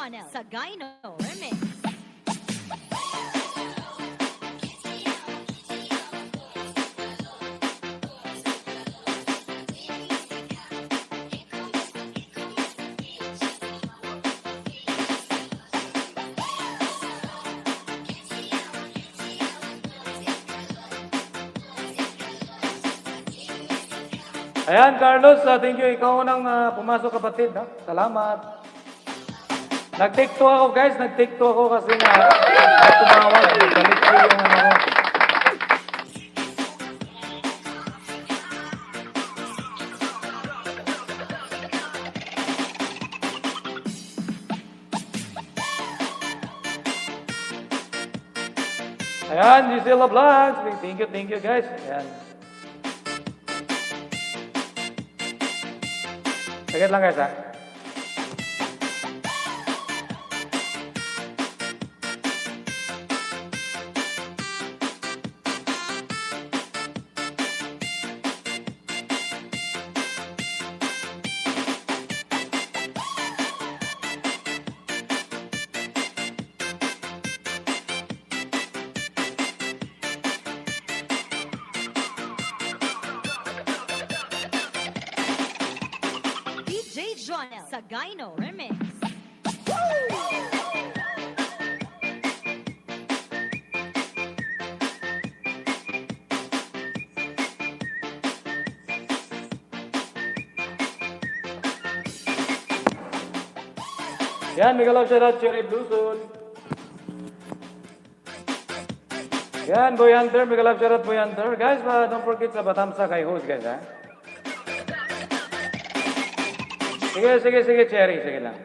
Jonel Sagayno Remix. Ayan, Carlos, thank you. Ikaw unang pumasok, kapatid. Ha? Salamat. Nag-take two ako, guys. Nag-take two ako kasi may tumawag. Balik ko yung ano ko. Ayan, Gisela Vlogs. Thank you, guys. Ayan. Saglit lang, guys, ha? DJ Jonel Sagayno Remix. Yan, mega love shoutout, Cherry Bluesoul. Yan, Boy Hunter, mega love shoutout, Boy Hunter. Guys, don't forget sa Batamsa kay host, guys, ha? Sige, Cherry, sige lang.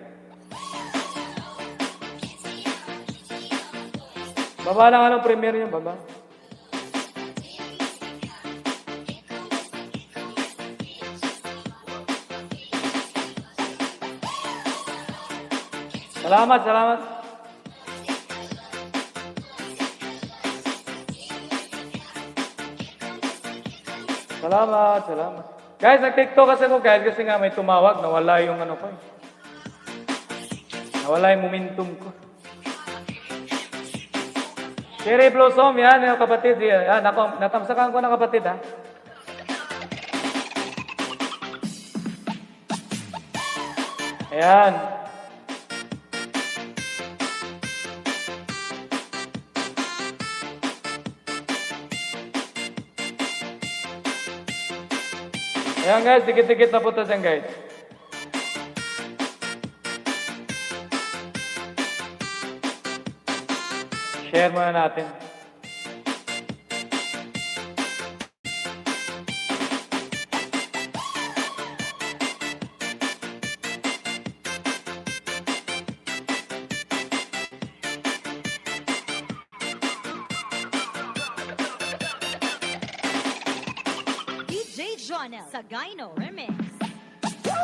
Baba lang anong premiere yung baba. Salamat. Salamat. Guys, nag-TikTok kasi ako, guys, kasi nga may tumawag, nawala yung ano ko. Nawala yung momentum ko. Cherry Blossom, yan, yung kapatid. Yan, natamsakan ko ng kapatid, ha. Ayan. Ayan, guys, dikit-dikit na putas yan, guys. Share muna natin. DJ Jonel Sagayno Remix. DJ Jonel Sagayno Remix.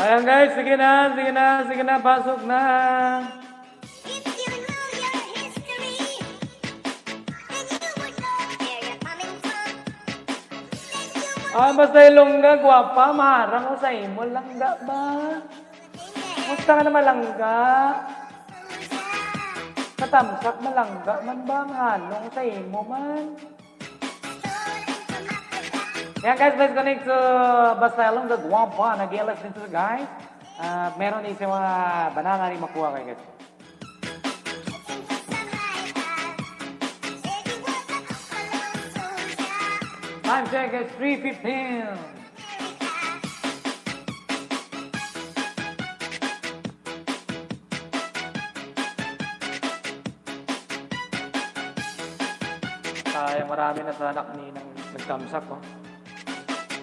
Ayan, guys, sige na, pasok na. Basta ilongga, gwapa, maharang ko sa imo, langga ba? Musta ka naman, langga? Katamsak malangga man bangan nung sa imo man. Yan guys, let's connect to Basalong, the Guampa, nag-ialas din to guys. Meron isa mga banana rin makuha kayo guys. Time check is 3:15. Kaya marami na sa anak ni nang nagtamsak oh.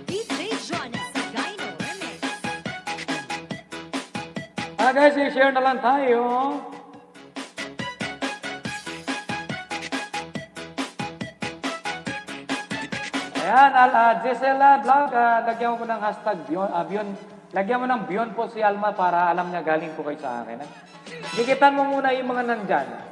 DJ Jonel Sagayno Remix. Guys, i-share na lang tayo. Ayan, Gisela Vlog, lagyan mo ng hashtag Bion. Lagyan mo ng Bion po si Alma para alam niya galing po kayo sa akin. Dikitan mo muna yung mga nandyan.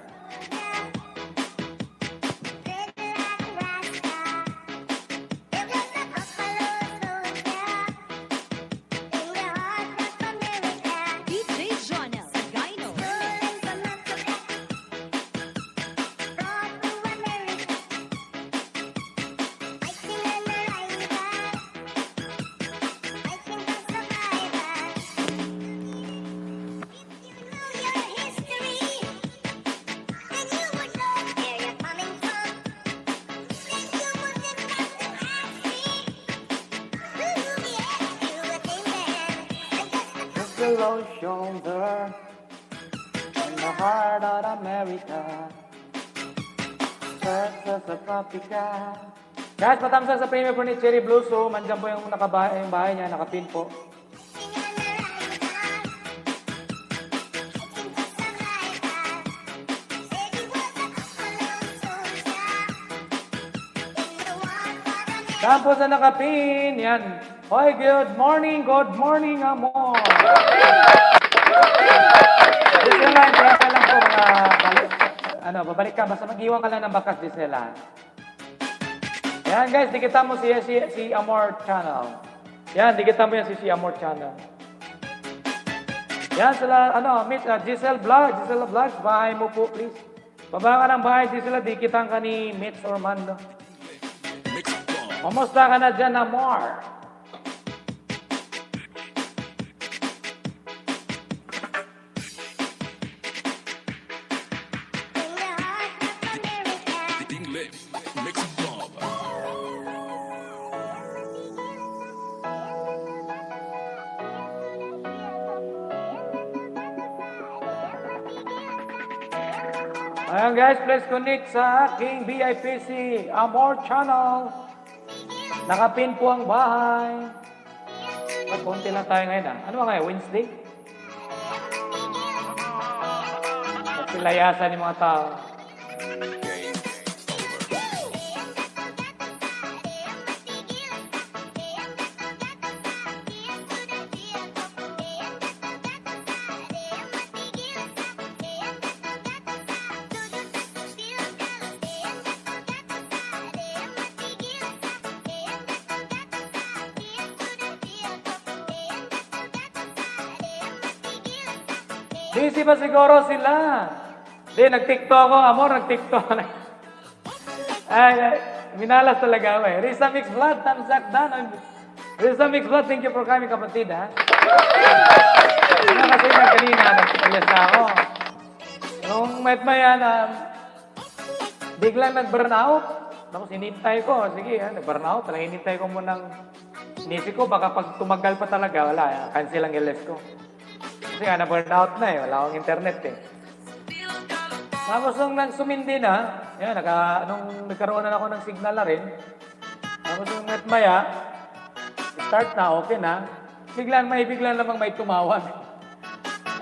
DJ Jonel Sagayno Remix. Below shoulder in the heart of America. Texas of Tropica. Guys, patamsak sa premium po ni Cherry Blossom. Andyan po yung yung bahay niya, nakapin po. Saan po sa nakapin? Yan. Hoy, good morning, amor. Gisela, teka lang po babalik ka, basta mag-iwan ka lang ng bakas, Gisela. Yan guys, dikitan mo si Amor Channel. Yan, dikitan mo yan si Amor Channel. Yan, sila, Gisela Vlogs, bahay mo po, please. Baba ka ng bahay, Gisela, dikitan ka ni Mitch Ormando. Kamusta ka na dyan, Amor? Ayan guys, please connect sa aking BIPC Amor Channel. Nakapin po ang bahay. Konti lang tayo ngayon Ano ba ngayon? Wednesday? Pagsilayasan yung mga tao. Busy pa siguro sila. Hindi, nag-tiktok ako. Amor, nag-tiktok. Minalas talaga ako eh. Risa Mix Blood, tamsak dan. Risa Mix Blood, thank you for coming, kapatid, ha? Kasi kanina, nag-alas na ako. Nung may biglang nag-burnout. Tapos hinintay ko, sige, nag-burnout. Talagang hinintay ko munang, inisip ko, baka pag tumagal pa talaga, wala, cancel ang LS ko. Kasi na-burnout na wala akong internet Tapos nung sumindi na, nung nagkaroon na ako ng signal na rin, tapos nung maya, start na, okay na, biglang lamang may tumawag.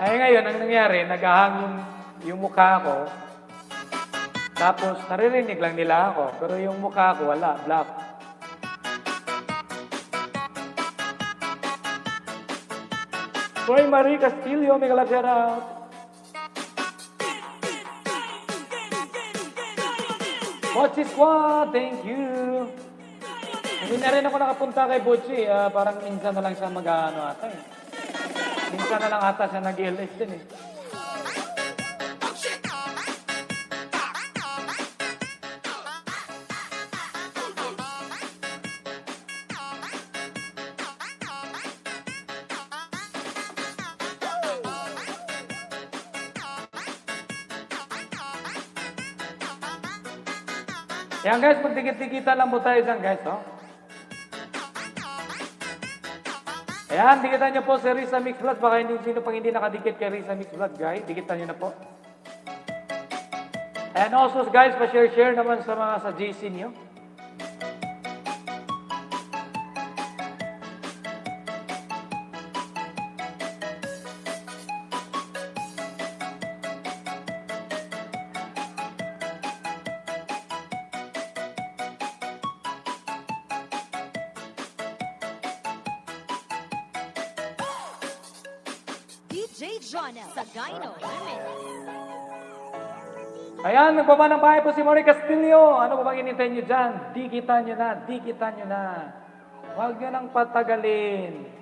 Ay ngayon, ang nangyari, nag-ahang yung mukha ko, tapos naririnig lang nila ako, pero yung mukha ko wala, black. Roy Marie Castillo, may kalab shout out. Bochi Squad, thank you. Hindi na rin ako nakapunta kay Bochi. Parang minsan na lang siya ata eh. Minsan na lang ata siya nag-LS din eh. Yan guys, magdikit-dikitan lang po tayo dyan guys, oh. Ayan, dikitan nyo po si Risa Mix Vlog. Baka hindi, sino pang hindi nakadikit kay Risa Mix Vlog, guys. Dikitan nyo na po. And also guys, pa-share naman sa mga sa GC nyo. DJ Jonel Sagayno Remix. Ayan, nagbaba ng bahay po si Mori Castillo. Ano ba bang inintay nyo dyan? Dikitan nyo na, dikitan nyo na. Huwag nyo nang patagalin.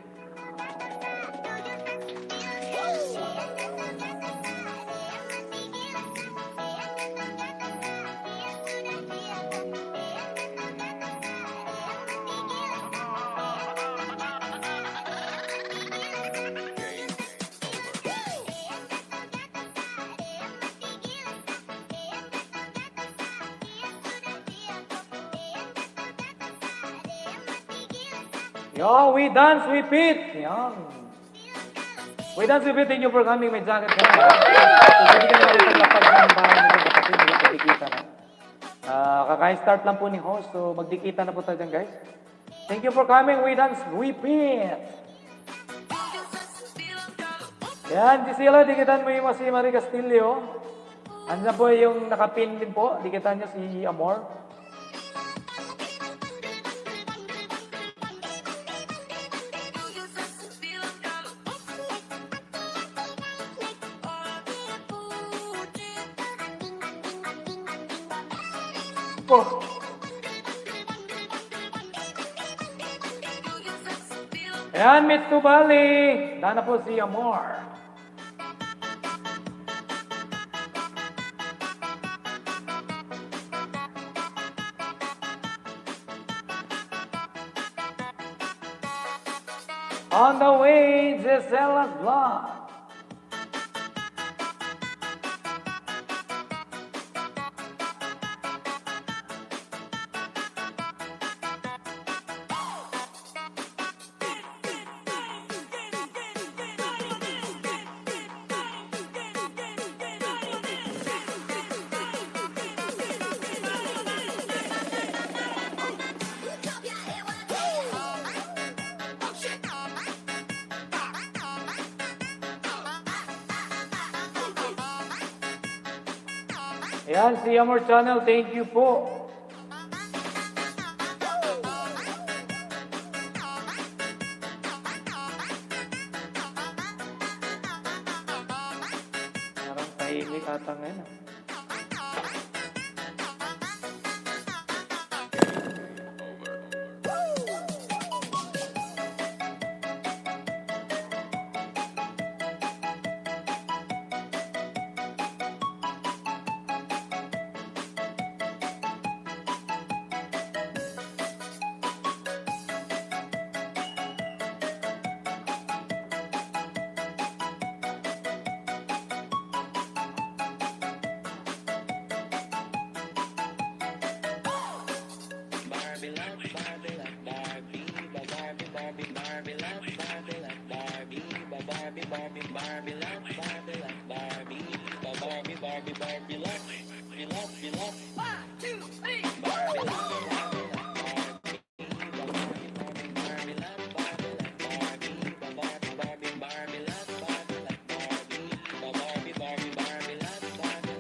Yo, we dance, we beat. Yan. We dance, we beat. Thank you for coming. May jacket ka na. So, hindi ka naman paglapag ng bahay nito. Kapatid, hindi ka dikita na. Kaka-start lang po ni host. So, magdikita na po tayo dyan, guys. Thank you for coming. We dance, we beat. Yan, Gisela, dikitan mo yung si Marie Castillo. Andiyan po yung nakapin din po. Dikitan niyo si Amor. Oh. Ayan, meet to Bali. Dana po si Amor. On the way, Gisela's vlog. Ayan, si Amor Channel, thank you po. Parang tahimik ata ngayon.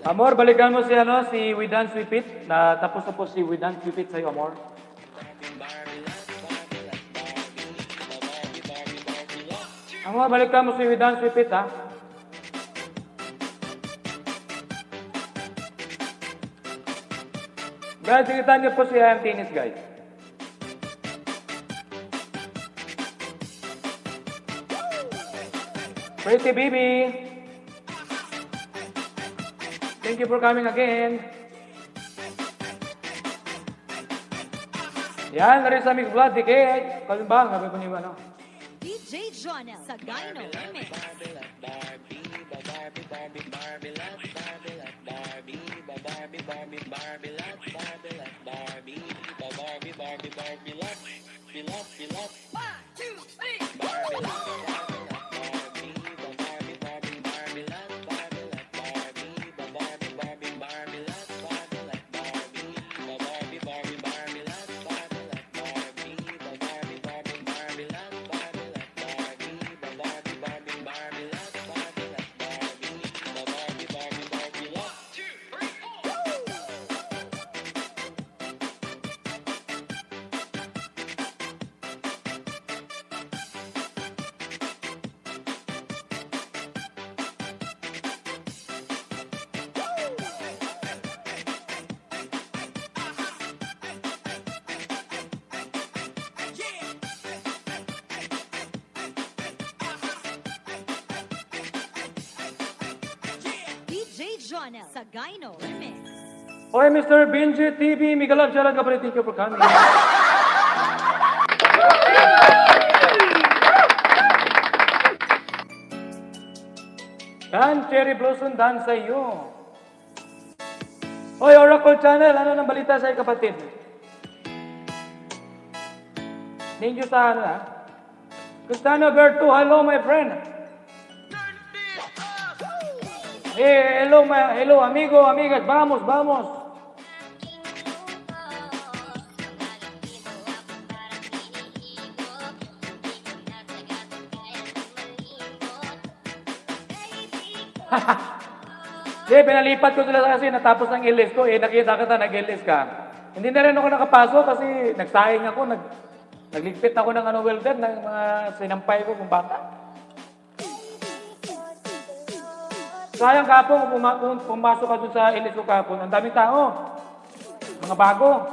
Amor, balikan mo si We Dance We Fit. Tapos na po si We Dance We Fit sa'yo, Amor. Amor, balikan mo si We Dance We Fit, ha? Guys, sikitan niyo po si IM Tennis, guys. Pretty baby. Thank you for coming again. Yan, Larissa Mix Vlog, dikit. Kalimbang, sabi ko niyo ano. DJ Jonel Sagayno Remix. DJ Jonel Sagayno Remix. Oy, Mr. Benji TV, Migalab siya lang kapatid. Thank you for coming. Dan Cherry Blossom, dan sa iyo. Oy, Oracle Channel, ano nang balita sa iyo, kapatid? Thank you sa ano, ha? Cristiano Berto, hello, my friend. Hello, amigo, amigas, vamos, vamos. Hindi, pinalipat ko sila kasi natapos ng ilis ko. Nakita kita, nag-ilis ka. Hindi na rin ako nakapasok kasi nagsaing ako, nagligpit ako ng welder, ng mga sinampay ko kung bata. Sayang kapon kung pumasok ka dun sa ilis ko kapon. Ang daming tao. Mga bago.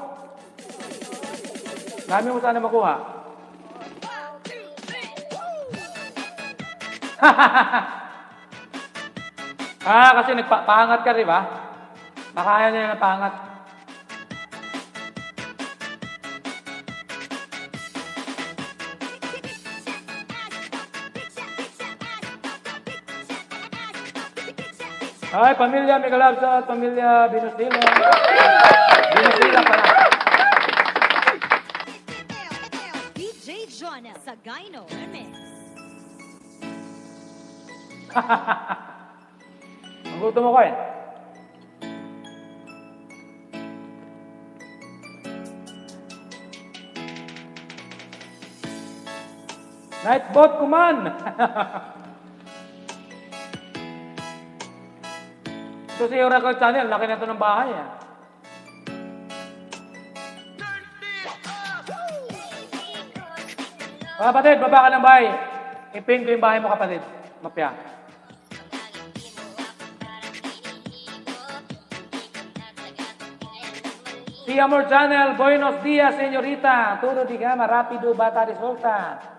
Dami mo sana makuha. Kasi nagpaangat ka, di ba? Nakaya niya na pangat. Ay, pamilya Migalab sa pamilya Binusila. Binusila pala. DJ Jonel Sagayno Remix. Ang gutom mo ko eh. Nightbot kuman. Ito si Oracle Channel, laki na ito ng bahay. Kapatid, baba ka ng bahay. Ipin ko yung bahay mo, kapatid. Mapya. Si Amor Channel, buenos días, señorita. Todo di gama, rapido, bata, resulta.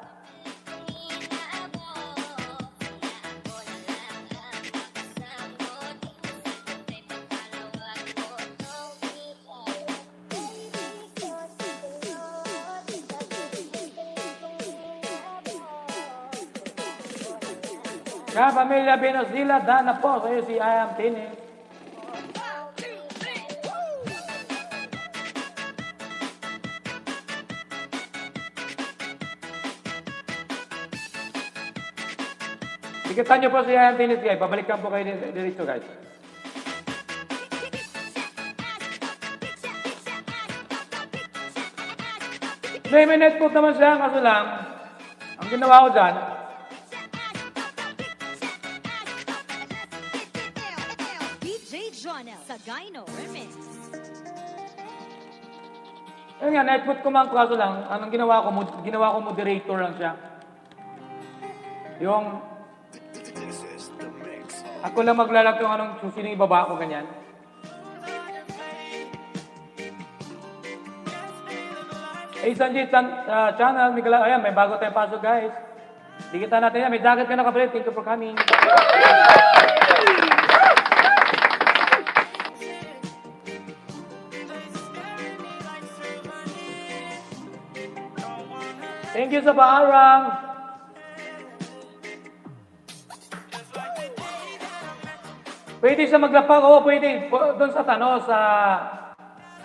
Kaya pamilya Binusila, dana po. Sa'yo si Ayam Tini. Tikitan niyo po si Ayam Tini, guys. Babalikan po kayo dito, guys. May minute po naman siya, kaso lang, ang ginawa ko dyan, DJ Jonel Sagayno Remix. yun nga, netput ko man, kaso lang, anong ginawa ko moderator lang siya. Yung, ako lang maglalag kung anong sino yung ibaba ko, ganyan. Sanjit channel, ayan, may bago tayong pasok, guys. Dikitan natin yan. May jacket ka na, kapatid. Thank you for coming. Thank you sa paarang. Pwede siya maglapag. Oo, pwede. Doon sa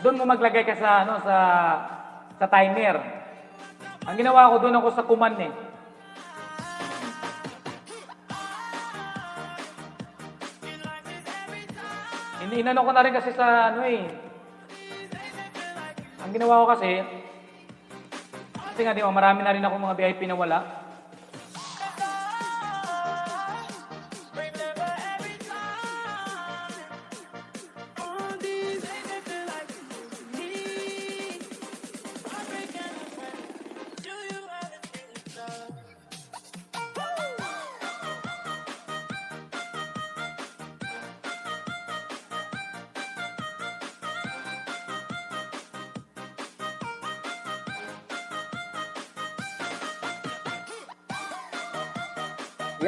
doon mo maglagay ka sa sa timer. Ang ginawa ko, doon ako sa command eh. Inano ko na rin kasi sa ano eh. Ang ginawa ko kasi nga di ba, marami na rin ako mga VIP na wala.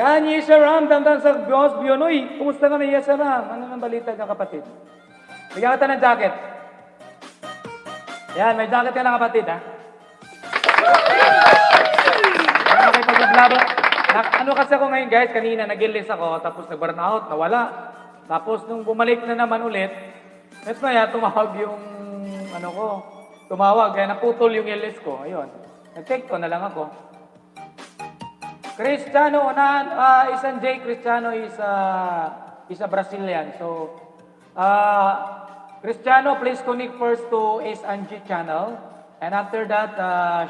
Yan, Yesharam, damdam sa Diyos, Biyonoy. Kumusta ka na, Yesharam? Ano nang balita ka, kapatid? Bigyan kita ng jacket. Yan, may jacket ka na, kapatid, ha? Ano kasi ako ngayon, guys, kanina nag-ilis ako, tapos nag-burnout, nawala. Tapos nung bumalik na naman ulit, next na yan, tumawag yung, ano ko, tumawag, kaya naputol yung ilis ko. Ayun, nag-take ko na lang ako. Cristiano Onan, isang J. Cristiano is a Brazilian. So, Cristiano, please connect first to Ace Angie channel. And after that,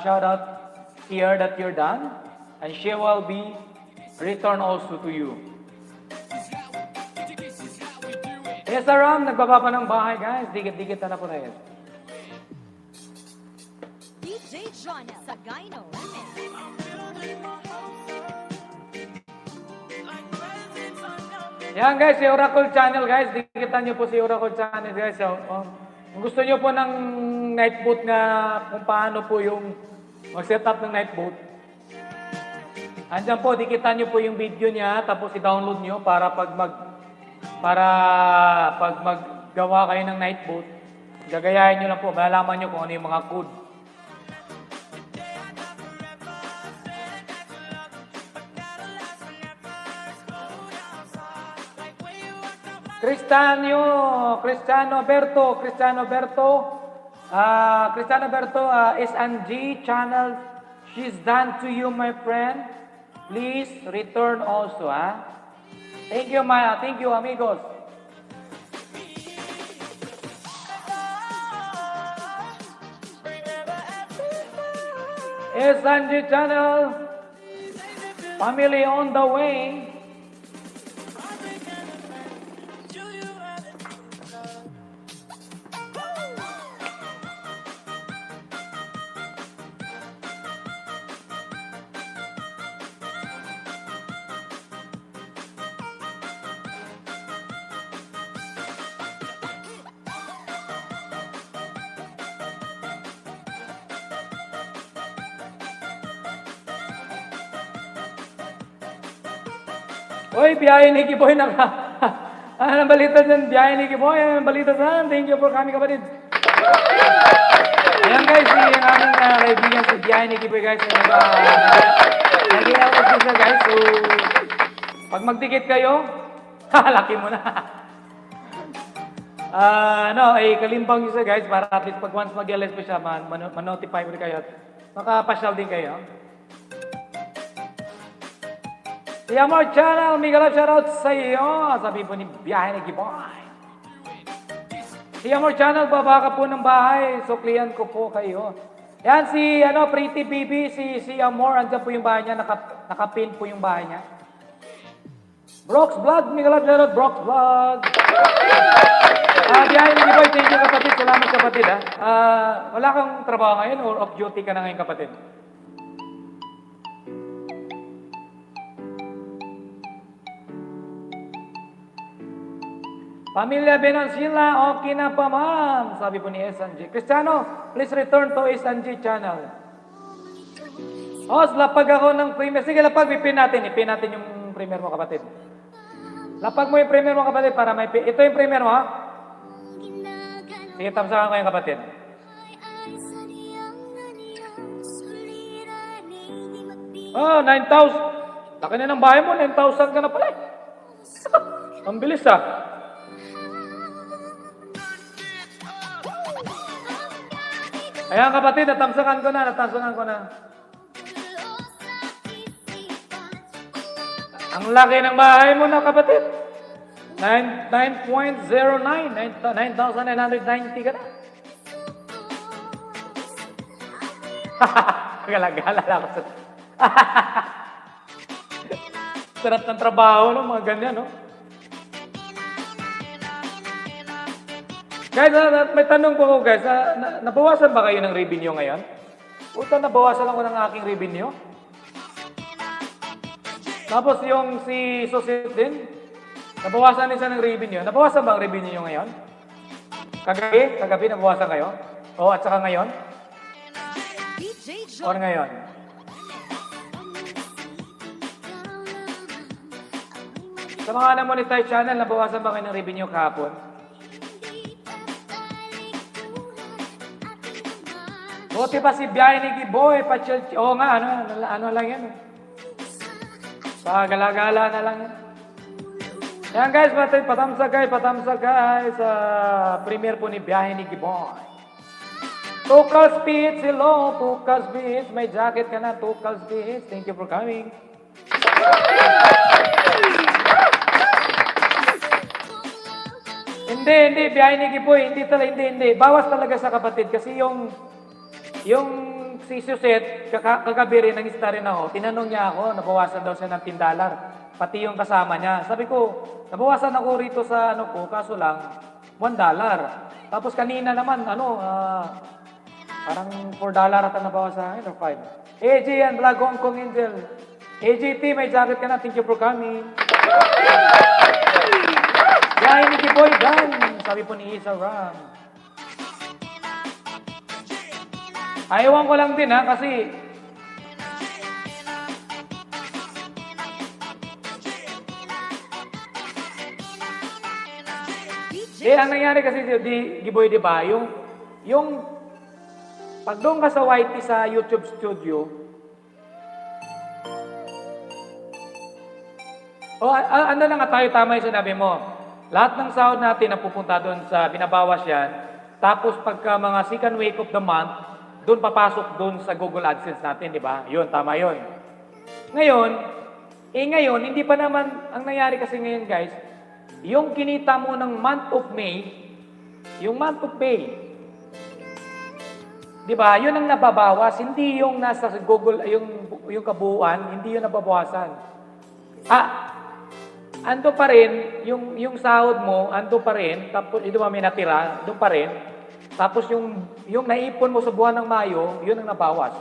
shout out here that you're done. And she will be returned also to you. Yes, Aram, nagbaba pa ng bahay, guys. Dikit-dikit na po na yan. DJ Jonel Sagayno Remix. Yan guys, si Oracle Channel guys, dikitan nyo po si Oracle Channel guys. So, kung gusto nyo po ng night boat na kung paano po yung mag-set up ng night boat, andyan po, dikitan nyo po yung video niya, tapos i-download nyo para pag maggawa kayo ng night boat, gagayahin nyo lang po, malalaman nyo kung ano yung mga code. Cristiano Berto, SNG channel, she's done to you, my friend. Please return also, ha? Thank you, Maya. Thank you, amigos. SNG channel, family on the way. Oy, biyahe ni Kiboy na ka. Ang balita dyan, biyahe ni Kiboy. Ang balita dyan. Thank you for coming, kapatid. Ayan guys, yung aming kaibigan si biyahe ni Kiboy guys. Nag-i-out siya guys. So, pag magdikit kayo, laki mo na. Kalimbang siya guys. Para at least pag once mag-LS pa siya, man-notify mo rin kayo. Makapasyal din kayo. Si Amor Channel, mega love shoutout sa iyo. Sabi po ni biyahe ni Giboy. Si Amor Channel, baba ka po ng bahay. Suklian ko po kayo. Yan si Pretty Bibi, si Amor, andyan po yung bahay niya. Nakapin po yung bahay niya. Brox Vlog, mega love shoutout, Brox Vlog. Biyahe ni Giboy, thank you kapatid. Salamat kapatid ha. Wala kang trabaho ngayon or off duty ka na ngayon kapatid? Pamilya Benansila, okay na pa ma'am. Sabi po ni SNG. Cristiano, please return to SNG channel. Lapag ako ng premier. Sige, lapag, ipin natin. Ipin natin yung premier mo, kapatid. Lapag mo yung premier mo, kapatid, para may pin. Ito yung premier mo, ha? Sige, tamsakan ko yung kapatid. 9,000. Laki na ng bahay mo, 9,000 ka na pala. Ang bilis, ha? Ayan kapatid, natamsakan ko na. Ang laki ng bahay mo na kapatid. 9.09, 9,990 ka na. Gala-gala lang ako sa... Sarap ng trabaho, no? Mga ganyan, no? Guys, may tanong po ako, guys. Nabawasan ba kayo ng revenue ngayon? Puta, nabawasan ako ng aking revenue. Tapos yung si Susit din, nabawasan din siya ng revenue. Nabawasan ba ang revenue nyo ngayon? Kagabi nabawasan kayo? O, at saka ngayon? DJ O ngayon? Sa mga na-monetize channel, nabawasan ba kayo ng revenue kahapon? Buti pa si Biyahe ni Giboy, oo nga, ano lang yan. Gala-gala na lang yan. Yan guys, patamsa guys, sa premiere po ni Biyahe ni Giboy. Tukal Speeds, hello, Tukal Speeds, may jacket ka na, Tukal Speeds, thank you for coming. Hindi, Biyahe ni Giboy, hindi. Bawas talaga sa kapatid kasi yung si Suset, kagabi rin, nangista rin ako, tinanong niya ako, nabawasan daw siya ng $10, pati yung kasama niya. Sabi ko, nabawasan ako rito sa ano ko, kaso lang, $1. Tapos kanina naman, parang $4 ata nabawas sa akin, or 5. AJ yan, Vlog Hong Kong Angel. AJT, may jacket ka na, thank you for coming. Yahay ni Kiboy, Dan, sabi po ni Isa Ram. Ayawan ko lang din kasi ang nangyari kasi di Giboy, di ba? Yung pag doon ka sa YT sa YouTube studio, ano na nga tayo, tama yung sinabi mo. Lahat ng sahod natin na pupunta doon sa binabawas yan, tapos pagka mga second week of the month, doon papasok doon sa Google AdSense natin, di ba? Yun, tama yun. Ngayon, hindi pa naman, ang nangyari kasi ngayon guys, yung kinita mo ng month of May, di ba? Yun ang nababawas, hindi yung nasa Google, yung kabuuan, hindi yun nababawasan. Ando pa rin, yung sahod mo, ando pa rin, tapos ito may natira, doon pa rin. Tapos yung naipon mo sa buwan ng Mayo, yun ang nabawas.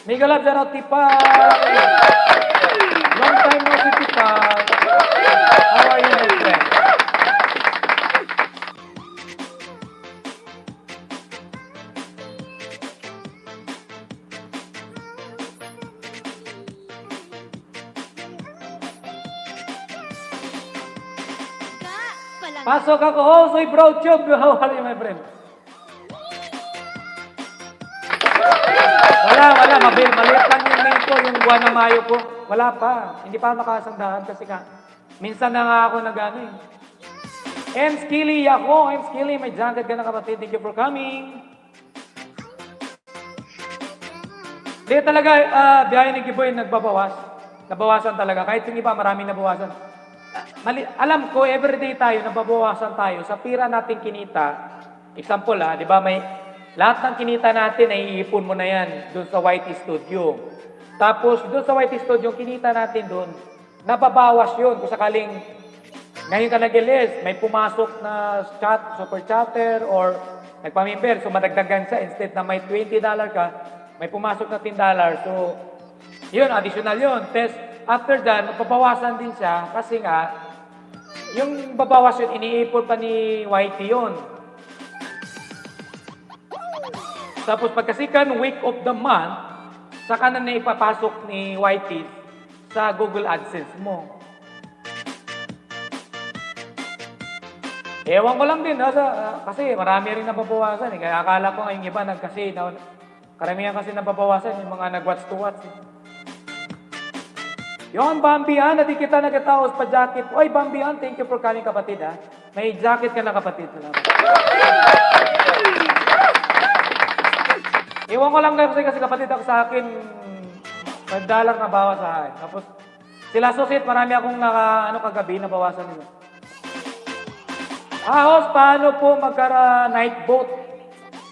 Mega love, shout out, Tipa! Long time no si Tipa. How are you, my friend? Pasok ako, soy Bro Chub. How are you, my friend? Wala. Maliit lang yung main ko, yung buwan ng Mayo ko. Wala pa. Hindi pa nakasangdahan kasi minsan na nga ako nag-ano eh. M. Skilly, may jacket ka na kapatid. Thank you for coming. Hindi talaga, Biyahe ni Giboy nagbabawas. Nabawasan talaga. Kahit yung iba, maraming nabawasan. Alam ko, everyday tayo, nababawasan tayo. Sa pira natin kinita, example di ba, lahat ng kinita natin, naiipon mo na yan doon sa YT Studio. Tapos, doon sa YT Studio, kinita natin doon, nababawas yun. Kung sakaling, ngayon ka nag-list, may pumasok na super chatter, or nagpamimber, so madagdagan siya, instead na may $20 ka, may pumasok na $10. So, yun, additional yun. Test, after that, mapabawasan din siya, kasi nga, yung babawas yun, iniipon pa ni YT yun. Tapos pagka second week of the month, saka na ipapasok ni YT sa Google AdSense mo. Ewan ko lang din, kasi marami rin nababawasan. Kaya akala ko ngayong iba, karamihan kasi nababawasan yung mga nag-watch to watch. Yon, Bambian, hindi kita nagkataos pa jacket. Oy, Bambian, thank you for coming kapatid May jacket ka na kapatid. Salamat. Iwan ko lang kasi kapatid ako sa akin, $5 na bawas sa akin. Tapos, sila susit, marami akong kagabi na bawasan nila. Host, paano po night boat?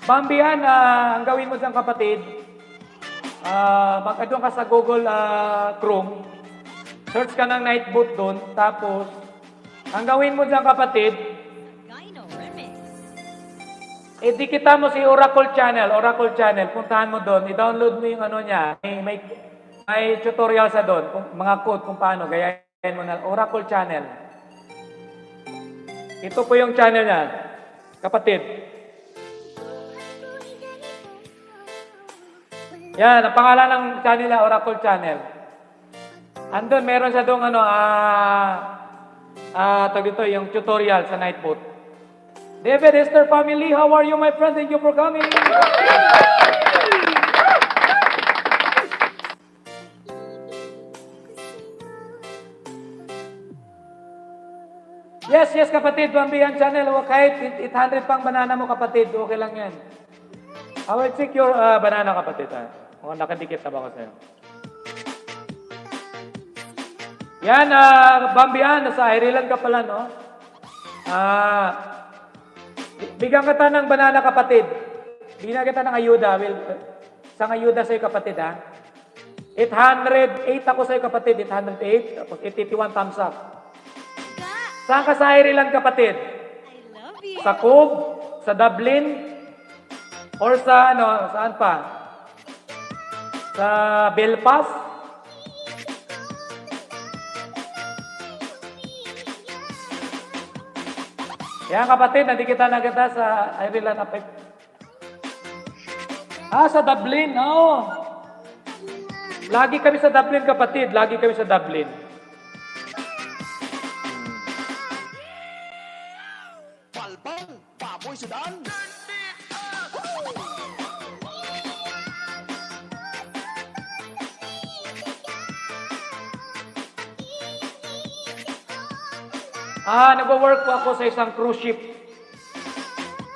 Bambihan, ang gawin mo dyan kapatid, doon ka sa Google Chrome, search ka ng night boat doon, tapos, ang gawin mo dyan kapatid, Gyno Remix. idikita mo si Oracle Channel, puntahan mo doon, i-download mo yung niya, may tutorial sa doon, mga code kung paano, gayahin mo na, Oracle Channel. Ito po yung channel niya, kapatid. Yan, ang pangalan ng channel niya, Oracle Channel. Andun, meron siya doon dito, yung tutorial sa night boat. David Esther family, how are you my friend? Thank you for coming. Yes, kapatid, Bambihan Channel. Kahit 800 pang banana mo, kapatid, okay lang yan. I will check your banana, kapatid. Kung nakadikit na ba ko sa'yo. Yan, Bambihan, nasa Ireland ka pala, no? Bigyan kita ng banana, kapatid. Bigyan kita ng ayuda. Isang ayuda sa'yo, kapatid, ha? 808 ako sa'yo, kapatid. 808. Tapos 81 thumbs up. Saan ka sa Ireland, kapatid? I love you. Sa Cove? Sa Dublin? Or sa saan pa? Sa Belfast? Yan, kapatid, nadikita na kita sa Ireland. Sa Dublin, oo. Lagi kami sa Dublin, kapatid. Lagi kami sa Dublin. Palpang, baboy sudan. Nagwo-work po ako sa isang cruise ship.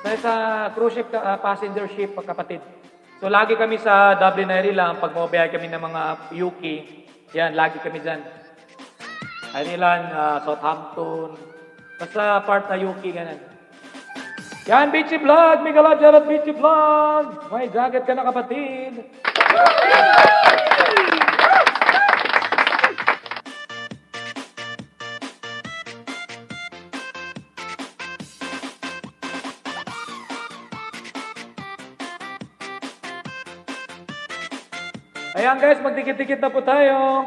Sa isang cruise ship, passenger ship, kapatid. So, lagi kami sa Dublin, Ireland. Pag mabiyay kami ng mga UK, yan, lagi kami dyan. Ireland, Southampton, basta part na UK, ganun. Yan, Beachy Vlog! Mega love, Jarot Beachy Vlog! May jacket ka na, kapatid. Ayan guys, magdikit-dikit na po tayo.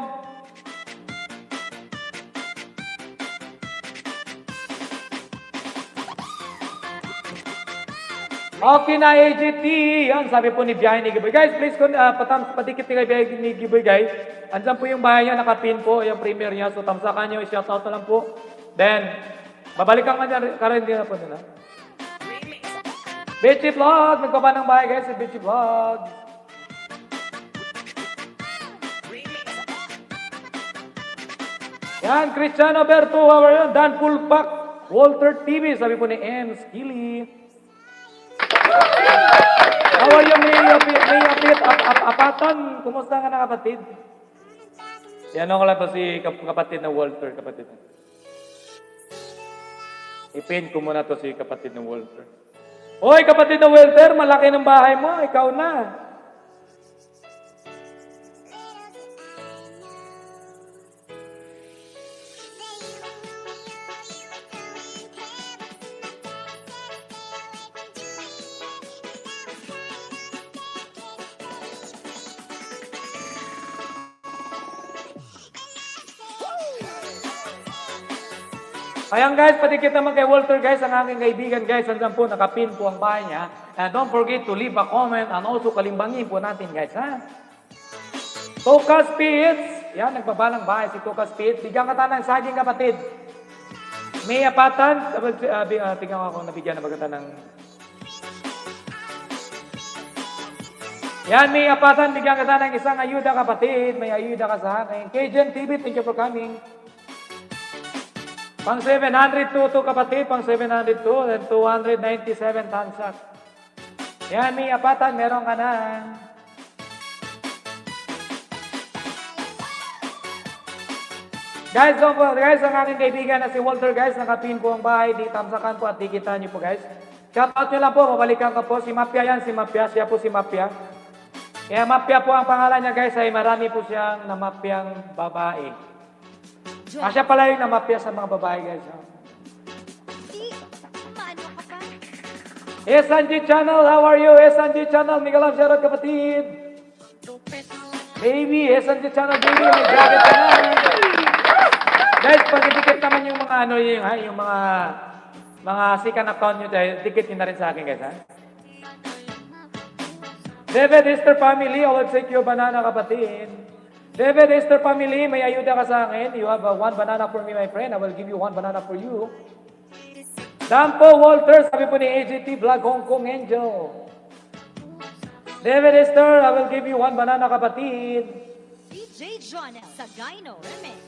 Okay na, AGT. Yan, sabi po ni Biyahe ni Giboy. Guys, please, patikit ni Biyahe ni Giboy, guys. Andyan po yung bahay niya, nakapin po, yung premiere niya. So, tamsakan niyo, i-shoutout na lang po. Then, babalikan ka rin din na po nila. Bitchy Vlog! Nagkaba ng bahay, guys, si Bitchy Vlog. Yan, Cristiano Berto, how are you? Dan Pulpak, Walter TV, sabi po ni M. Skilly. How are you, May Apatan? Kumusta ka na, kapatid? Yan ako lang po si kapatid na Walter, kapatid. Ipin ko muna to si kapatid na Walter. Hoy, kapatid na Walter, malaki ng bahay mo, ikaw na. Ayan guys, patikit naman kay Walter guys, ang aking kaibigan guys, andyan po, nakapin po ang bahay niya. And don't forget to leave a comment and also kalimbangin po natin guys, ha? Tokas Pits, yan, nagbabalang bahay si Tokas Pits. Bigyan ka tayo ng saging kapatid. May apatan, tingnan ako, nabigyan na bagata ng... Yan, may apatan, bigyan ka tayo ng isang ayuda kapatid. May ayuda ka sa akin. KJN TV, thank you for coming. Pang 702 to kapatid, pang 702 and 297 thumbs up. Yan, may apatan, meron ka na. Guys, don't po, guys, ang aking kaibigan na si Walter, guys, nakapin po ang bahay, di tamsakan po at dikita niyo po, guys. Shout out nyo lang po, mabalikan ko po. Si Mapia yan, si Mapia, siya po si Mapia. Kaya Mapia po ang pangalan niya, guys, ay marami po siyang namapyang babae. Siya pala yung namapya sa mga babae, guys. Di, maano ka pa? SNG Channel, how are you? SNG Channel, Miguel Shoutout kapatid. Baby, SNG Channel, baby, may jacket ka na. Guys, pag-dikit naman yung mga ano yung mga sikan account nyo dahil dikit nyo na rin sa akin, guys, ha? David Esther family, I will take your banana, kapatid. David Esther family, may ayuda ka sa akin. You have one banana for me, my friend. I will give you one banana for you. Dampo Walter, sabi po ni AGT Vlog Hong Kong Angel. David Esther, I will give you one banana, kapatid. DJ Jonel sa Gyno Remix.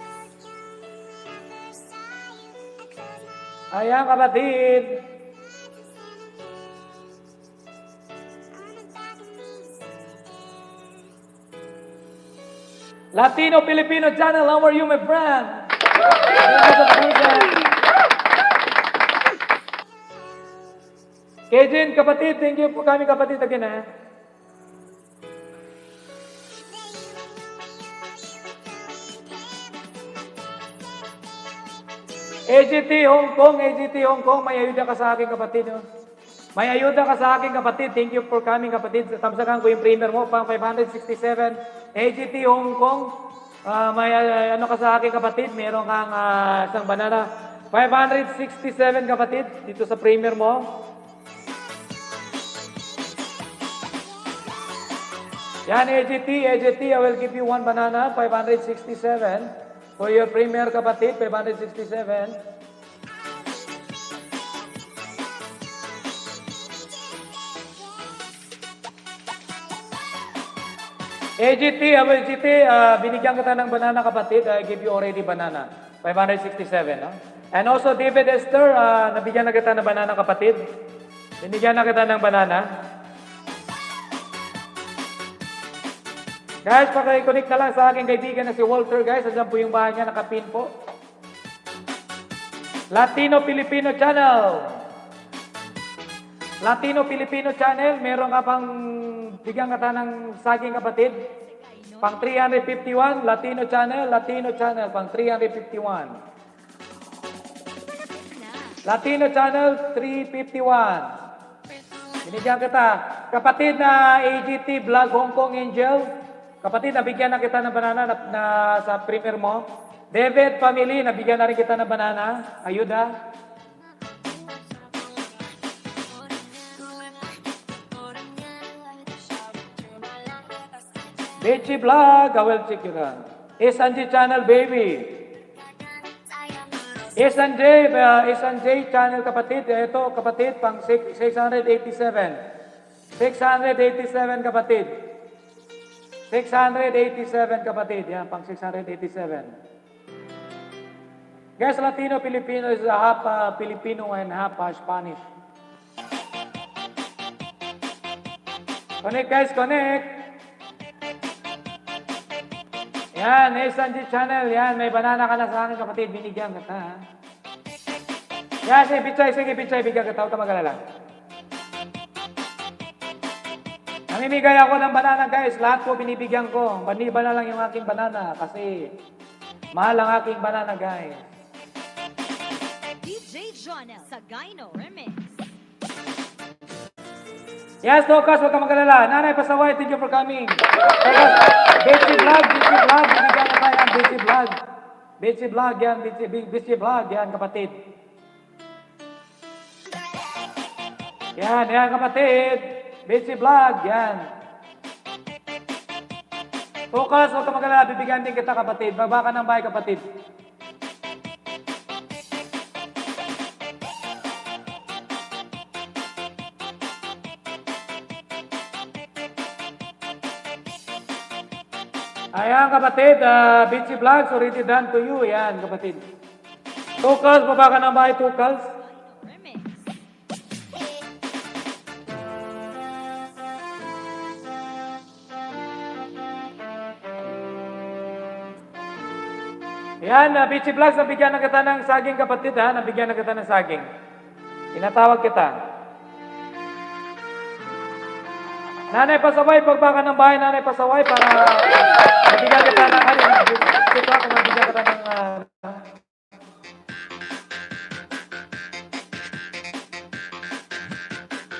Ayan, kapatid. Latino Filipino Channel, how are you, my friend? Kejin, kapatid, thank you po kami, kapatid, again, ha? AGT Hong Kong, may ayuda ka sa akin, kapatid. No? May ayuda ka sa akin, kapatid. Thank you for coming, kapatid. Tamsakan ko yung premier mo, pang 567. AGT Hong Kong, may ano ka sa akin, kapatid. Meron kang isang banana. 567, kapatid, dito sa premier mo. Yan, AGT, I will give you one banana, 567. For your premier, kapatid, 567. AGT, binigyan kita ng banana, kapatid. I give you already banana. 567, no? And also, David Esther, nabigyan na kita ng banana, kapatid. Binigyan na kita ng banana. Guys, pakiconnect na lang sa aking kaibigan na si Walter, guys. Andiyan po yung bahay niya, nakapin po. Latino Filipino Channel. Latino Filipino Channel, meron ka pang bigyan ka ng saging, kapatid. Pang 351, Latino Channel, pang 351. Latino Channel, 351. Binigyan kita. Kapatid na AGT Vlog Hong Kong Angel, kapatid, nabigyan na kita ng banana na sa premier mo. David family, nabigyan na rin kita ng banana. Ayuda. Bechi Vlog, I will check you na. SNJ Channel, baby. SNJ Channel, kapatid. Ito, kapatid, pang 687. 687, kapatid. 687, kapatid. Yan, pang 687. Guys, Latino Filipino is half Filipino and half Spanish. Connect, guys, connect. Yan, SNG Channel. Yan, may banana ka na sa akin, kapatid. Binigyan ka, ha? Yan, sige, Pichay. Bigyan ka, huwag ka mag-alala. Namimigay ako ng banana, guys. Lahat po binibigyan ko. Baniba na lang yung aking banana kasi mahal ang aking banana, guys. DJ Jonel sa Gyno Remix. Yes, Tokas, huwag ka mag-alala. Nanay Pasaway, thank you for coming. Tokas, Betsy Vlog, binigyan ka tayo yan, Betsy Vlog, yan, kapatid. Yan, kapatid. Betsy Vlog, yan. Tokas, huwag ka mag-alala, bibigyan din kita, kapatid. Baba ka ng bahay, kapatid. Ayan, kapatid, Bitsy Vlogs, already done to you. Ayan, kapatid. Tukals, baba ka ng bahay, Tukals. Remix. Yan, Pichi Vlogs, nabigyan na kita ng saging kapatid ha. Nabigyan na kita ng saging. Tinatawag kita. Nanay pasaway, pagbaka ng bahay, nanay pasaway para mabigyan kita ng kita kung mabigyan kita ng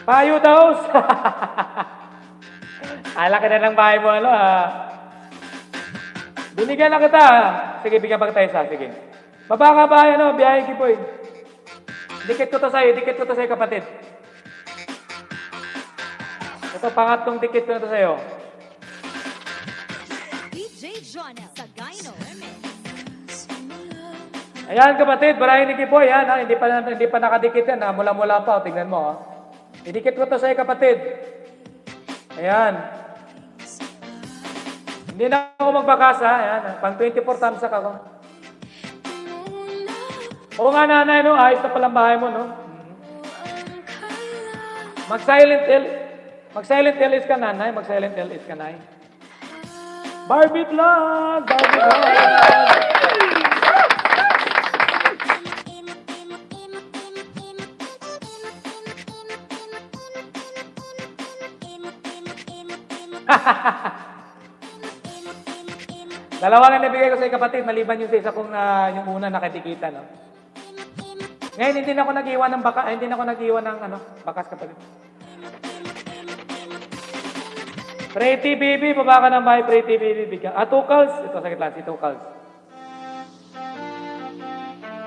payo daw. Alaki na ng bahay mo, ano ha. Binigyan na kita. Sige, bigyan pa kita isa. Sige. Baba ka ba, ano, biyahe kipoy. Dikit ko to sa'yo, kapatid. Ito, pangatlong dikit ko na to sa'yo. DJ Jonel Sagayno Remix. Ayan, kapatid, barahin ni Kipoy, yan, ha? Hindi pa nakadikit yan, ha? Mula-mula pa, o, tingnan mo, ha? Idikit ko to sa'yo, kapatid. Ayan. Hindi na ako magbakasa, ayan, pang 24 thumbs up ako. Oo nga, nanay, no? Ayos na palang bahay mo, no? Mag-silent LS ka, nanay. Mag-silent LS ka, nanay. Barbie Vlog! Barbie Vlog! Dalawa nga nabigay ko sa kapatid, maliban yung sa isa kong yung una nakatikita, no? Ngayon, hindi na ako nag-iwan ng bakas kapatid. Pretty baby, baba ka ng bahay, pretty baby, bigyan. Tukals, ito sakit lang, si Tukals.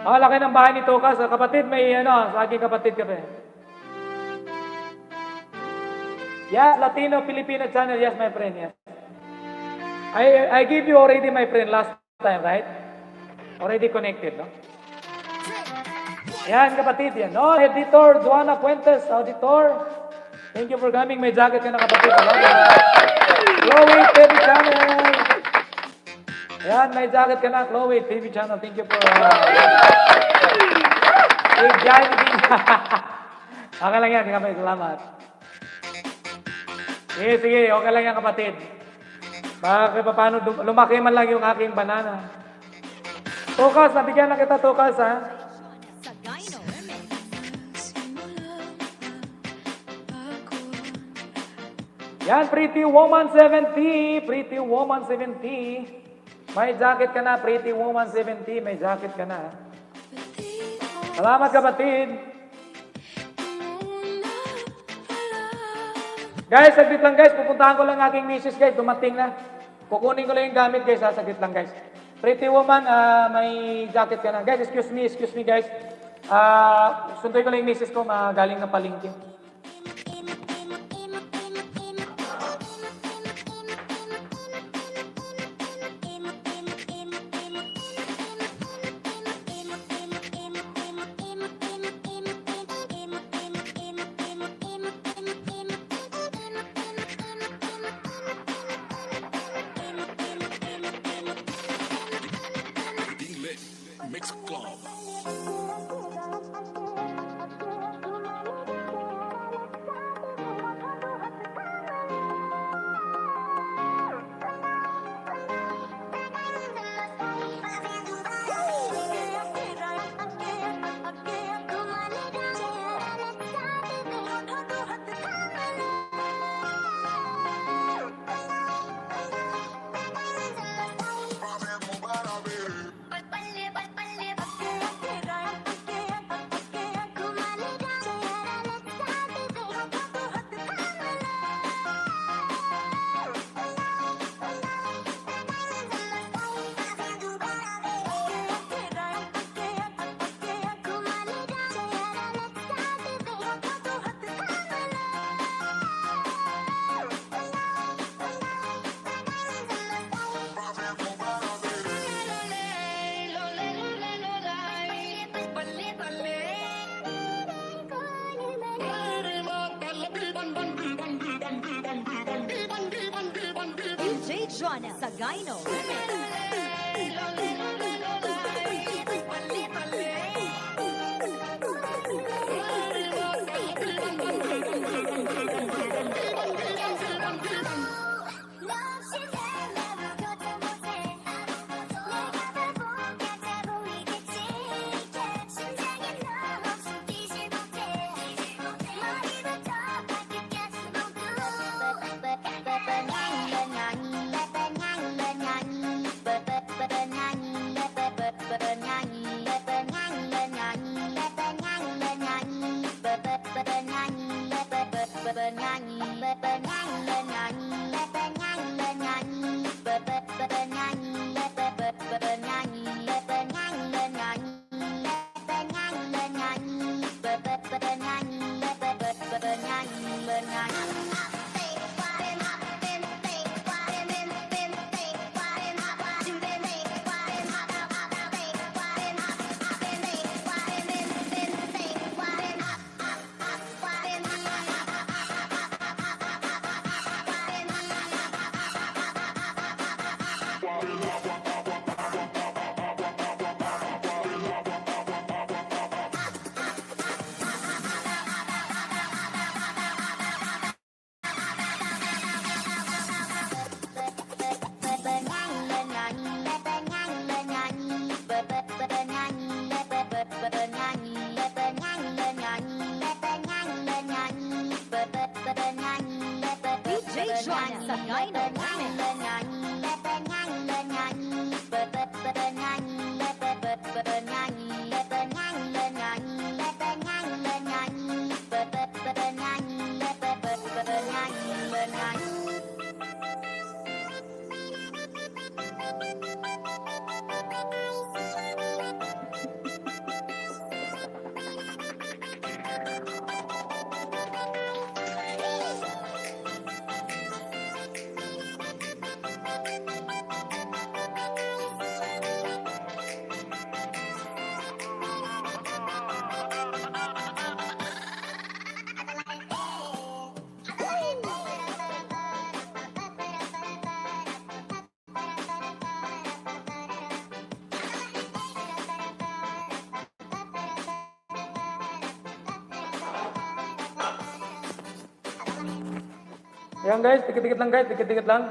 Laki ng bahay ni Tukals, kapatid, may sa aking kapatid ka pa. Yes, Latino, Filipino channel, yes, my friend, yes. I give you already, my friend, last time, right? Already connected, no? Yan, kapatid, yan. No, editor, Juana Puentes, auditor. Thank you for coming. May jacket ka na, kapatid. Chloe TV channel. Yan, may jacket ka na, Chloe TV channel. Thank you for... joining. Okay lang yan, kapatid. Salamat. Sige, okay lang yan, kapatid. Bakit paano lumaki man lang yung aking banana. Tukas, nabigyan na kita, Tukas, ha? Sagayno Remix. Yan, Pretty Woman 70. Pretty Woman 70. May jacket ka na, Pretty Woman 70. May jacket ka na. Salamat, kapatid. Guys, saglit lang guys. Pupuntahan ko lang aking misis guys. Dumating na. Kukunin ko lang yung gamit guys. Saglit lang guys. Pretty Woman, may jacket ka na. Guys, excuse me guys. Sunduin ko lang yung misis ko. Galing na palengke. Mix Club. DJ Jonel Sagayno Remix. Ayan guys, dikit-dikit lang guys, dikit-dikit lang.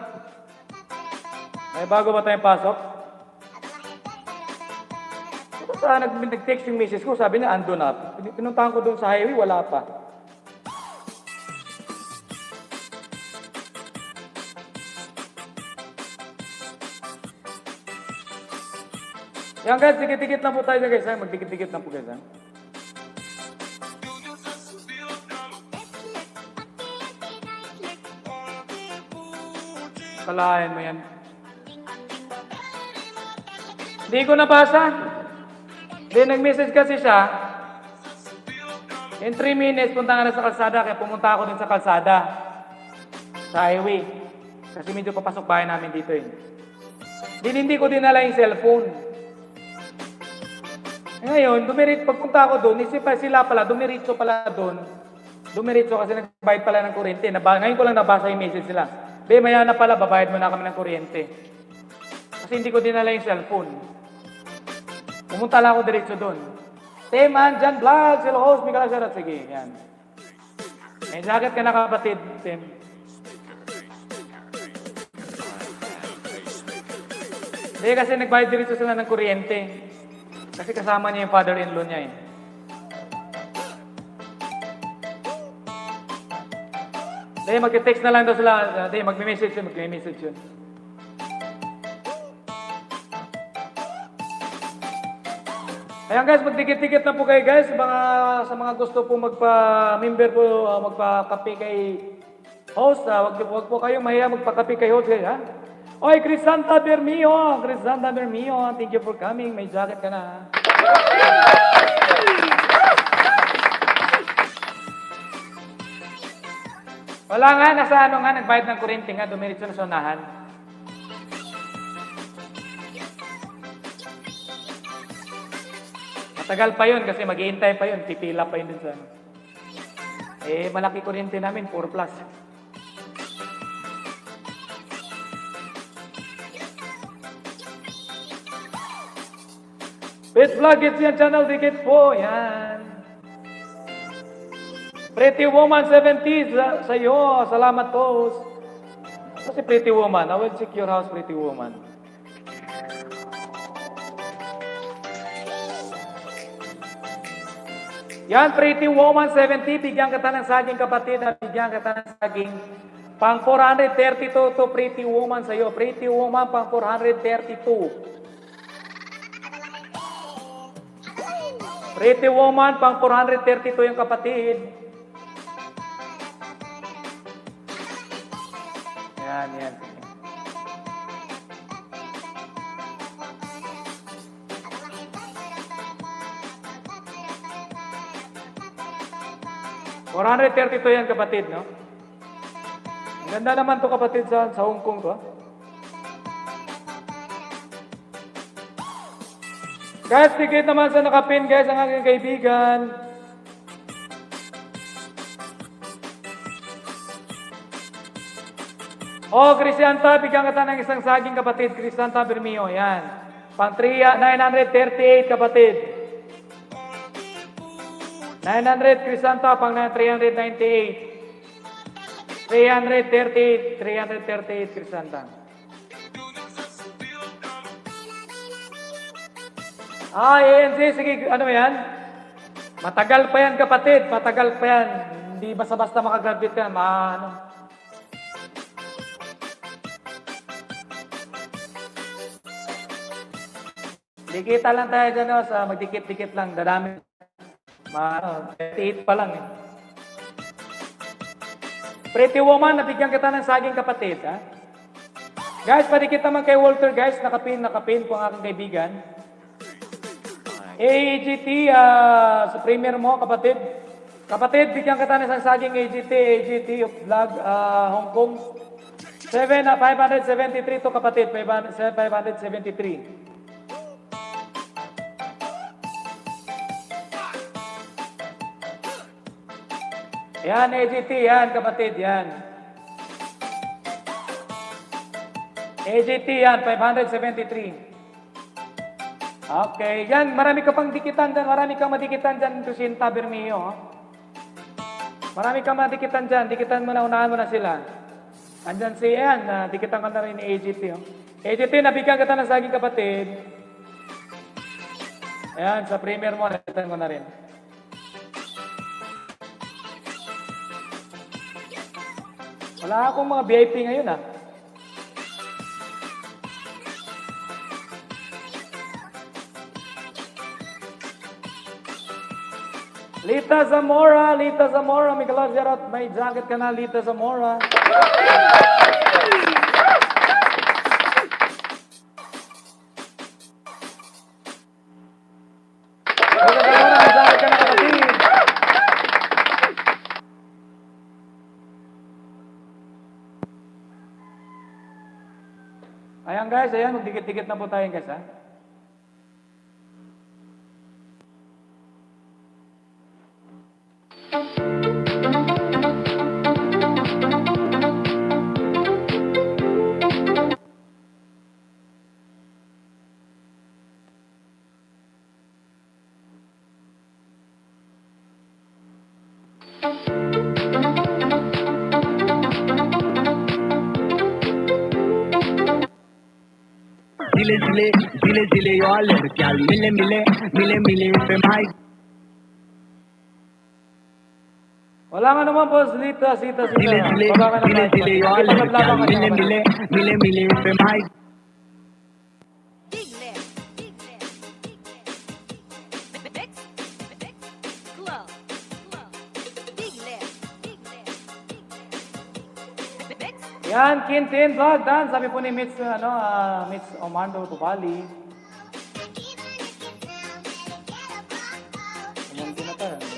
May bago ba tayong pasok? Nag-text yung message ko, sabi niya ando na. Pinuntahan ko doon sa highway, wala pa. Yan guys, dikit-dikit lang po tayo guys. Magdikit-dikit lang po guys. Kalahin mo yan. Hindi ko nabasa. Hindi, nag-message kasi siya. In 3 minutes, punta nga na sa kalsada. Kaya pumunta ako din sa kalsada. Sa highway. Kasi medyo papasok bahay namin dito eh. Hindi ko dinala yung cellphone. Ngayon, pagpunta ako doon, sila pala, dumiritso pala doon. Dumiritso kasi nagbayad pala ng kuryente. Ngayon ko lang nabasa yung message sila. Be, maya na pala, babayad mo na kami ng kuryente. Kasi hindi ko dinala yung cellphone. Pumunta lang ako diretso doon. Teman, Jan Vlog, sila host, Miguel Azarat. Sige, yan. May jacket ka na kapatid, Tem. Hindi kasi nagbayad diretso sila ng kuryente. Kasi kasama niya yung father-in-law niya eh. Dahil mag-text na lang daw sila. Dahil mag-message yun. Ayan guys, magdikit-dikit na po kayo guys. Sa mga gusto po magpa-member po, magpa-kape kay host. Wag po kayong mahiya magpa-kape kay host guys ha. Oy, Crisanta Bermio, thank you for coming. May jacket ka na ha. Wala nga, nasa nagbayad ng kuryente nga, dumiritso na sa unahan. Matagal pa yun kasi mag-iintay pa yun, pipila pa yun din sa malaki kuryente namin, 4 plus. Pet Vlog, it's yan channel, dikit po, yan. Pretty Woman 70 sa iyo. Salamat po. Kasi Pretty Woman. I will check your house, Pretty Woman. Yan, Pretty Woman 70. Bigyan kita ng saging kapatid. Bigyan kita ng saging. Pang 432 to Pretty Woman sa iyo. Pretty Woman pang 432. Pretty Woman pang 432 yung kapatid. Yan. $432 yan kapatid, no? Ang ganda naman to kapatid sa Hong Kong to. Guys, tikit naman sa nakapin guys ang aking kaibigan. Oh, Crisanta, bigyan kita ng isang saging kapatid. Crisanta Bermio, yan. Pang 938 kapatid. 900 Crisanta, pang 398. 338 Crisanta. ANC, sige, ano yan? Matagal pa yan kapatid, matagal pa yan. Hindi basta-basta makagraduate yan, Dikita lang tayo dyan, magdikit-dikit lang, dadami. 38 pa lang eh. Pretty Woman, nabigyan kita ng saging kapatid, ha? Guys, padikit naman kay Walter, guys. Nakapin po ang aking kaibigan. AGT, sa premier mo, kapatid. Kapatid, bigyan kita ng isang saging AGT of Vlog, Hong Kong. 573 to kapatid, 573. Yan, AGT, yan, kapatid, yan. AGT, yan, 573. Okay, yan, marami ka pang dikitan dyan, marami kang madikitan dyan, Crisanta Bermio. Marami kang madikitan dyan, dikitan mo na, unahan mo na sila. Andyan si Ian, dikitan ka na rin ni AGT. Oh. AGT, nabigyan kita ng saging kapatid. Ayan, sa premier mo, nakitan ko na rin. Wala akong mga VIP ngayon ah. Lita Zamora, Miguel Gerard, may jacket ka na, Lita Zamora. Lita Zamora, may jacket ka na, kapatid. Ayan guys, ayan, magdikit-dikit na po tayo guys ha. दिले यार लड़कियां मिले पे भाई Wala nga naman po, Lita. दिले Baba ka na tayo. यार Ipaglaban ka लड़कियां na kapatid. मिले पे भाई Big left. Mix. Club. Big left. Mix. Yan, Quintin Vlog, Dan. Sabi po ni Mitch, Mitch Omando Tubali. Umunti na tayo.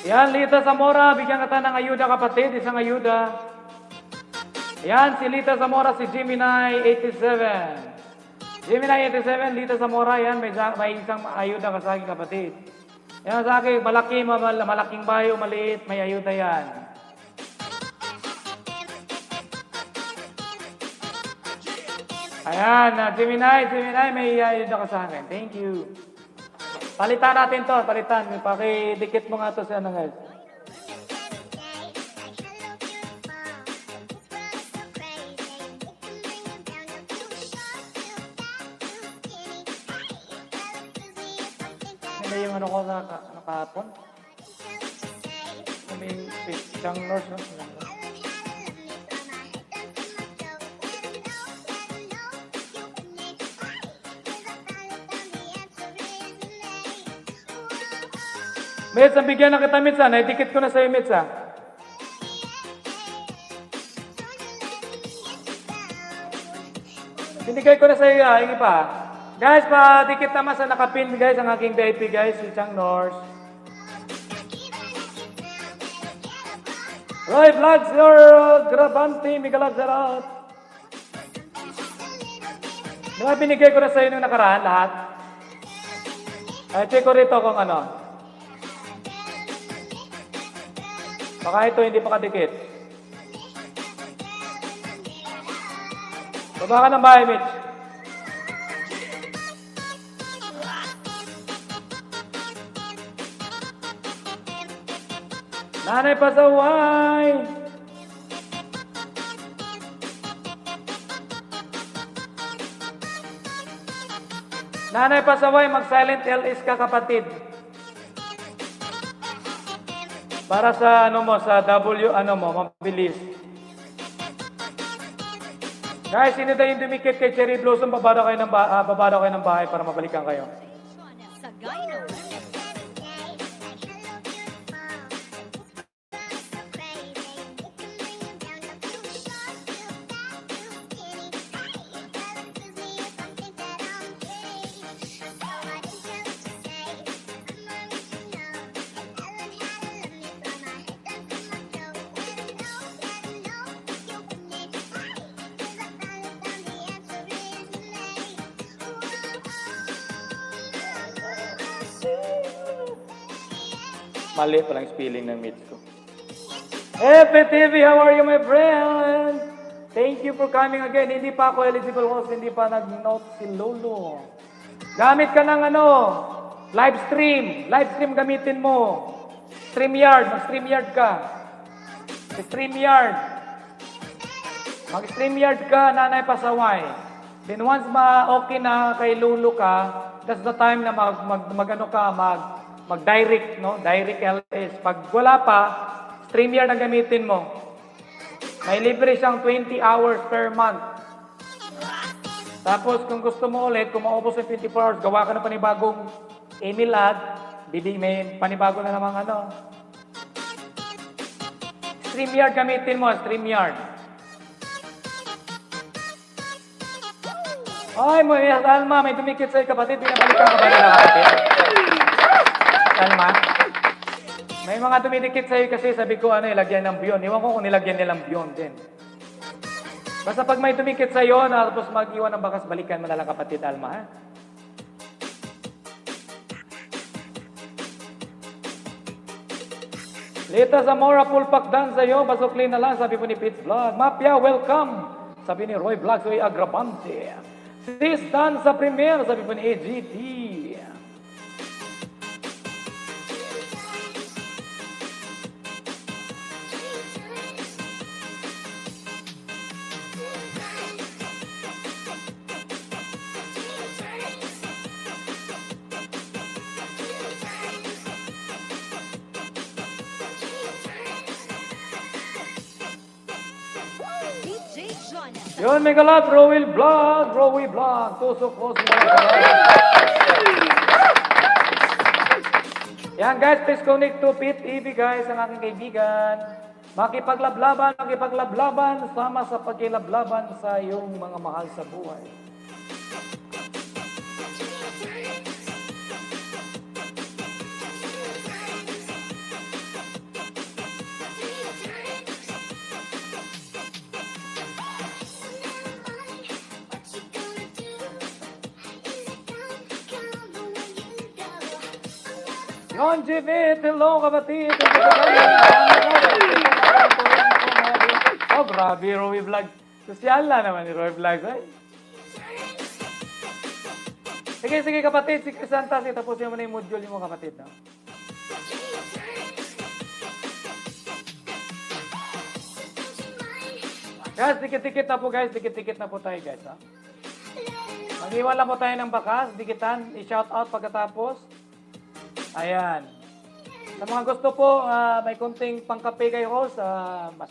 Yan, Lita Zamora, bigyan kita ng ayuda kapatid, isang ayuda. Yan, si Lita Zamora, si Gemini 87. Gemini 87, Lita Zamora, yan, may isang ayuda ka sa akin kapatid. Yan sa akin, malaking bahay o maliit, may ayuda yan. Ayan, Gemini, may ayuda ka sa akin. Thank you. Palitan natin to, Pakidikit mo nga to sa ano guys. Ano yung ano ko nakahapon? Ano yung isang nurse, no? Mitz, ang bigyan na kita, Mitz, ha? Naidikit ko na sa'yo, Mitz, ha? Binigay ko na sa'yo, ha? Hingi pa. Guys, dikit naman sa nakapin, guys, ang aking VIP, guys, si Chang Norse. Roy Vlogs, your Grabante, Miguel Gerard. Diba binigay ko na sa'yo nung nakaraan, lahat? Ay, check ko rito kung ano. Baka ito hindi pa kadikit. Baba ka ng bahay, Mitch. Nanay Pasaway! Nanay Pasaway, mag-silent LS ka kapatid. Para sa sa mabilis. Guys, sino tayo yung dumikit kay Cherry Blossom, babado kayo ng bahay para mabalikan kayo. Sa Gyno. Mali pa lang spelling ng Mitsu. FTV, how are you, my friend? Thank you for coming again. Hindi pa ako eligible host, hindi pa nag-note si Lolo. Gamit ka ng live stream. Live stream gamitin mo. StreamYard, mag-StreamYard ka. StreamYard. Mag-StreamYard ka, Nanay Pasaway. Then once okay na kay Lolo ka, that's the time na mag-direct, no? Direct LS. Pag wala pa, StreamYard ang gamitin mo. May libre siyang 20 hours per month. Tapos kung gusto mo ulit, kung maubos ng 24 hours, gawa ka na panibagong email ad, may panibago na namang StreamYard gamitin mo, StreamYard. Ay, Alma, may dumikit sa'yo kapatid, pinabalikan ka ba nila kapatid? Alma? May mga dumidikit sa'yo kasi sabi ko ilagyan ng biyon. Iwan ko kung nilagyan nilang biyon din. Basta pag may dumikit sa'yo, tapos mag-iwan ng bakas, balikan mo na lang kapatid Alma, ha? Lita Zamora, pulpak dan sa'yo, basukli na lang, sabi po ni Pitts Vlog. Mapia, welcome, sabi ni Roy Vlog, soy Agravante. Sis Dan sa premier, sabi po ni AGT. DJ Jonas. Yun, mega love, Roy Vlog, tusok po sila. Yan guys, please connect to Pit EV guys, ang aking kaibigan. Makipaglablaban, sama sa pagkilablaban sa iyong mga mahal sa buhay. Yon, Jimmy, hello kapatid. Oh, grabe, Roy Vlog. Sosyal na naman ni Roy Vlog. Sige kapatid, si Crisanta, tapusin mo na yung module mo kapatid. No? Guys, dikit-dikit na po guys, dikit-dikit na po tayo guys. Ha? Mag-iwan lang po tayo ng bakas, dikitan, i-shout out pagkatapos. Ayan. Sa mga gusto po, may konting pangkape kayo host,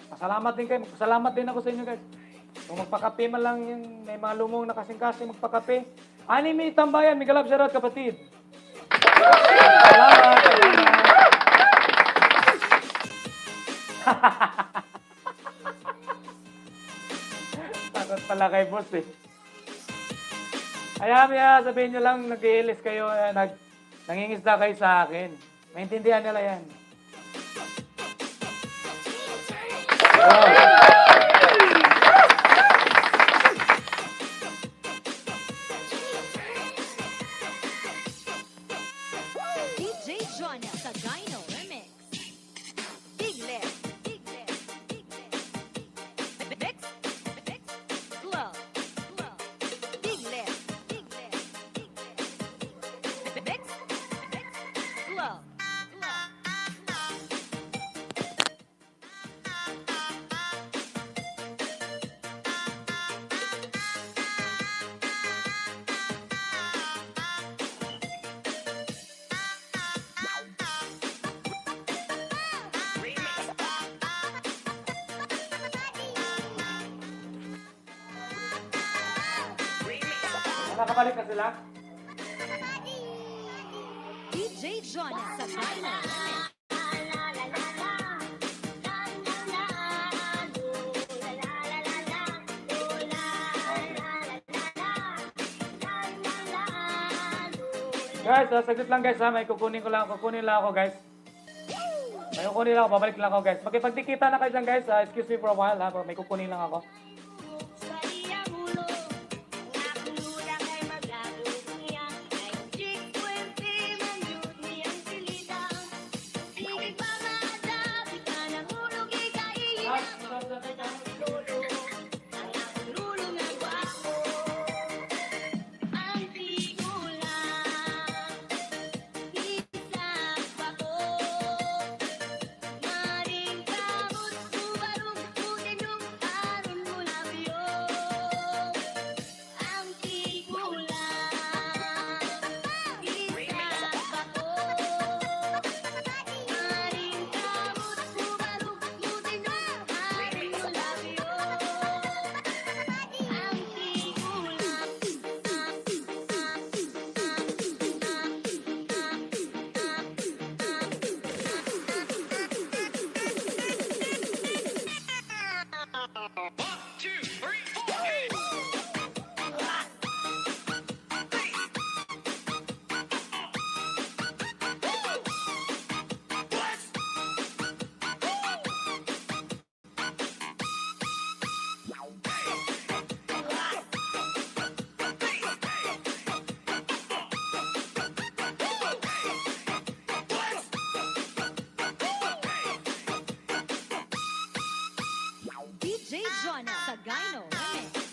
pasalamat din kayo. Salamat din ako sa inyo guys. Kung magpakape man lang yung may mga lumong na kasing-kasing magpakape. Anime Tambayan, may galap shoutout kapatid. Salamat. Takot pala kay boss eh. Kaya sabihin nyo lang, nag-iilis kayo, nangingisda kayo sa akin. Maintindihan nila yan. DJ Jonas sa Dino Remix. Big left. Mix. Club. Big left. Mix. Club. Nakabalik na sila? DJ Jonas sa Dino Remix. Guys, saglit lang guys ha, may kukunin lang ako guys. May kukunin lang ako, babalik lang ako guys. Makipagtikita na kayo dyan guys, excuse me for a while ha, may kukunin lang ako. Sagayno Remix.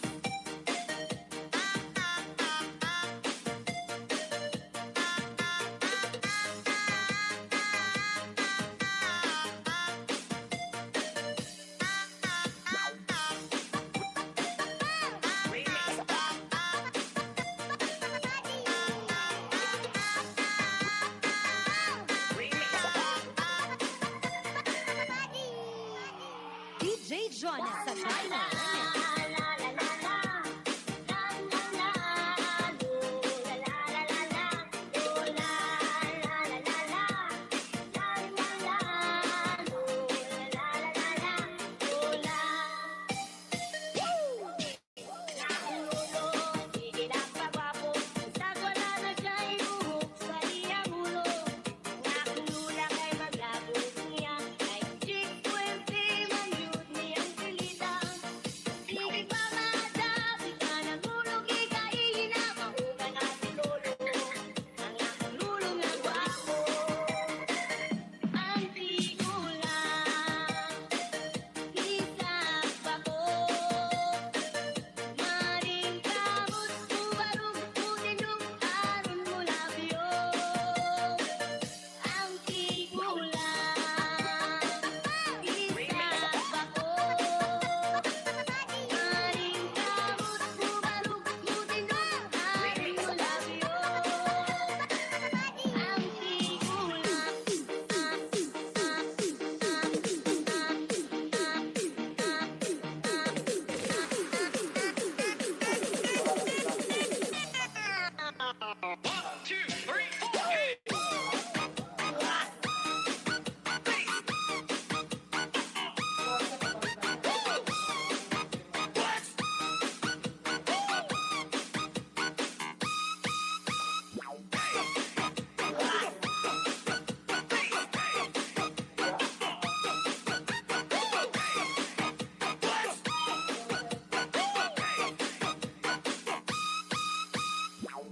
DJ Jonah Sagayno Remix.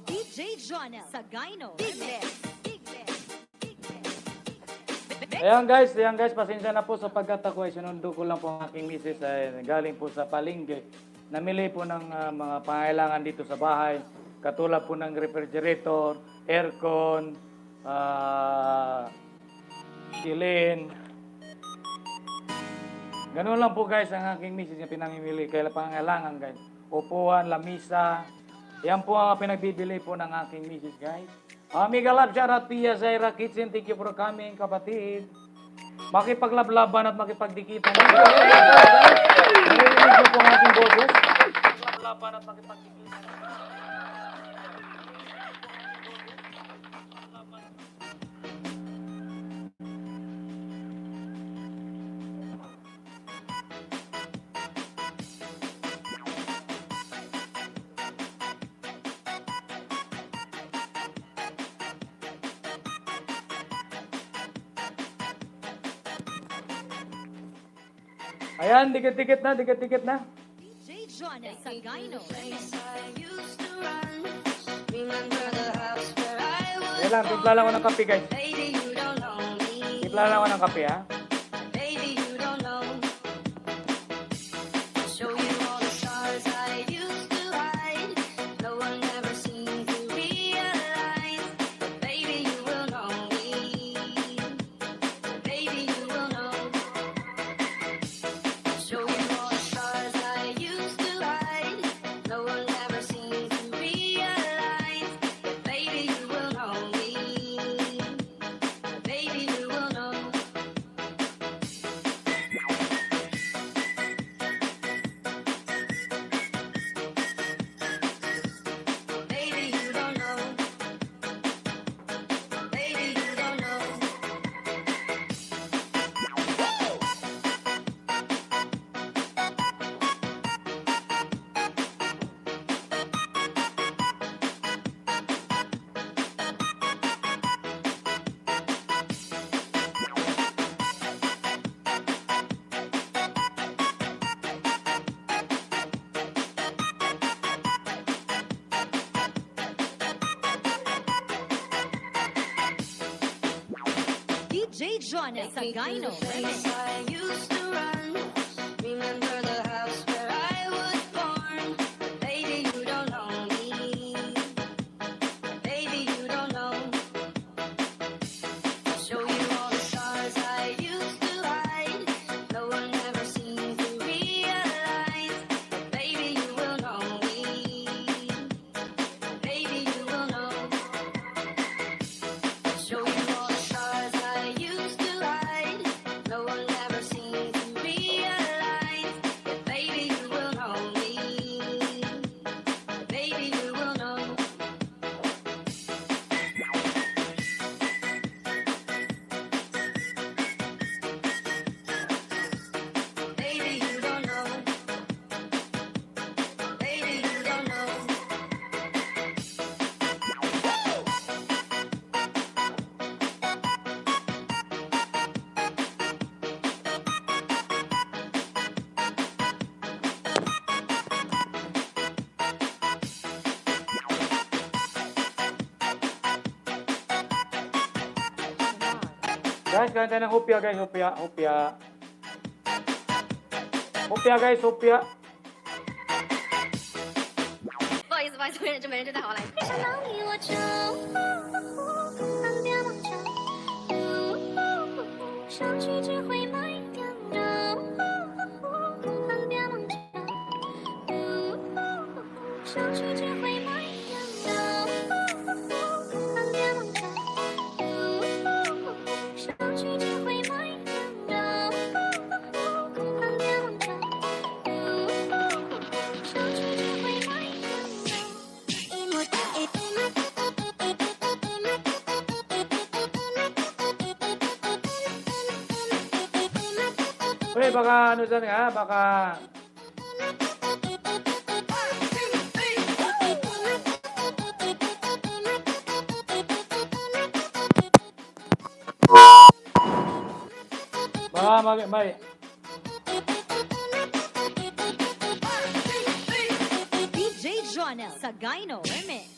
DJ Jonah Sagayno Remix. Ayan guys, pasensya na po sapagkat ako ay sinundo ko lang po ang aking misis ay galing po sa palengke. Namili po ng mga pangailangan dito sa bahay, katulad po ng refrigerator, aircon, silin. Ganun lang po guys ang aking misis na pinamimili. Kaya pangailangan guys, upuan, lamisa. Yan po ang pinagbibili po ng aking misis guys. Amiga love, shout out Pia Zaira Kitchen. Thank you for coming, kapatid. Makipaglablaban at makipagdikitan. Narinig niyo po ang ating boses. Makipaglablaban at makipagdikitan. Ayan, dikit-dikit na, dikit-dikit na. DJ Jonah Sagayno Remix. Ayan lang, timpla lang ako ng kape guys. Timpla lang ako ng kape ha. DJ Jonah Sagayno Remix. I used to run. Remember the house where I Guys, kanta ng hopya guys, hopya, hopya. Hopya guys, hopya. 不好意思，不好意思，没人就太好来。没想到你我就放掉梦想，失去只会埋掉，放掉梦想，失去只会埋掉，放掉梦想，失去只会埋掉，放掉梦想，失去只会埋掉。Uy, baka ano dyan nga, baka... Baka may... DJ Jonah Sagayno Remix.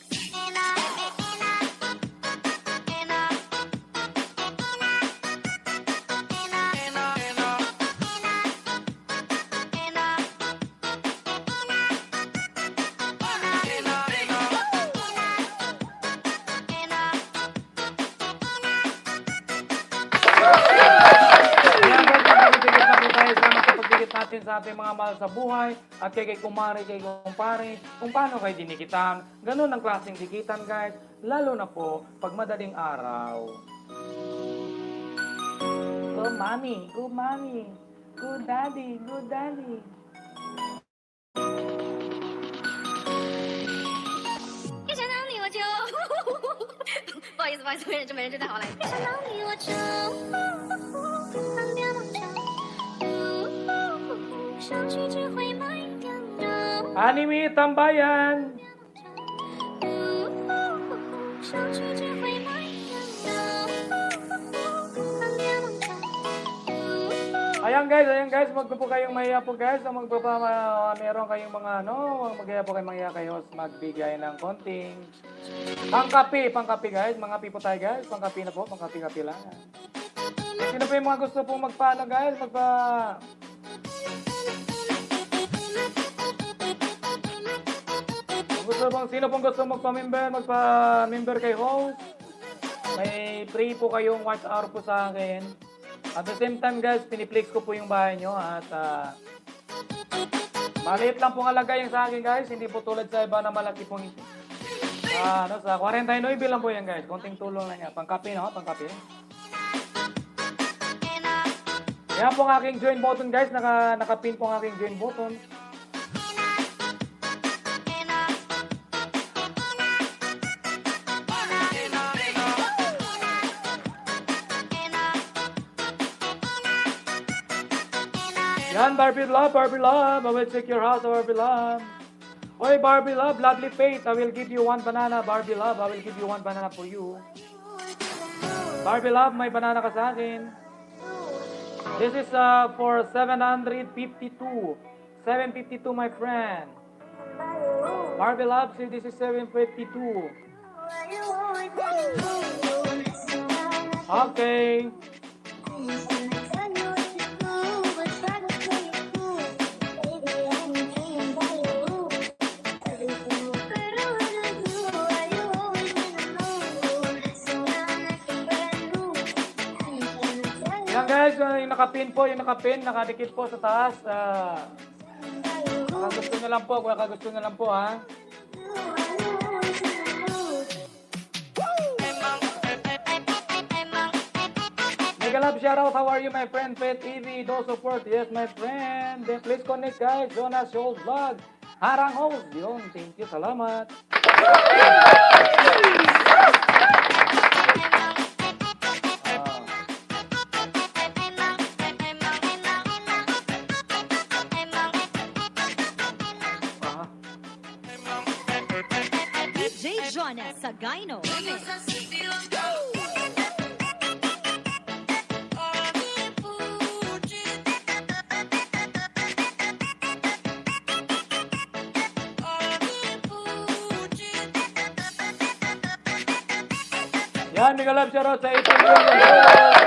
Natin sa ating mga mahal sa buhay at kay kumari, kay kumpare, kung paano kayo dinikitan. Ganun ang klaseng dikitan guys, lalo na po pag madaling araw. Good mommy, good mommy, good daddy, good daddy. 一想到你我就，不好意思，不好意思，没人就太好来。没想到你我就放掉梦想，失去只会埋掉， Anime Tambayan! 失去只会埋掉，放掉梦想。 Ayan guys, magpo kayong mahiya po guys, meron kayong mga magaya po kayong mahiya kayo, magbigay ng konting pangkapi guys, mga kape po tayo guys, pangkapi na po, pangkapi lang. Sino po yung mga gusto pong magpaano guys, sino pong gusto magpa-member kay host? May free po kayong watch hour po sa akin. At the same time guys, piniplex ko po yung bahay nyo at maliit lang pong halaga yung sa akin guys, hindi po tulad sa iba na malaki pong sa 49 lang po yan guys, konting tulong lang yan. Pangkapi no, pangkapi. Yan po ang aking join button guys, nakapin po ang aking join button. Yan, Barbie Love, I will check your house, Barbie Love. Oy, Barbie Love, lovely faith, I will give you one banana, Barbie Love, I will give you one banana for you. Barbie Love, may banana ka sa akin. This is for 752. 752, my friend. Barbie Love, see, this is 752. Okay. Yan guys, yung nakapin, nakadikit po sa taas. Gusto nyo lang po, kung gusto nyo lang po ha. Mega love shoutout, how are you my friend? Pet Evie, do support, yes my friend. Then please connect guys, Jonas Show Vlog. Harang host, yun, thank you, salamat. DJ Jonah Sagayno Remix. Yan, mega love shoutout sa 18 million viewers.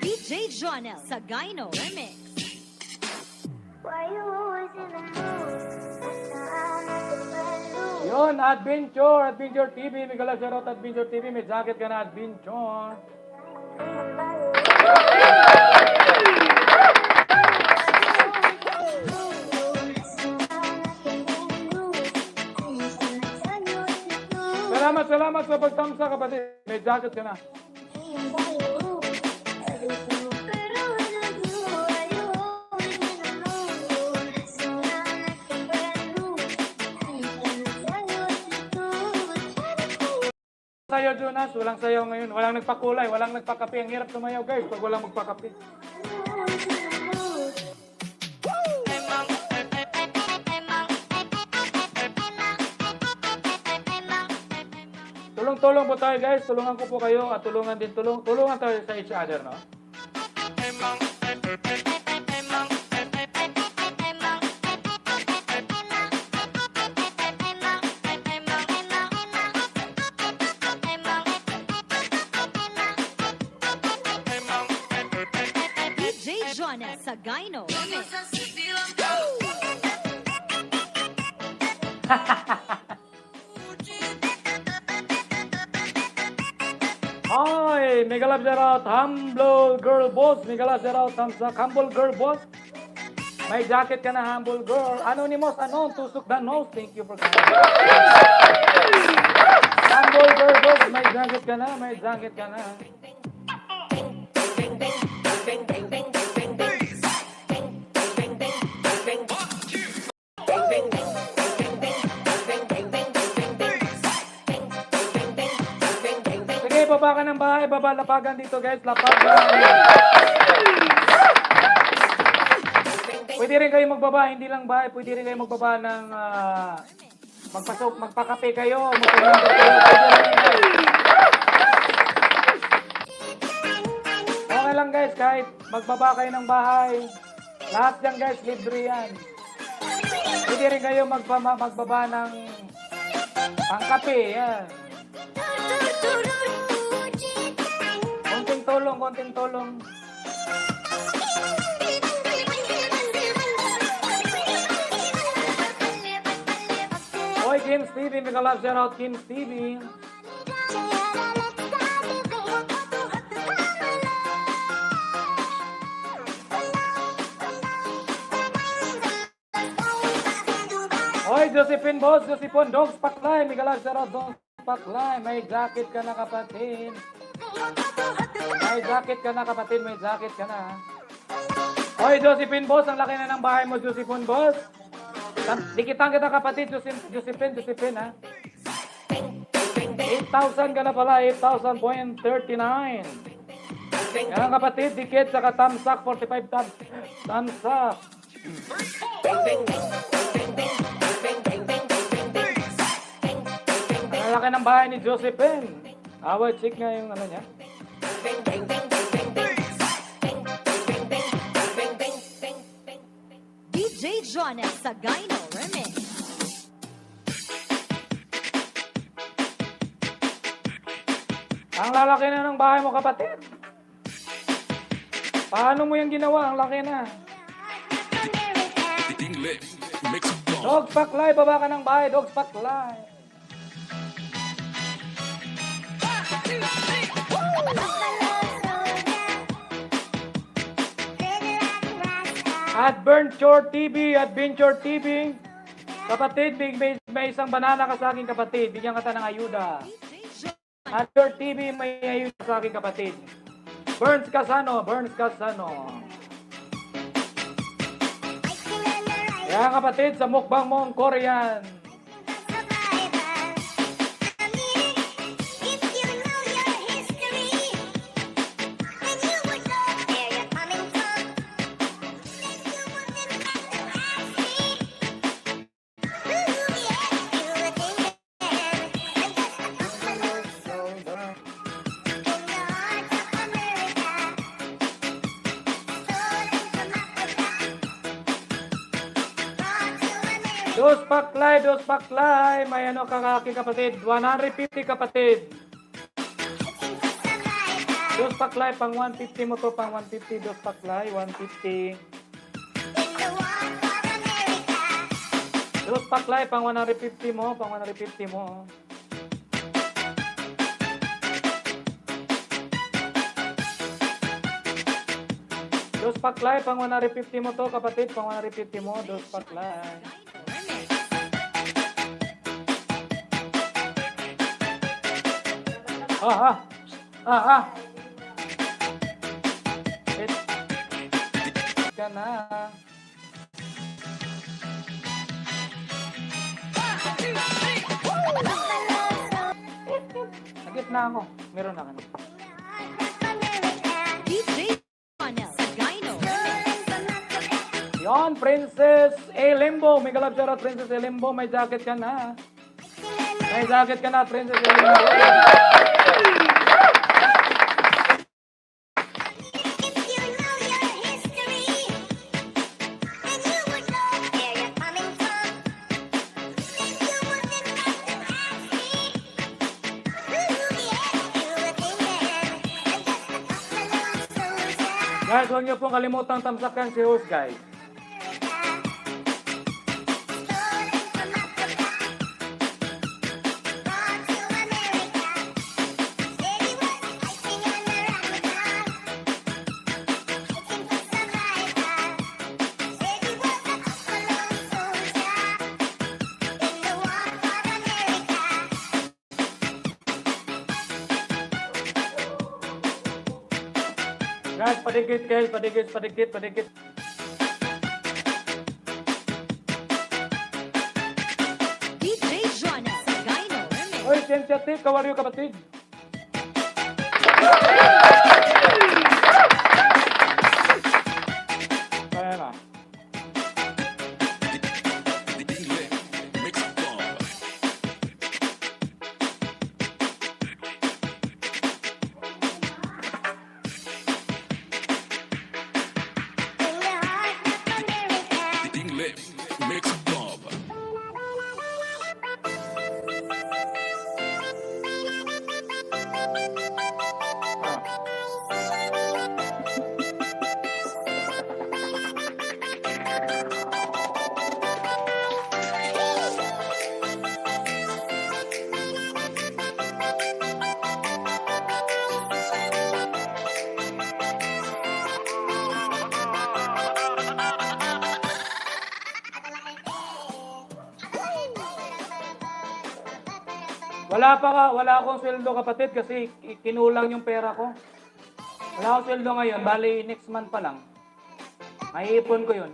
DJ Jonel Sagayno Remix. Why you always in the mood? I'm not the friend who Yun, Adventure TV, mega love shoutout Adventure TV. May jacket ka na, Adventure. Salamat sa pagtamsa, kapatid. May jacket ka na. Sayaw, Jonas. Walang sayaw ngayon. Walang nagpakulay. Walang nagpakape. Ang hirap sumayaw, guys, pag walang magpakape. Tulong po tayo, guys. Tulungan ko po kayo at tulungan tayo sa each other, no? DJ Jonel Sagayno Remix. Hi, mega love shoutout, Humble Girl Boss. Mega love shoutout, Tamsak, Humble Girl Boss. May jacket ka na, Humble Girl. Anonymous, tusok the nose. Thank you for coming. Humble Girl Boss, may jacket ka na. Sige, baba ka ng bahay. Baba, lapagan dito, guys. Lapagan. Pwede rin kayo magbaba, hindi lang bahay. Pwede rin kayo magbaba ng magpakape kayo. Magpakape kayo. Okay lang, guys. Kahit magbaba kayo ng bahay. Lahat yan, guys. Libre yan. Pwede rin kayo magbaba ng pangkape. Yan. Konting tulong. Hoy, Kim's TV, mega love shoutout Kim's TV. Hoy, Josephine Boss, Josephine Dogs Paklay, mega love shoutout Dogs Paklay. May jacket ka na, kapatid. May jacket ka na. Hoy, Josephine Boss, ang laki na ng bahay mo, Josephine Boss. Dikitan kita, kapatid, Josephine, ha? 8,000 ka na pala, 8,000.39. Yan, kapatid, dikit, saka tamsak, 45 tamsak. Ang laki ng bahay ni Josephine. Away, check nga yung ano niya. DJ Jonel Sagayno Remix. Ang lalaki na ng bahay mo, kapatid. Paano mo yung ginawa? Ang laki na. English Mix Club. Dogs Paklay, baba ka ng bahay. Dogs Paklay. Adventure TV. Kapatid, may isang banana ka sa akin, kapatid. Bigyan ka ng ayuda. Adventure TV, may ayuda sa akin, kapatid. Burns Casano. Yan, kapatid, sa mukbang mong Korean. Dos paklay. May ano ka aking kapatid. 150 kapatid. Dos paklay, pang 150 mo to, pang 150. Dos paklay, 150. Dos paklay, pang 150 mo, pang 150 mo. Dos paklay, pang 150 mo to, kapatid, pang 150 mo, dos paklay. It ka na. Nagit na ako. Meron na ka na. DJ Jonel Sagayno Remix. Yon, Princess Elimbo. May galap siya Princess Elimbo. May jacket ka na. May jacket ka na, Princess Elimbo. Guys, huwag niyo pong kalimutang tamsakan si host, guys. Guys, padikit guys, padikit. DJ Jonel Sagayno Remix. Hoy, Sensyatik, kawaryo kapatid. Kaya na. DJ Mix Bomb. DJ Mix Bomb. Wala akong sweldo kapatid kasi kinulang yung pera ko. Wala akong sweldo ngayon, bali next month pa lang. Maiipon ko yun.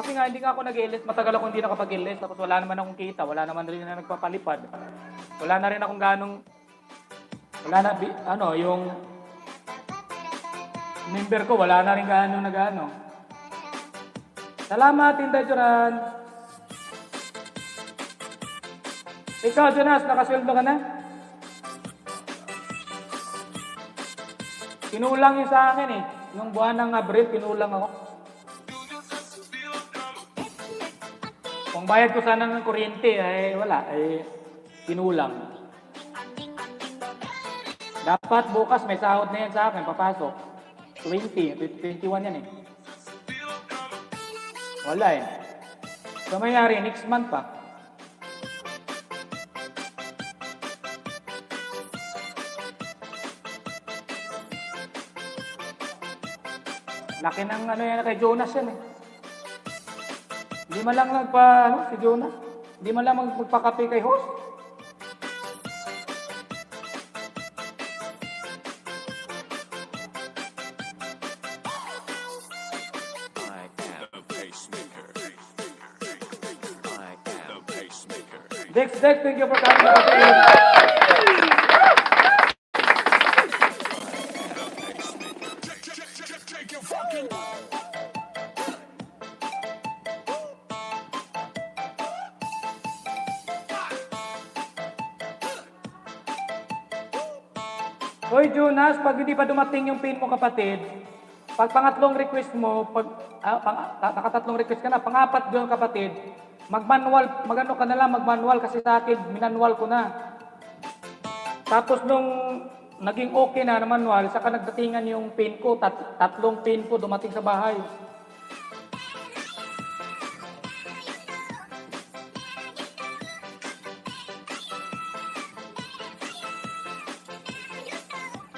Kasi nga hindi nga ako nag-ilis, matagal ako hindi nakapag-ilis, tapos wala naman akong kita, wala naman rin na nagpapalipad. Wala na rin akong yung member ko, wala na rin ganong nag-ano. Salamat, Tinday Joran. Ikaw, Jonas, nakasweldo ka na? Kinulang yung sa akin eh. Yung buwan ng Abril, kinulang ako. Kung bayad ko sana ng kuryente, ay wala. Ay kinulang. Dapat bukas may sahod na yan sa akin, papasok. 21 yan eh. Wala eh. So mayari, next month pa. Laki ng ano yan kay Jonas yan eh. Hindi man lang si Jonas. Hindi man lang magpakape kay host. I am the pacemaker. I am the pacemaker. Dex, thank you for coming. Take your fucking. Hoy Jonas, pag hindi pa dumating yung pin mo kapatid, pag pangatlong request mo, nakatatlong request ka na, pangapat doon kapatid, magano ka na lang, magmanual kasi sa akin, minanual ko na. Tapos nung naging okay na manual, saka nagdatingan yung pin ko, tatlong pin ko dumating sa bahay.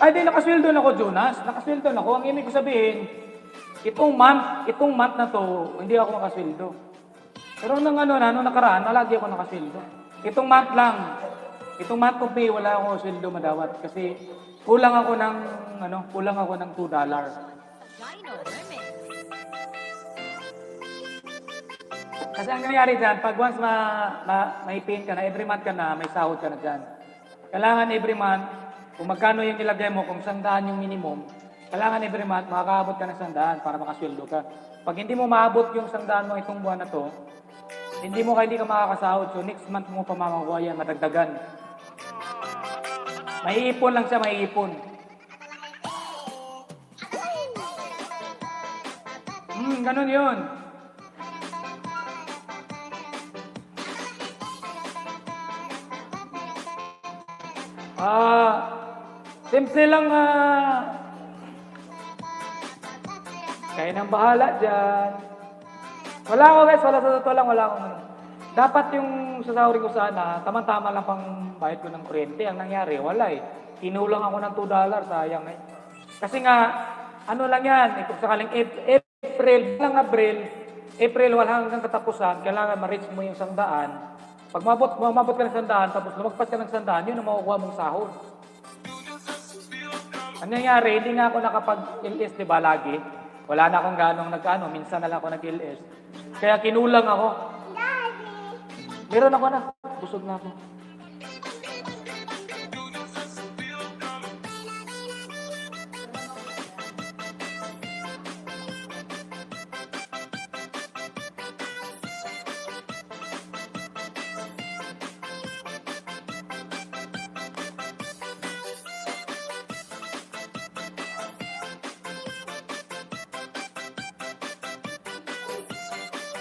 Ay, di, nakasweldo na ako, Jonas. Nakasweldo na ako. Ang ibig ko sabihin, itong month na to, hindi ako nakasweldo. Pero nung nung nakaraan, lagi ako nakasweldo. Itong month lang. Itong month of May, wala akong sweldo madawat. Kasi kulang ako ng, $2. Sagino Remix. Kasi ang nangyari dyan, pag once may pin ka na, every month ka na, may sahod ka na dyan. Kailangan every month, kung magkano yung nilagay mo, kung 100 yung minimum, kailangan every month, makakaabot ka ng 100 para makasweldo ka. Pag hindi mo maabot yung 100 mo itong buwan na to, hindi ka makakasahod. So next month mo pa mamakuha yan, madagdagan. Maiipon lang siya, maiipon. Ganun yun. Simple lang kayo nang bahala dyan. Wala ako guys, wala sa totoo lang, wala akong ano. Dapat yung sasahurin ko sana, tama-tama lang pang bayad ko ng kuryente. Ang nangyari, wala eh. Kinulang ako ng $2, sayang eh. Kasi nga, ano lang yan, kung sakaling April, wala hanggang katapusan, kailangan ma-reach mo yung 100. Pag mabot ka ng 100, tapos lumagpas ka ng 100, yun ang makukuha mong sahod. Ang nangyari, hindi nga ako nakapag-LS, di ba, lagi? Wala na akong ganong minsan na lang ako nag-LS. Kaya kinulang ako. Meron ako na, busog na ako.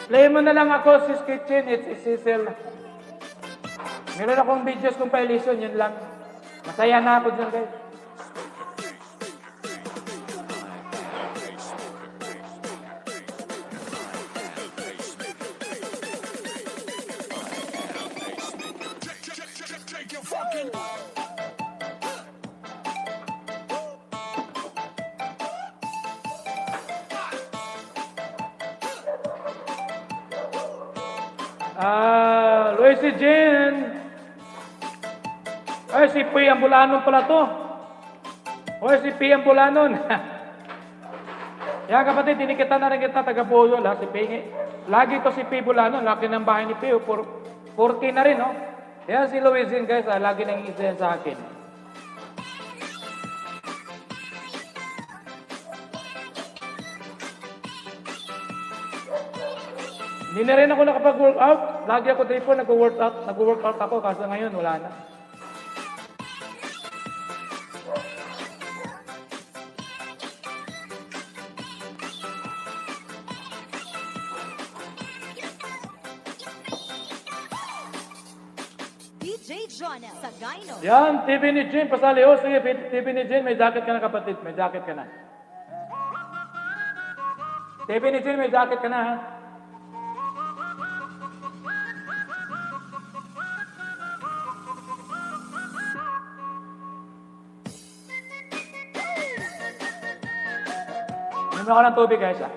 Play mo na lang ako, Sis Kitchen, it's Cecil. Meron akong videos compilation, yun lang. Masaya na ako dyan, guys. Take your fucking. Luis si Jen. Ay, si P. Ambulanon pala to. Oy, si P. Ambulanon. Yan kapatid, dinikita na rin kita, taga-Boyol ha, si P. Lagi to si P. Ambulanon, laki ng bahay ni P. 40 na rin, no? Yan si Luis Jen, guys, lagi nang isa sa akin. Hindi na rin ako nakapag-workout. Lagi ako dito nag-workout ako kasi ngayon wala na. DJ Jonel Sagino. Yan, TV ni Jim, pasali. O, sige, TV ni Jim, may jacket ka na kapatid. May jacket ka na. TV ni Jim, may jacket ka na ha. Inom ako ng tubig guys ha.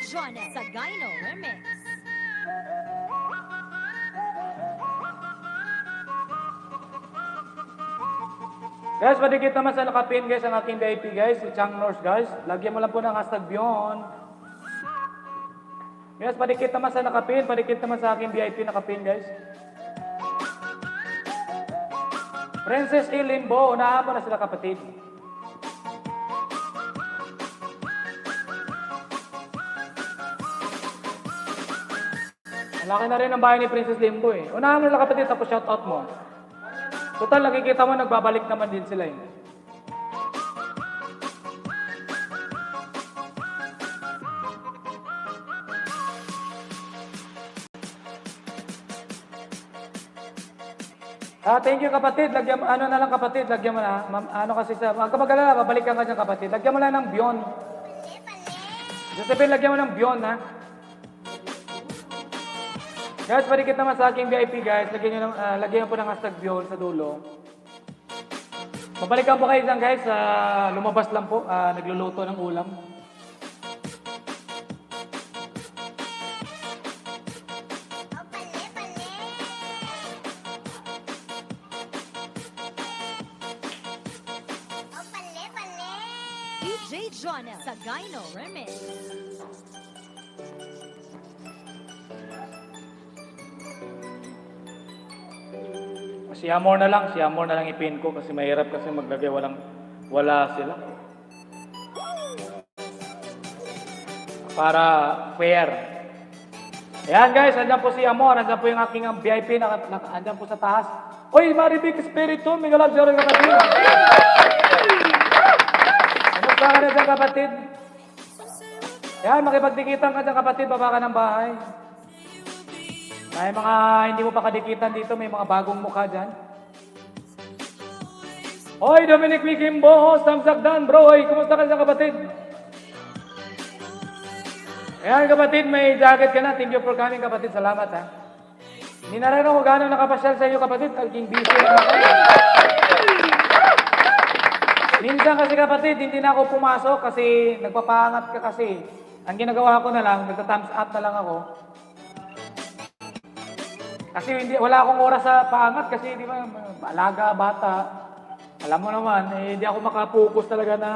Jonas Sagayno Remix. Guys, padikit naman sa nakapin guys ang aking VIP guys, si Chang Norse guys. Lagyan mo lang po ng hashtag Beyond. Guys, padikit naman sa nakapin, padikit naman sa aking VIP nakapin guys. Princess Ilimbo, unahan mo na sila kapatid. Malaki na rin ang bahay ni Princess Limbo eh. Unahan mo nila kapatid, tapos shoutout mo. Total, nakikita mo, nagbabalik naman din sila eh. Thank you kapatid. Lagyan, ano na lang kapatid, lagyan mo na. Ano kasi sa, huwag ka mag-alala, babalik ka nga dyan kapatid. Lagyan mo lang ng Beyond. Josephine, lagyan mo ng Beyond ha. Guys, parikit naman sa aking VIP guys. Lagyan po ng hashtag Beyond sa dulo. Babalikan po kayo dyan guys. Lumabas lang po. Nagluluto ng ulam. DJ Jonas Sagayno Remix. Si Amor na lang ipin ko kasi mahirap kasi maglagay wala sila. Para fair. Ayan guys, andyan po si Amor, andyan po yung aking VIP andyan po sa taas. Oy, Maribik Espiritu, may galap siya rin kapatid. Kamusta ka na dyan kapatid? Ayan, makipagdikitan ka dyan kapatid, baba ka ng bahay. May mga hindi mo pa kadikitan dito, may mga bagong mukha dyan. Hoy, Dominic Wikimbo, host ng Sagdan, bro. Hoy, kumusta ka sa kapatid? Ayan kapatid, may jacket ka na. Thank you for coming kapatid, salamat ha. Hindi na rin ako gano'ng nakapasyal sa iyo kapatid, naging busy na ako. Minsan kasi kapatid, hindi na ako pumasok kasi nagpapangat ka kasi. Ang ginagawa ko na lang, nagta-thumbs up na lang ako. Kasi wala akong oras sa paangat kasi di ba, alaga, bata. Alam mo naman, hindi ako makapokus talaga na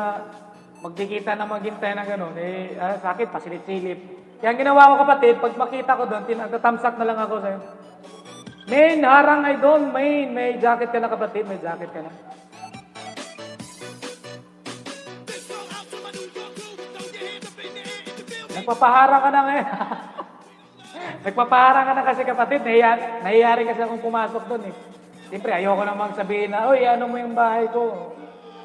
magdikita na maghintay na gano'n. Sa akin, pasilip-silip. Kaya ang ginawa ko kapatid, pag makita ko doon, nagtatamsak na lang ako sa'yo. Main, harang ay doon, main. May jacket ka na kapatid, may jacket ka na. Nagpapaharang ka na ngayon. Nagpapaharang ka na kasi kapatid, nahiyari kasi akong pumasok doon eh. Siyempre, ayoko namang sabihin na, oy, ano mo yung bahay ko?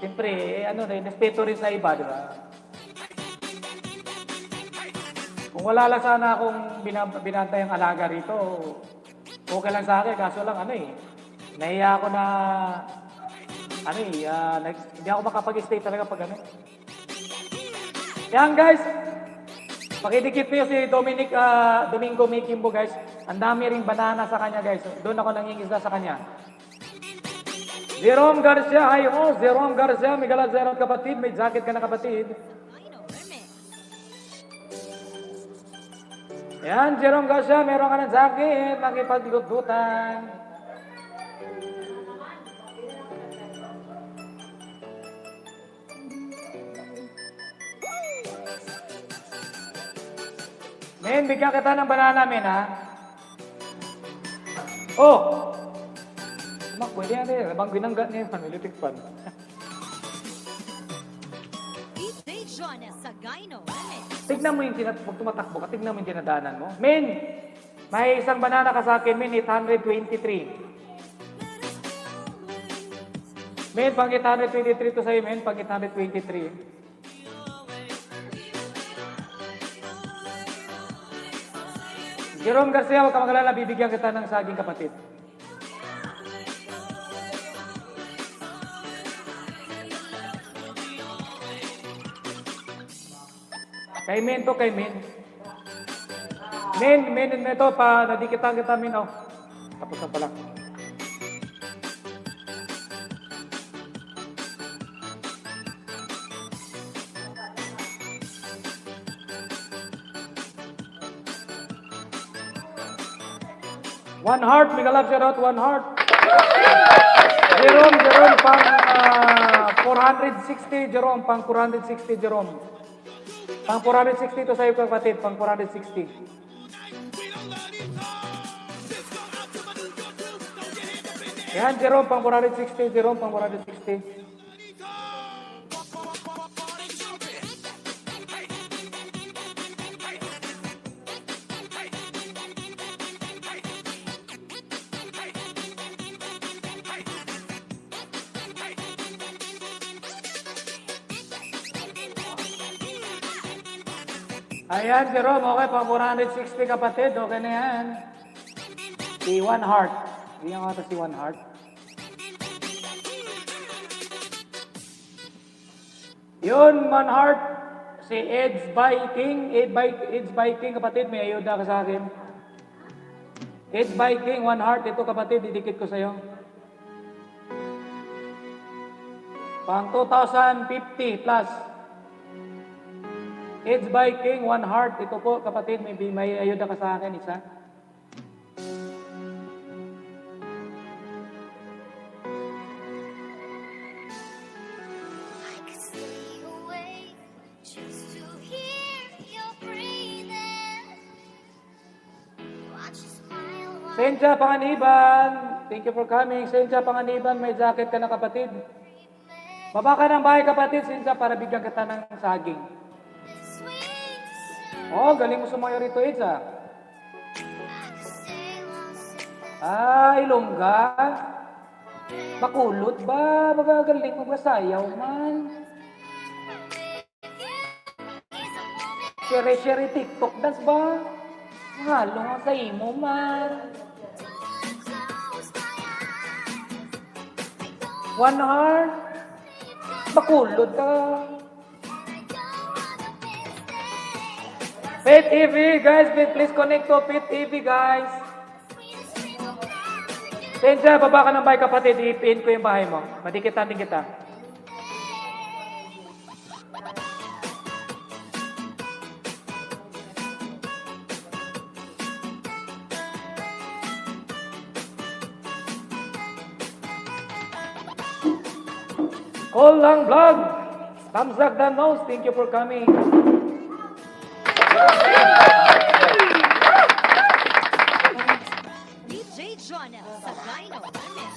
Siyempre, respeto rin sa iba, di ba? Kung wala lang sana akong binantay ang alaga rito, okay lang sa akin, kaso lang nahiya ako na, hindi ako makapag-stay talaga pag Yan guys, pakidikit niyo si Domingo Mikimbo guys. Ang dami ring banana sa kanya guys. Doon ako nangingisda sa kanya. Jerome Garcia, hi ho. Jerome Garcia, may galag zero kapatid. May jacket ka na kapatid. Sagayno Remix. Yan, Jerome Garcia, meron ka ng jacket. Nakipaglututan. Men, bigyan kita ng banana, men, ha? Oh! Pwede yan eh. Labang binangga niya yung militik pan. DJ Jonas Sagayno Remix. Tignan mo yung pag tumatakbo ka, tignan mo yung dinadaanan mo. Men, may isang banana ka sa akin, men, 823. Men, pang 823 to sa'yo, men, pang 823. Jerome Garcia, huwag ka mag-alala, bibigyan kita ng saging kapatid. Kay men to, kay men. Men, ito pa, nadikitan kita, men, oh. Tapos na pala. One heart, mega love shout out, one heart. Jerome, pang 460, Jerome, pang 460, Jerome. Pang 460 to sa'yo kapatid, pang 460. Yan, Jerome, pang 460, Jerome, pang 460. Ayan, Jerome, okay, pang 460 kapatid, okay na yan. Si One Heart. Bigyan ko ito si One Heart. Yun, One Heart. Si Ed's Biking. Ed's Biking, kapatid, may ayuda ka sa akin. Ed's Biking, One Heart. Ito kapatid, didikit ko sa'yo. Pang 2,050 plus. Ed's Biking, One Heart. Ito po, kapatid, may ayuda ka sa akin, isa. I could stay awake just to hear your breathing. Watch you smile while Senja Panganiban, thank you for coming. Senja Panganiban, may jacket ka na kapatid. Baba ka ng bahay kapatid, Senja, para bigyan kita ng saging. this sweet. Oh, galing mo sumayo rito, Eds, ah. I could stay lost in the Ilongga. Bakulot ba? Magagaling mo ba sayaw man? Share TikTok dance ba? Mahalo nga sa imo man. One heart. Bakulot ka. Pet TV, guys. Please connect to Pet TV, guys. Senja, baba ka ng bahay kapatid. I-pin ko yung bahay mo. Madikitan din kita. Call lang vlog. Tamzak the nose. Thank you for coming. DJ Jonah Sagayno Remix.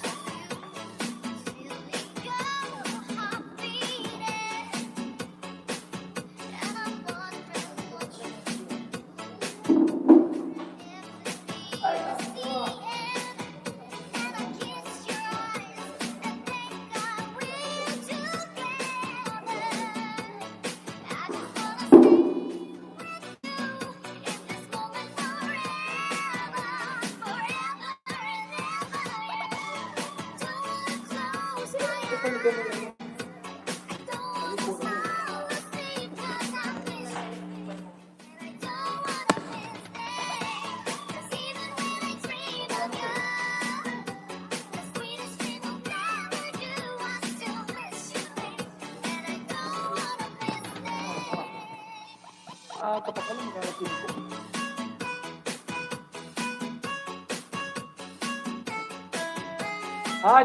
Kapag alam, magkakapin ko.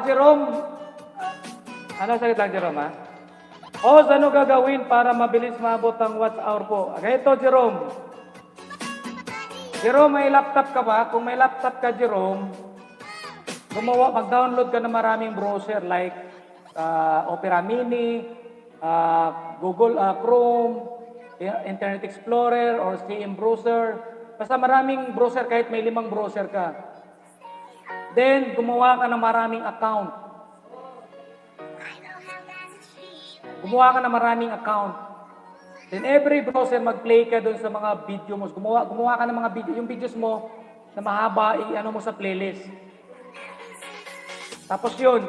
Jerome. Ano sagot lang, Jerome, ha? Ano gagawin para mabilis maabot ang watch hour po? Ito, Jerome. Jerome, may laptop ka ba? Kung may laptop ka, Jerome, mag-download ka ng maraming browser like Opera Mini, Google Chrome, Internet Explorer, or CM browser. Basta maraming browser kahit may 5 browser ka. Then, gumawa ka ng maraming account. Gumawa ka ng maraming account. Then, every browser mag-play ka doon sa mga video mo. Gumawa ka ng mga video. Yung videos mo na mahaba, i-ano mo sa playlist. Tapos yun,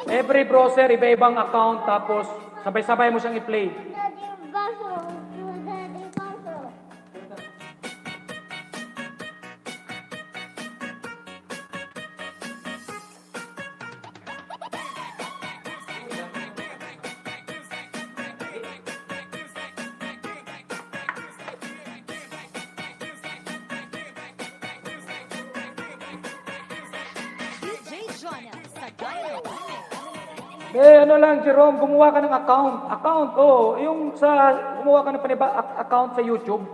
every browser, iba-ibang account, tapos sabay-sabay mo siyang i-play. Daddy Baso. Ano lang, Jerome, gumawa ka ng account. Account, yung gumawa ka ng account sa YouTube.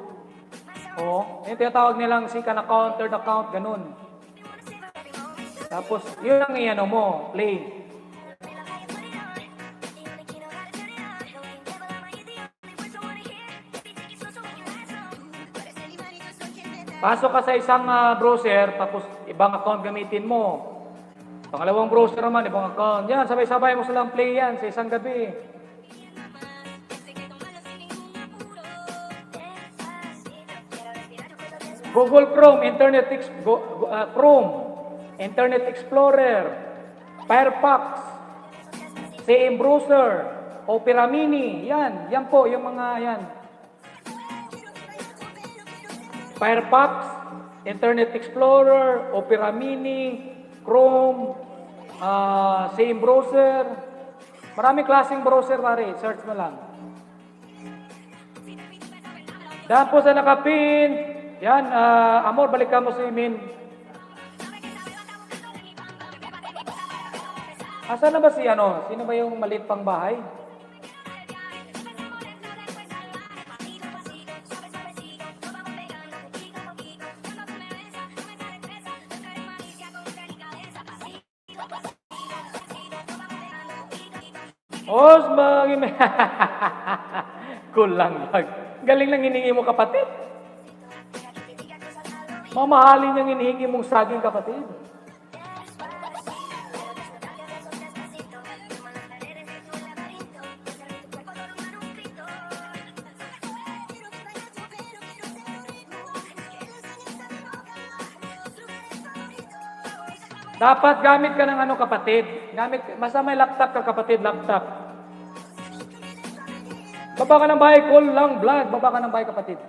Yung tinatawag nilang second account, third account, ganun. Tapos, yun ang iano mo, play. Pasok ka sa isang browser, tapos ibang account gamitin mo. Pangalawang browser naman, ibang account. Yan, sabay-sabay mo silang play yan sa isang gabi. Google Chrome, Internet Explorer, Firefox, CM Browser, Opera Mini, yan po yung mga yan. Firefox, Internet Explorer, Opera Mini, Chrome, CM Browser. Maraming klaseng browser pare, search mo lang. Dahil po sa nakapin, yan, Amor, balikan mo si Min. Asan na ba si Sino ba yung maliit pang bahay? Kulang lang. Galing lang hinihingi mo kapatid. Mamahalin yung hinihingi mong saging kapatid. Dapat gamit ka ng kapatid. Basta may laptop ka kapatid, laptop. Baba ka ng bahay, call lang, vlog. Baba ka ng bahay kapatid.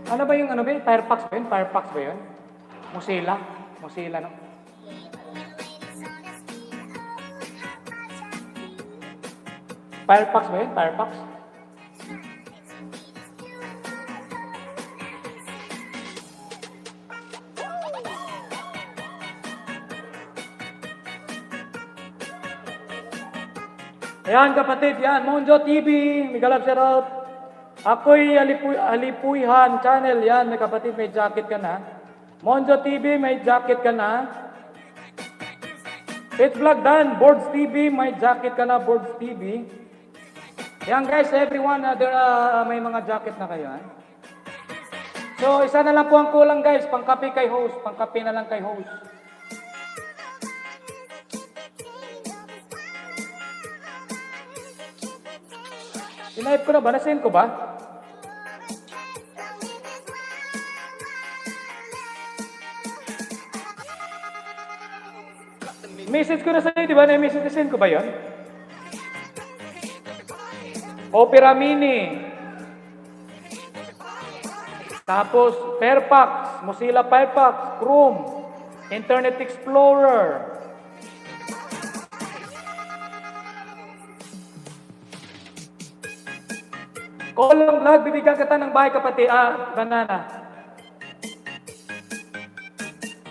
Ano ba yung Firefox ba yun? Firefox ba yun? Mozilla? Mozilla, no? Firefox ba yun? Firefox? Ayan kapatid, yan. Monjo TV, Migalab Shoutout. Ako'y Alipuyhan Channel, yan, may kapatid, may jacket ka na. Monjo TV, may jacket ka na. It's Vlog Dan, Boards TV, may jacket ka na, Boards TV. Yan guys, everyone, may mga jacket na kayo. So, isa na lang po ang kulang guys, pangkape kay host, pangkape na lang kay host. Sinipe ko na ba? Nasend ko ba? Message ko na sa'yo, di ba? Na-message ko ba yun? Opera Mini. Tapos, Firefox, Mozilla Firefox, Chrome, Internet Explorer. Call lang vlog, bibigyan kita ng bahay kapatid. Banana.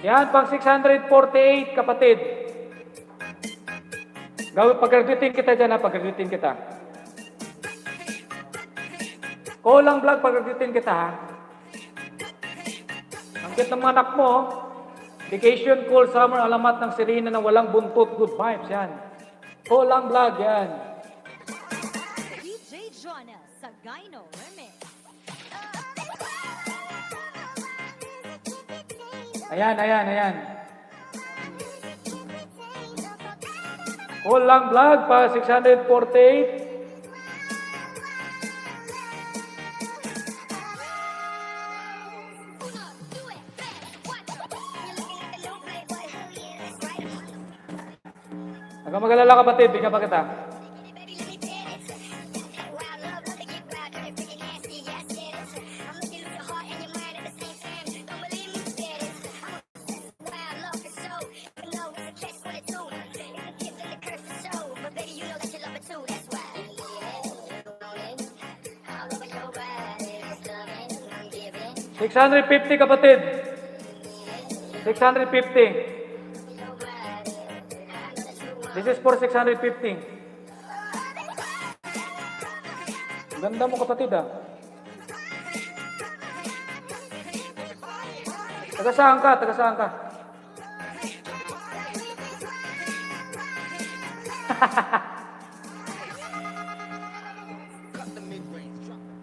Yan, pang 648 kapatid. Pag-graduating kita dyan pag-graduating kita. Call lang vlog, pag-graduating kita Ang cute ng mga anak mo. Vacation, call, summer, alamat ng Serena na walang buntot, good vibes, yan. Call lang vlog, yan. DJ Jonah Sagayno Remix. Ayan. Call lang vlog pa 648. Huwag kang mag-alala kapatid, bigyan pa kita. $650 kapatid. 650. This is for 650. Ganda mo kapatid ah. Taga saan ka? Taga saan ka?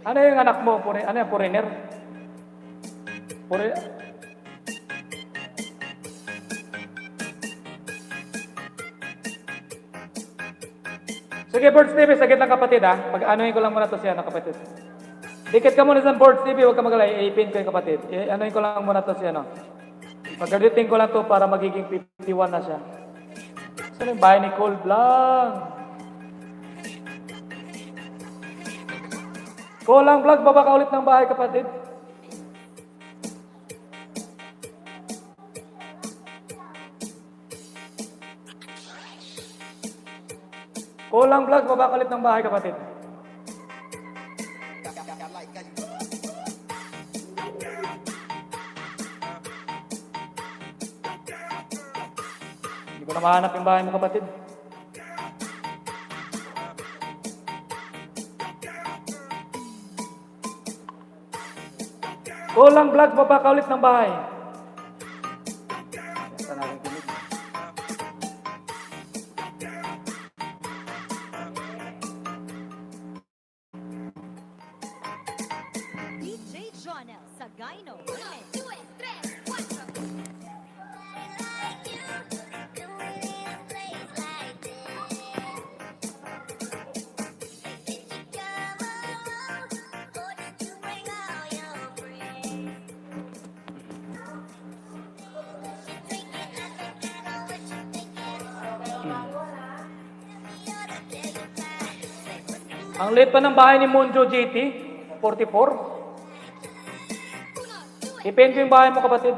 Ano yung anak mo? Ano yung foreigner? Sige, Birds TV, sagit lang kapatid ha. Pag-anuhin ko lang muna to siya na kapatid. Dikit ka muna sa Birds TV, huwag ka magalay. I-pin ko yung kapatid. Anuhin ko lang muna to siya no. Pag-editing ko lang to para magiging 51 na siya. Saan yung bahay ni Cold Vlog? Kolang Vlog, baba ka ulit ng bahay kapatid. Kolang Vlog, baba ka ulit ng bahay kapatid. Hindi ko na mahanap yung bahay mo kapatid. Kolang Vlog, baba ka ulit ng bahay. Saan natin kinig? DJ Jonel Sagayno Remix. Ang late pa ng bahay ni Monjo GT, 44. Ipin ko yung bahay mo kapatid.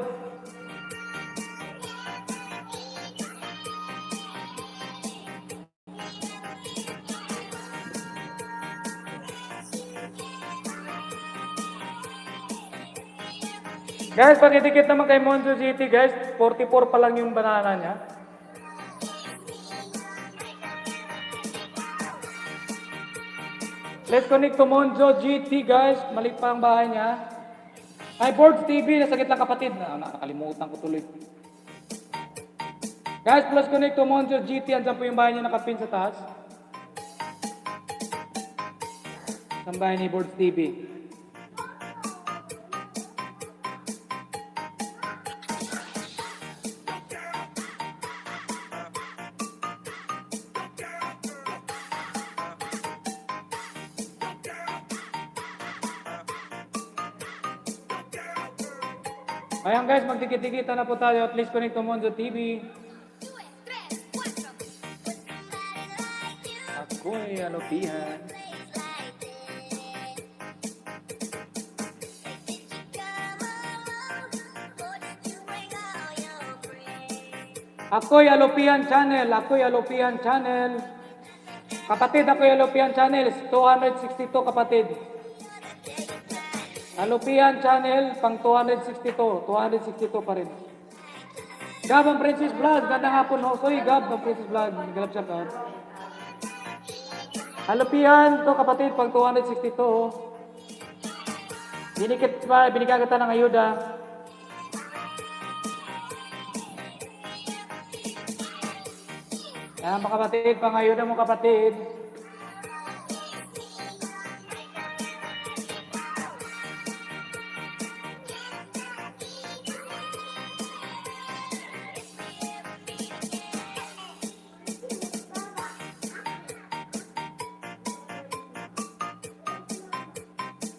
Guys, pakidikit naman kay Monjo GT guys, 44 pa lang yung banana niya. Let's connect to Monjo GT guys. Maliit pa ang bahay niya. Hi Birds TV, nasa gitlang kapatid. Nakalimutan ko tuloy. Guys, plus connect to Monjo GT. Andiyan po yung bahay niya nakapin sa taas. Ang bahay ni Birds TV. Ayan guys, magdikit-dikitan na po tayo. At least connect to Monjo TV. Ako'y alupihan. Ako'y Alupihan Channel. Ako'y Alupihan Channel. Kapatid, Ako'y Alupihan Channel. 262 kapatid. Alupihan Channel, pang 262. 262 pa rin. Gab ang Princess Vlog. Ganda nga po. Soy, Gab ang Princess Vlog. Galap siya ka. Alupihan to kapatid, pang 262. Binikit pa, binigagatan ng ayuda. Yan mga kapatid, pang ayuda mo kapatid.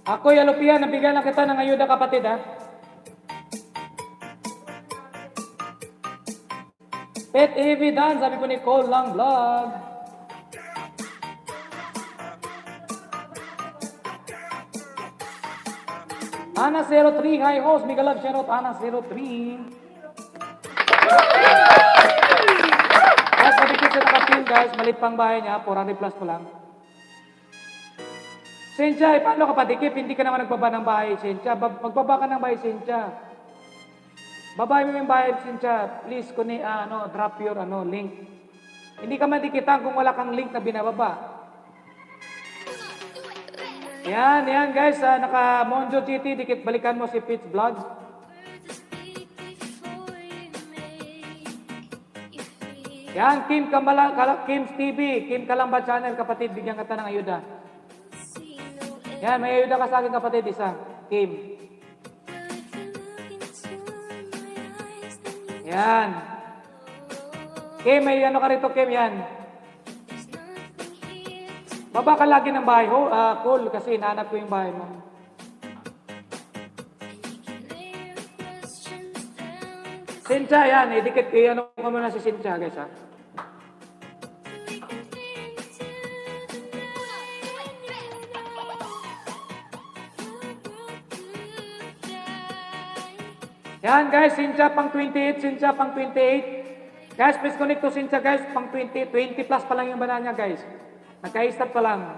Ako'y Alupihan, nabigyan na kita ng ayuda kapatid ha. Pet Evie Dan, sabi ko ni Cole lang vlog. Ana 03, hi host, mega love shoutout Ana 03. Guys, mabigit sa nakapin guys, malit pang bahay niya, 400 plus pa lang. Sensya, paano ka padikip? Hindi ka naman nagbaba ng bahay, Sensya. Magbaba ka ng bahay, Sensya. Babae mo yung bahay, Sensya. Please, drop your link. Hindi ka madikitan kung wala kang link na binababa. Yan guys, naka Monjo GT, dikit balikan mo si Pitch Vlogs. Yan, Kim's TV, Kim Kalamba Channel, kapatid, bigyan kita ng ayuda. Yan, may ayuda ka sa akin kapatid, isa. Kim. Yan. Kim, may ka rito, Kim, yan. Baba ka lagi ng bahay, cool, kasi inaanap ko yung bahay mo. Sensya, yan, idikit ko, ko muna si Sensya, guys, ha. Yan, guys, Sensya pang 28, Sensya pang 28. Guys, please connect to Sensya, guys, pang 20 plus pa lang yung banana niya, guys. Nagka-start pa lang.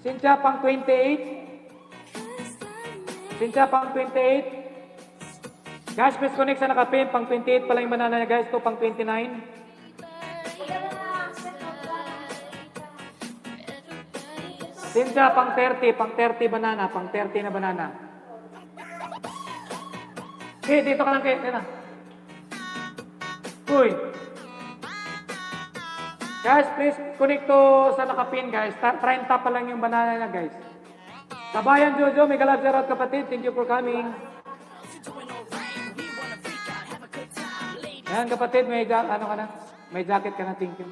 Sensya pang 28. Sensya pang 28. Guys, please connect sa nakapin. Pang 28 pa lang yung banana niya, guys. Ito pang 29. Sensya pang 30. Pang 30 banana. Pang 30 na banana. Okay, dito ka lang kayo. Uy. Guys, please connect to sa nakapin, guys. 30 pa lang yung banana niya, guys. Kabayan Jojo, mega love shoutout kapatid. Thank you for coming. Yan kapatid, may may jacket ka na, thank you.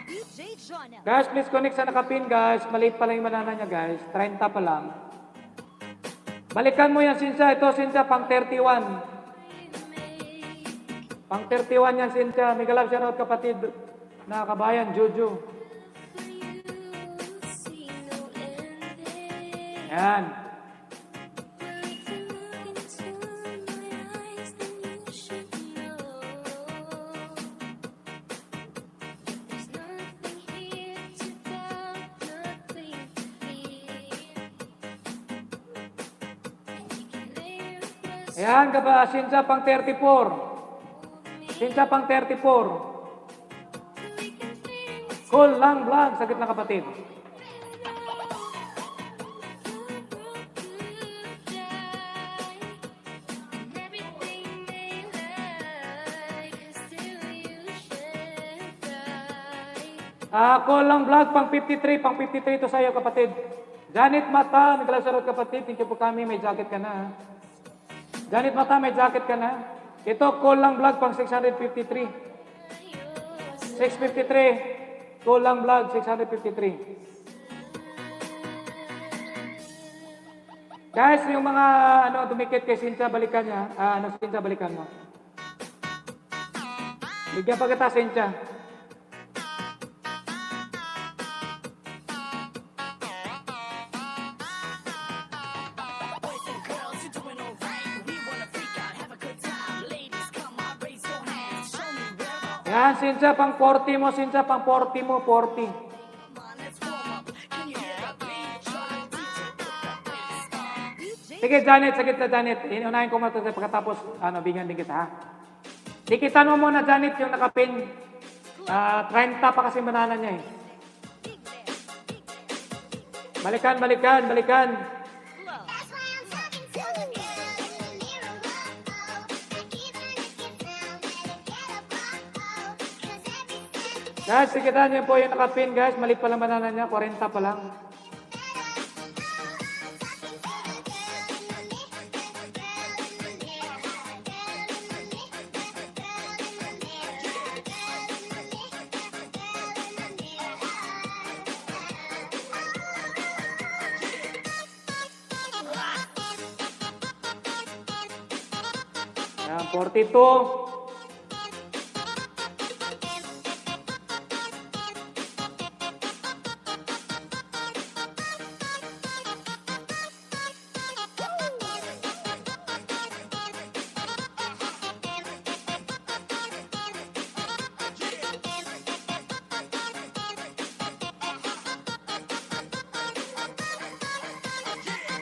DJ Jonel. Guys, please connect sa nakapin, guys. Maliit pa lang yung banana niya, guys. 30 pa lang. Balikan mo yan, Sensya. Ito, Sensya, pang 31. Pang 31 yan, Sensya. Mega love shoutout kapatid na kabayan, Jojo. Yan. Ayan, Sensya pang 34. Sensya pang 34. Cool lang vlog, sagit na kapatid. Cool lang vlog, pang 53 to sa'yo kapatid. Janet Mata, naglalasarot kapatid, thank you po kami, may jacket ka na. Janet Mata, may jacket ka na. Ito, cool lang vlog, pang 653. 653. Cool lang vlog, 653. Guys, yung mga dumikit kay Sensya, balikan niya. Sensya, balikan mo. Bigyan pa kita, Sensya. Yan, Sensya, pang 40 mo, Sensya, pang 40 mo, 40. Sige, Janet, sagit na, Janet. Inunahin ko muna pagkatapos, bigyan din kita, ha? Dikitan mo muna, Janet, yung nakapin. 30 pa kasi banana niya, eh. Balikan. That's why I'm talking to the mirror in the mirror. I keep trying to get down, better get up, cause every step Guys, dikitan niyo po yung nakapin, guys. Maliit pa lang banana niya, 40 pa lang. Yan, 42.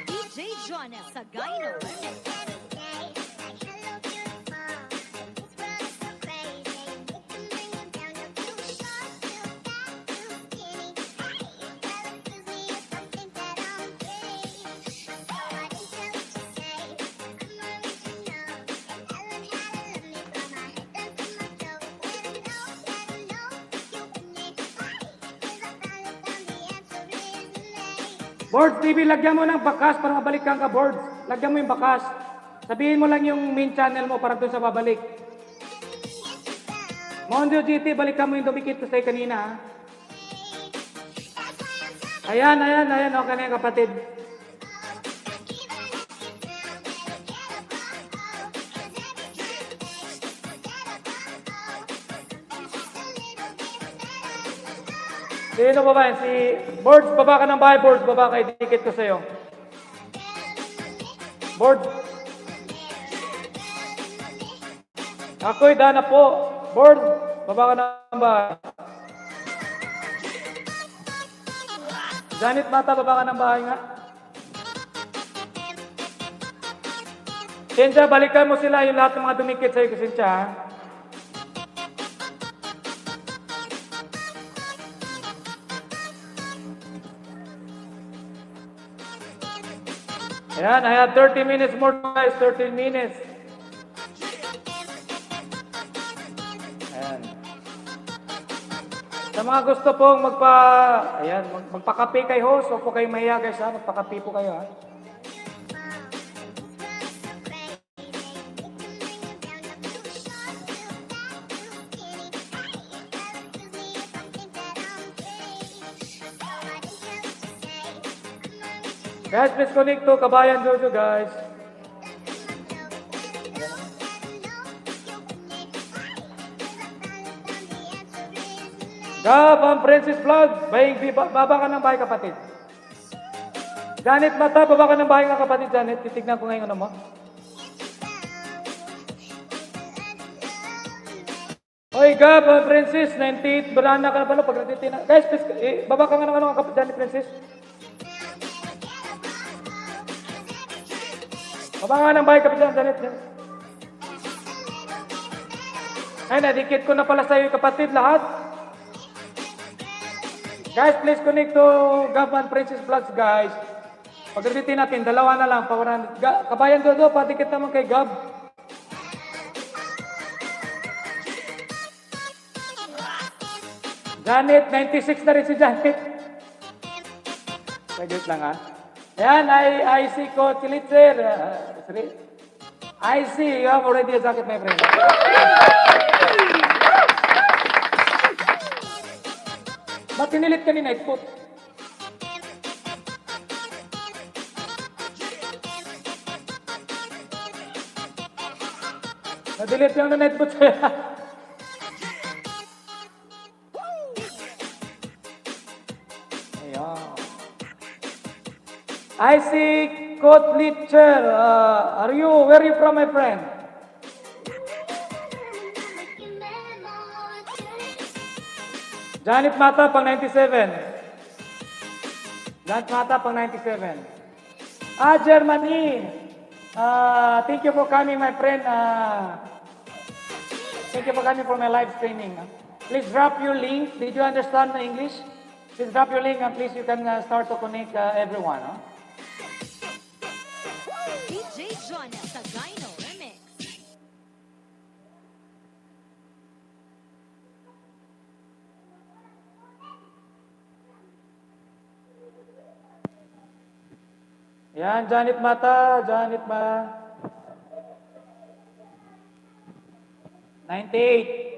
DJ Jonel Sagayno Remix. Boards TV, lagyan mo ng bakas para mabalik kang ka, Boards. Lagyan mo yung bakas. Sabihin mo lang yung main channel mo para doon sa babalik. Mondio GT, balikan mo yung dumikit ko sa'yo kanina, ha? Ayan, okay na yung kapatid. Sino ba ba? Si Boards, baba ka ng bahay, Boards, baba ka, idikit ko sa'yo. Boards. Ako'y Dana po. Boards, baba ka ng bahay. Janet Mata, baba ka ng bahay nga. Cynthia, balikan mo sila yung lahat ng mga dumikit sa'yo, Cynthia, ha? Ayan, I have 30 minutes more, guys. 13 minutes. Ayan. Sa mga gusto pong magpakape kay host, o po kayo mahiya, guys, ha? Magpakape po kayo, ha? Guys, please connect to Kabayan Jojo, guys. Gab, ang Princess Vlog. Baba ka ng bahay, kapatid. Janet Mata, baba ka ng bahay nga, kapatid. Janet, titignan ko ngayon ano mo. Oy, Gab, ang Princess, 98, banana ka na pala pag natitina. Guys, please, baba ka nga ng ano, kapatid, Janet Princess. Baba nga ng bahay, kapatid, Janet. Ay, nadikit ko na pala sa'yo, kapatid, lahat. Guys, please connect to Gab and Princess Vlogs, guys. Pag-editin natin, dalawa na lang. Kabayan Dodo, patikit naman kay Gab. Janet, 96 na rin si Janet. Wait lang, ha. Ayan, I see Coach Litzer. I see, you have already a jacket, my friend. Ba't tinilit ka ni Nightfoot? Nadilit yung na Nightfoot sa'yo. Ayan. I see Coach Litzer. Where are you from, my friend? Janet Mata, pang 97. Janet Mata, pang 97. Germany. Thank you for coming, my friend. Thank you for coming for my live streaming. Please drop your link. Did you understand the English? Please drop your link and please you can start to connect everyone. DJ Jonel Sagayno Remix. Yan, Janet Mata, Janet Mata. 98.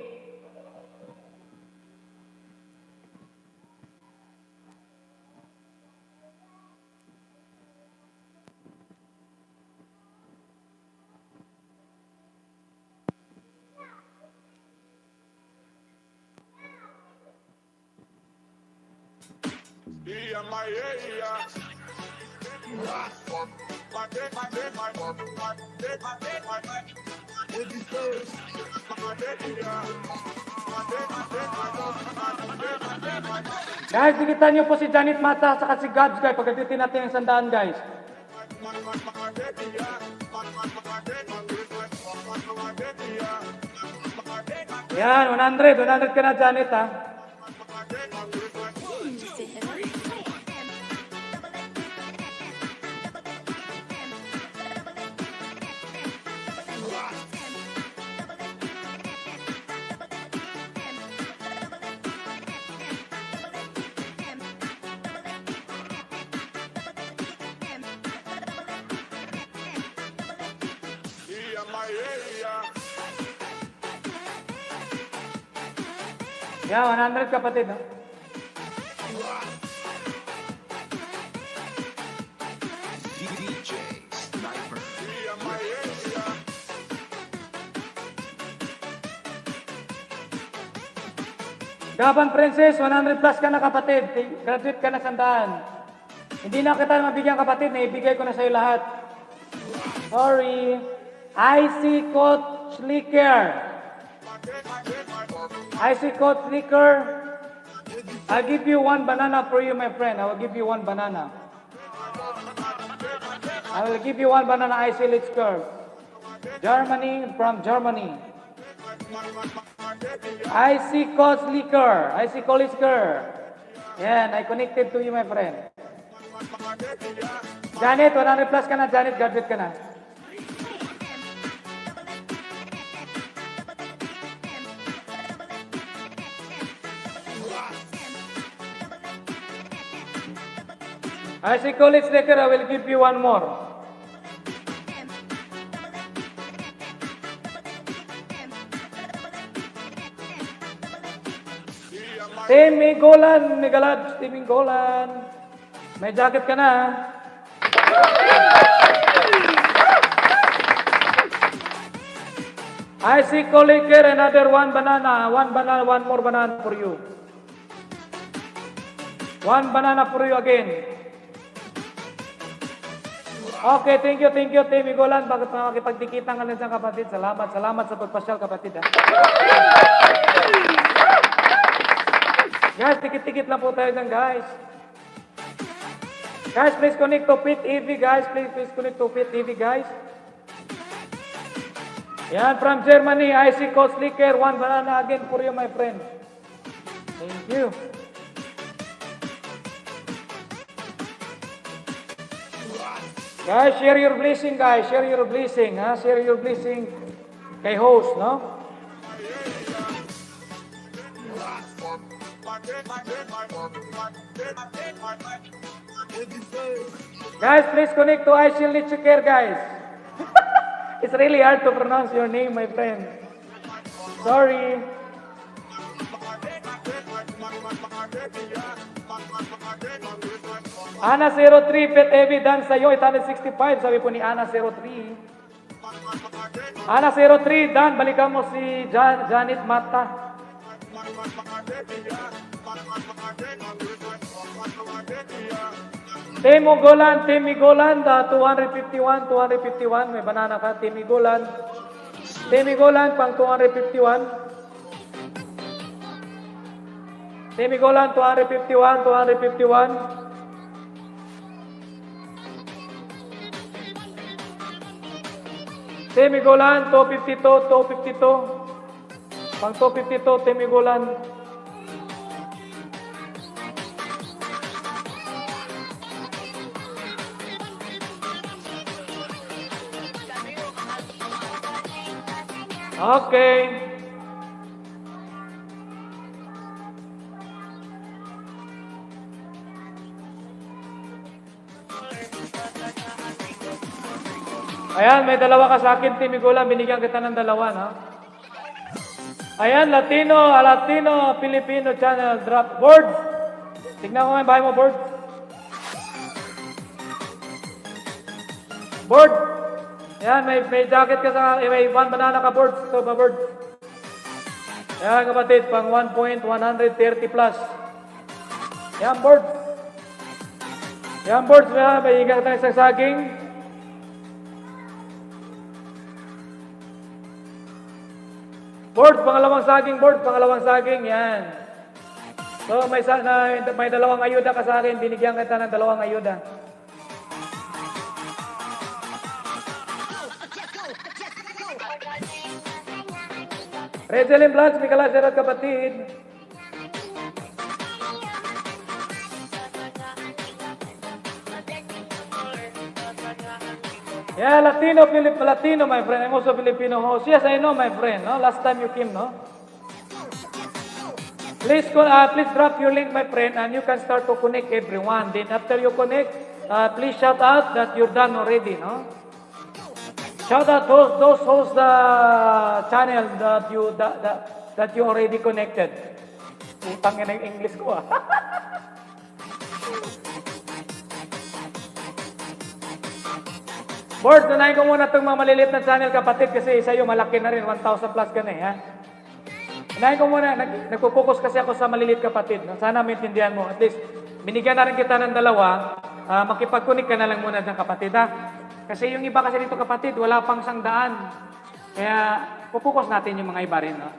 Yeah, my area. Guys, dikitan niyo po si Janet Mata at si Gabs, guys. Pagkatitin natin ang sandaan, guys. Yan, 100 ka na, Janet, ha? Yeah, my area. Yan, 100 kapatid, ha? DJ Sniper. Yeah, my area. Gaban Princess, 100 plus ka na, kapatid. Graduate ka na sandaan. Hindi na kita mabigyan, kapatid. Naibigay ko na sa'yo lahat. Sorry. IC Coach Liquor. IC Coach Liquor. I'll give you one banana for you, my friend. I will give you one banana. I will give you one banana, IC Liquor. Germany, from Germany. IC Coach Liquor. IC Coach Liquor. Yan, I connected to you, my friend. Janet, 100 plus ka na. Janet, graduate ka na. IC College Liquor, I will give you one more. Timmy Golan, Nigalad, Timmy Golan. May jacket ka na. I see colleague here, another one banana, one more banana for you. One banana for you again. Okay, thank you, Timmy Golan. Bakit makakipagdikitan ka na dyan, kapatid? Salamat sa pagpasyal, kapatid. Ha? Guys, tikit-tikit lang po tayo dyan, guys. Guys, please connect to Pit EV, guys. Please connect to Pit EV, guys. Yan, from Germany, IC Coach Liquor. One banana again for you, my friend. Thank you. Guys, share your blessing, guys. Share your blessing, ha? Share your blessing kay host, no? Guys, please connect to IC Liquor, guys. It's really hard to pronounce your name, my friend. Sorry. Ana 03, Pet Heavy Dan sa'yo, 865, sabi po ni Ana 03. Ana 03, Dan, balikan mo si Janet Mata. Temi Golan, 251, may banana ka, Temi Golan, pang 251. Temi Golan, 251. Temi Golan, 252. Pang 252, Temi Golan. Okay. Ayan, may dalawa ka sa akin, Timi Golan. Binigyan kita ng dalawa, ha? Ayan, Latino, Filipino channel drop. Board! Tignan ko nga yung bahay mo, board. Board! Ayan, may jacket ka sa, may one banana ka, board. Ito ba, board? Ayan, kapatid, pang 1.130 plus. Ayan, board. Yan, boards, may higa tayo sa saging. Board, pangalawang saging, yan. So, may dalawang ayuda ka sa akin, binigyan kita ng dalawang ayuda. Rezelin Vlogs, may kalasir at kapatid. Yeah, Latino, my friend. I'm also Filipino host. Yes, I know, my friend. No, last time you came, no. Please drop your link, my friend, and you can start to connect everyone. Then after you connect, please shout out that you're done already, no. Shout out those hosts the channel that you already connected. Utang yan ang English ko, ah. Board, tunayin ko muna itong mga maliliit na channel, kapatid, kasi sa'yo malaki na rin, 1,000 plus ka na eh, ha? Tunayin ko muna, nagpo-focus kasi ako sa maliliit, kapatid. No? Sana maintindihan mo. At least, binigyan na rin kita ng dalawa, makipag-connect ka na lang muna dyan, kapatid, ha? Kasi yung iba kasi dito, kapatid, wala pang 100. Kaya, focus natin yung mga iba rin, no?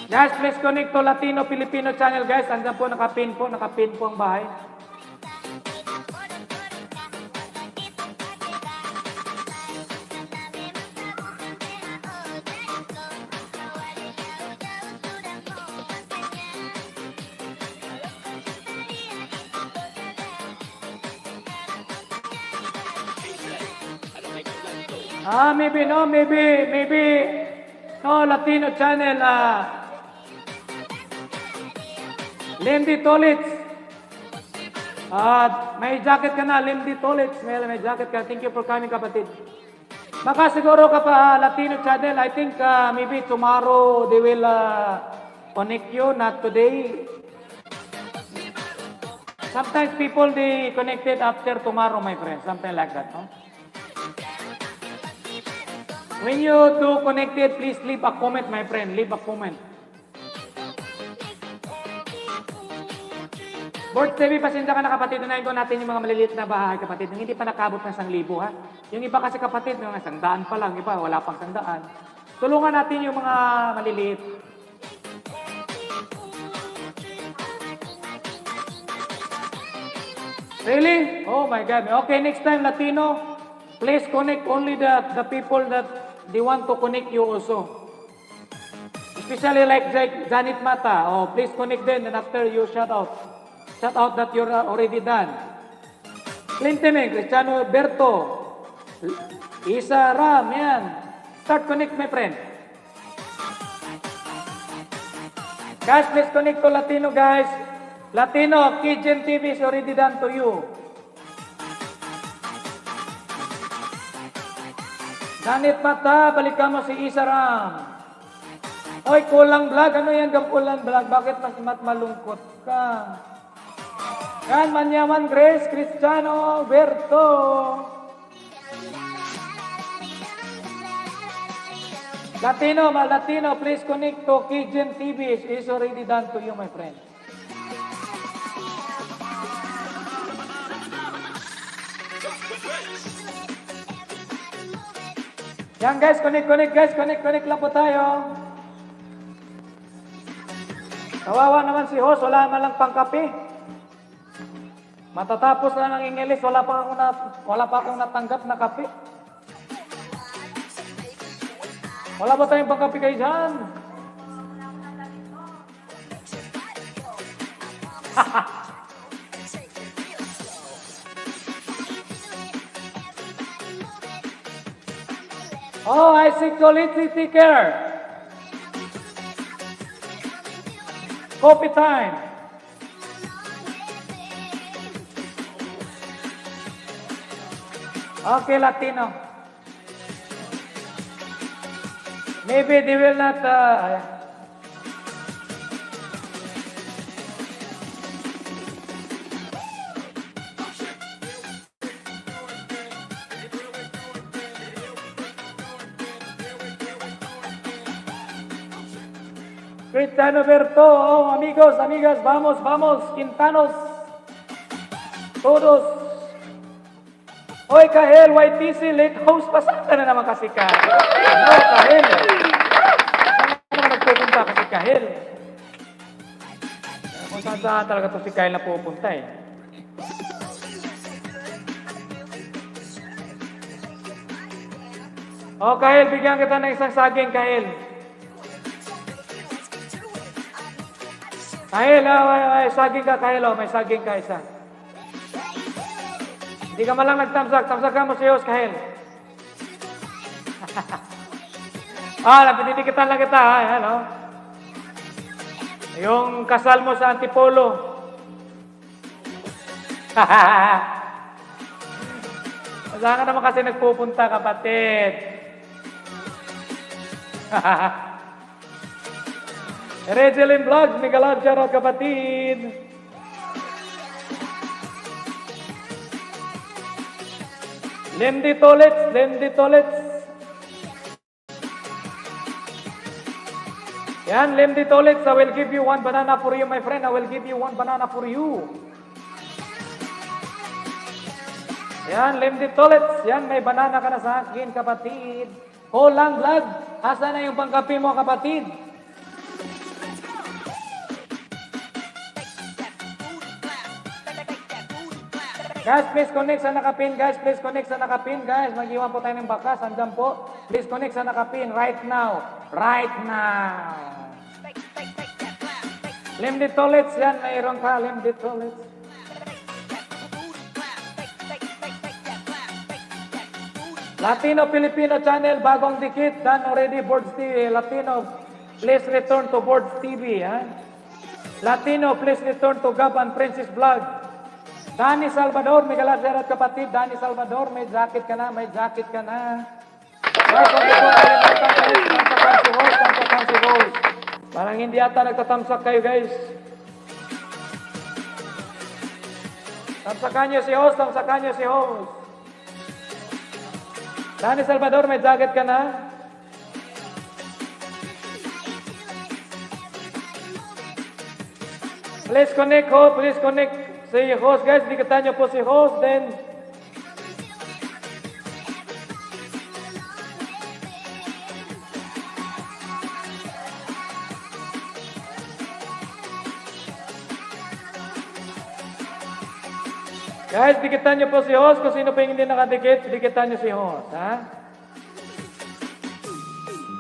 Guys, please connect to Latino Filipino channel, guys. Andyan po, nakapin po ang bahay. Maybe no Latino channel, Lindy Tolitz. May jacket ka na, Lindy Tolitz. May jacket ka. Thank you for coming, kapatid. Baka siguro ka pa Latino channel. I think maybe tomorrow they will connect you, not today. Sometimes people they connected after tomorrow, my friend. Something like that, no? When you do connected, please leave a comment, my friend. Leave a comment. Board TV, pasensya ka na, kapatid. Unahin ko natin yung mga maliliit na bahay, kapatid. Yung hindi pa nakabot ng 1,000, ha? Yung iba kasi, kapatid, yung 100 pa lang. Iba, wala pang 100. Tulungan natin yung mga maliliit. Really? Oh my God. Okay, next time, Latino, please connect only the people that they want to connect you also. Especially like Janet Mata. Oh, please connect them and after you shout out. Shout out that you're already done. Clinton, Cristiano Berto, Isa Ram, yan. Start connect, my friend. Guys, please connect to Latino, guys. Latino, Kitchen TV is already done to you. Janet Mata, balikan mo si Isa Ram. Oy, kulang vlog. Ano yan, kulang vlog? Bakit mas malungkot ka? Yan, Manyaman Grace, Cristiano Berto. Latino, please connect to Kitchen TV. It's already done to you, my friend. Yan guys, connect lang po tayo. Kawawa naman si host, wala man lang pangkape. Matatapos na ng English, wala pa akong natanggap na kape. Wala ba tayong pangkape kayo dyan? Oh, I see quality ticker. Coffee time. Okay, Latino. Maybe they will not... Cristiano Berto, oh, amigos, amigas, vamos, vamos, Quintanos. Todos. Hoy, Kahel, YTC, late host, pasang ka na naman kasi ka. No, Kahel. Saan naman nagpupunta kasi Kahel? Kung saan talaga to si Kahel na pupunta eh. Oh, Kahel, bigyan kita ng isang saging, Kahel. Kahel, may saging ka, Kahel, oh, may saging ka isa. Hindi ka malang nagtamsak, tamsakan mo si Hos, Kahel. Pinitikitan lang kita, ha, yan, oh. Yung kasal mo sa Antipolo. Saan ka naman kasi nagpupunta, kapatid? Regelin Vlogs, mega love shoutout kapatid. Lemdi Tolets, Lemdi Tolets. Yan, Lemdi Tolets, I will give you one banana for you, my friend. I will give you one banana for you. Yan, Lemdi Tolets. Yan, may banana ka na sa akin, kapatid. Holang vlog. Asa na yung pangkapi mo, kapatid? Guys, please connect sa nakapin. Guys, please connect sa nakapin. Guys, mag-iwan po tayo ng bakas. Andyan po. Please connect sa nakapin right now. Right now. Lemdi Tolets. Yan, mayroon ka. Lemdi Tolets. Latino Filipino channel, bagong dikit, done already, Boards TV, Latino, please return to Boards TV, ha? Latino, please return to Gab and Princess Vlog. Danny Salvador, may galat kapatid, Danny Salvador, may jacket ka na, may jacket ka na. Guys, kung ito ay tamsakan si Host, tamsakan si Host. Parang hindi ata nagtatamsak kayo, guys. Tamsakan nyo si Host, tamsakan nyo si Host. Danny Salvador, may jacket ka na? Please connect, ho. Please connect si host, guys. Bigatan nyo po si host. Then, guys, dikitan nyo po si host. Kung sino pa yung hindi nakadikit, dikitan nyo si host, ha?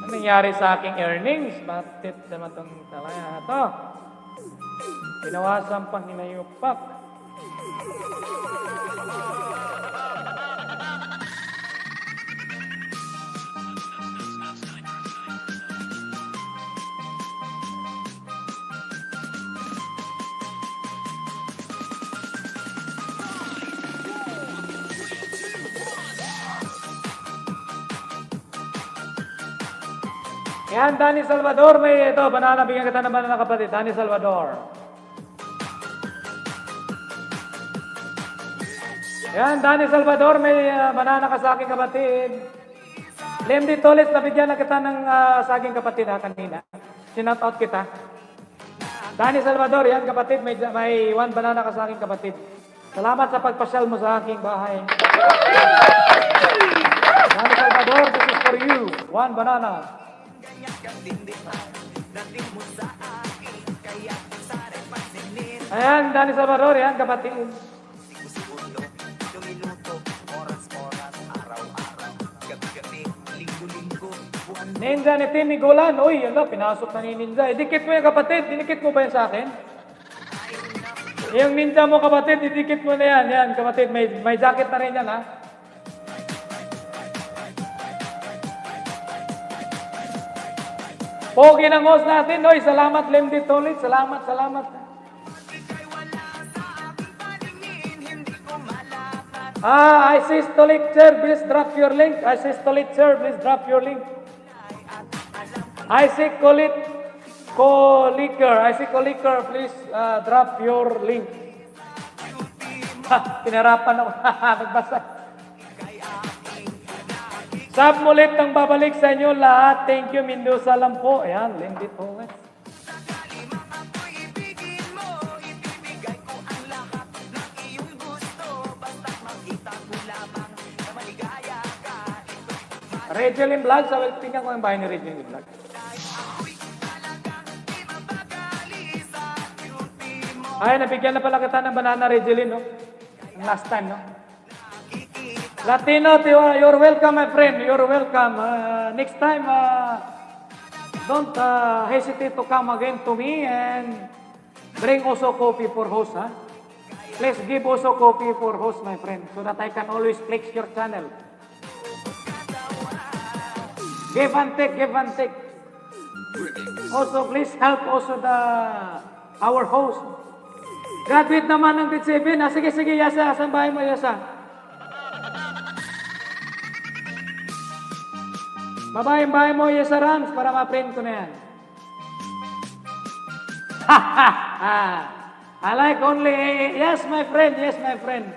Ano nangyari sa aking earnings? Bakit naman itong talaya na ito? Pinawasan pang hinayupak. Yan, Danny Salvador, may ito, banana, bigyan kita ng banana kapatid, Danny Salvador. Yan, Danny Salvador, may banana ka sa aking kapatid. Lemdi Toles, nabigyan na kita ng sa aking kapatid ha, kanina. Sinout out kita. Danny Salvador, yan kapatid, may one banana ka sa aking kapatid. Salamat sa pagpasyal mo sa aking bahay. Danny Salvador, this is for you. One banana. Ayan, Danny Salvador, yan kapatid. Ninja ni Timmy Golan. Uy, ala, pinasok na ni Ninja. Idikit mo yan kapatid. Dinikit mo ba yan sa akin? Yung ninja mo kapatid, idikit mo na yan. Yan kapatid, may jacket na rin yan ha. Pogi ng host natin. Oy, salamat Lemdi Tolit. Salamat, salamat. I see Stolik, sir. Please drop your link. I see Stolik, sir. Please drop your link. I see Koliker. I see Koliker. Please drop your link. Pinarapan ako. Nagbasa. Sab mulit ng babalik sa inyo lahat. Thank you, Mendoza lang po. Ayan, Lemdi Tolit. Regeline Vlogs, tingnan ko yung bahay ni Regeline Vlogs. Ay, nabigyan na pala kita ng banana, Regeline, no? Ang last time, no? Latino, you're welcome, my friend. You're welcome. Next time, don't hesitate to come again to me and bring also coffee for host, ha? Please give also coffee for host, my friend, so that I can always flex your channel. Give and take, give and take. Also, please help also our host. Graduate naman ng grade 7. Sige, sige, Yasa. Asan bahay mo, Yasa? Babae mo, Yasa Rams, para ma-print ko na yan. Ha, ha, ha. I like only, yes, my friend, yes, my friend.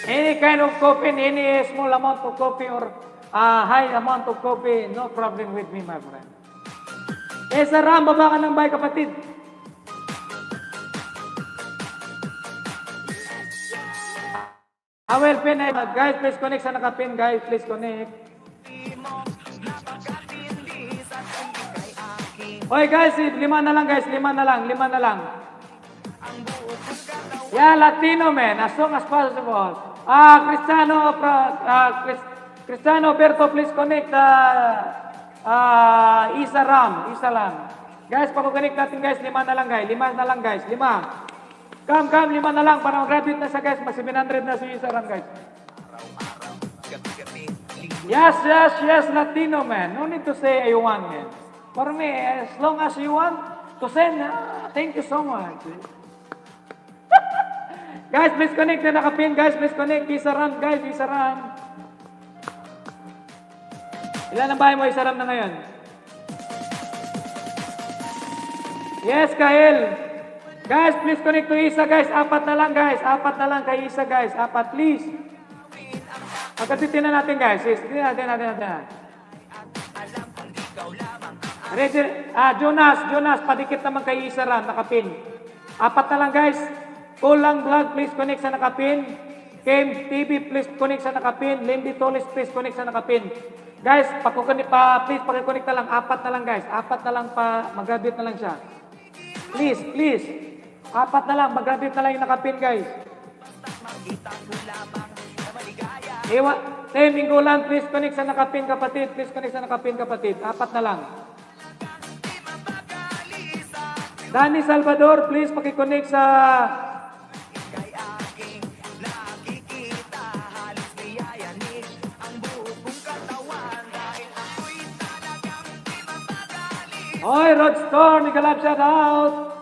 Any kind of coffee, any small amount of coffee or high amount of coffee, no problem with me, my friend. Yasa Ram, baba ka ng bahay, kapatid. Well, pin, guys, please connect sa nakapin, guys, please connect. Oy, guys, 5 na lang, guys, 5 na lang. Yeah, Latino, man, as soon as possible. Cristiano Berto, please connect, Isa Ram. Guys, pag-connect natin, guys, 5 na lang, guys, 5. Come, 5 na lang, para mag-graduate na siya, guys. Mas 700 na si Isa Ram, guys. Yes, Latino, man. No need to say I want, man. For me, as long as you want to send, thank you so much. Guys, please connect na nakapin. Guys, please connect. Isa Ram, guys, Isa Ram. Ilan ang bahay mo, Isa Ram, na ngayon? Yes, Kael. Guys, please connect to Isa, guys. 4 na lang, guys. 4 na lang kay Isa, guys. 4, please. Pagkatitin na natin, guys. Yes, natin. Jonas, padikit naman kay Isa Ram, nakapin. 4 na lang, guys. Kulang Vlog, please connect sa nakapin. Kim TV, please connect sa nakapin. Lindy Tolis, please connect sa nakapin. Guys, please pakiconnect na lang. 4 na lang, guys. 4 na lang pa, mag-graduate na lang siya. Please. 4 na lang, mag-graduate na lang yung nakapin, guys. Minggulan, please connect sa nakapin, kapatid. Please connect sa nakapin, kapatid. 4 na lang. Danny Salvador, please pakiconnect sa... Oy, Rod Store, Migalab shout out.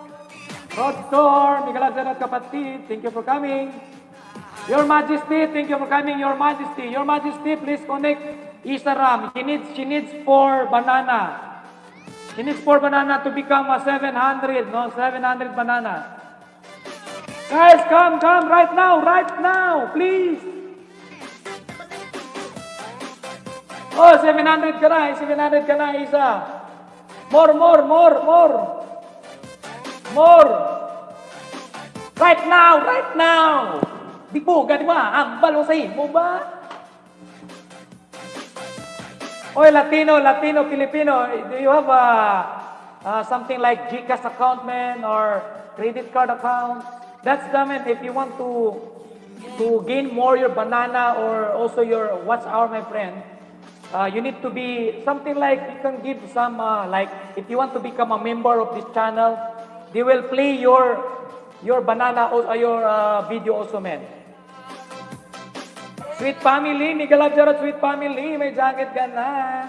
Rod Store, Migalab shout out, kapatid. Thank you for coming. Your Majesty, thank you for coming, Your Majesty. Your Majesty, please connect Isa Ram. She needs 4 banana. She needs 4 banana to become a 700, no? 700 banana. Guys, come right now, please. Oh, 700 ka na, Isa. More. Right now. Di ba? Ambal o sa'yo mo ba? Oy, Latino, Filipino, do you have something like GCash account, man, or credit card account? That's the man, if you want to gain more your banana or also your watch hour, my friend, you need to be something like you can give some like if you want to become a member of this channel, they will play your banana or your video also, man. Sweet family, Migalab Jarot, sweet family, may jacket ka na.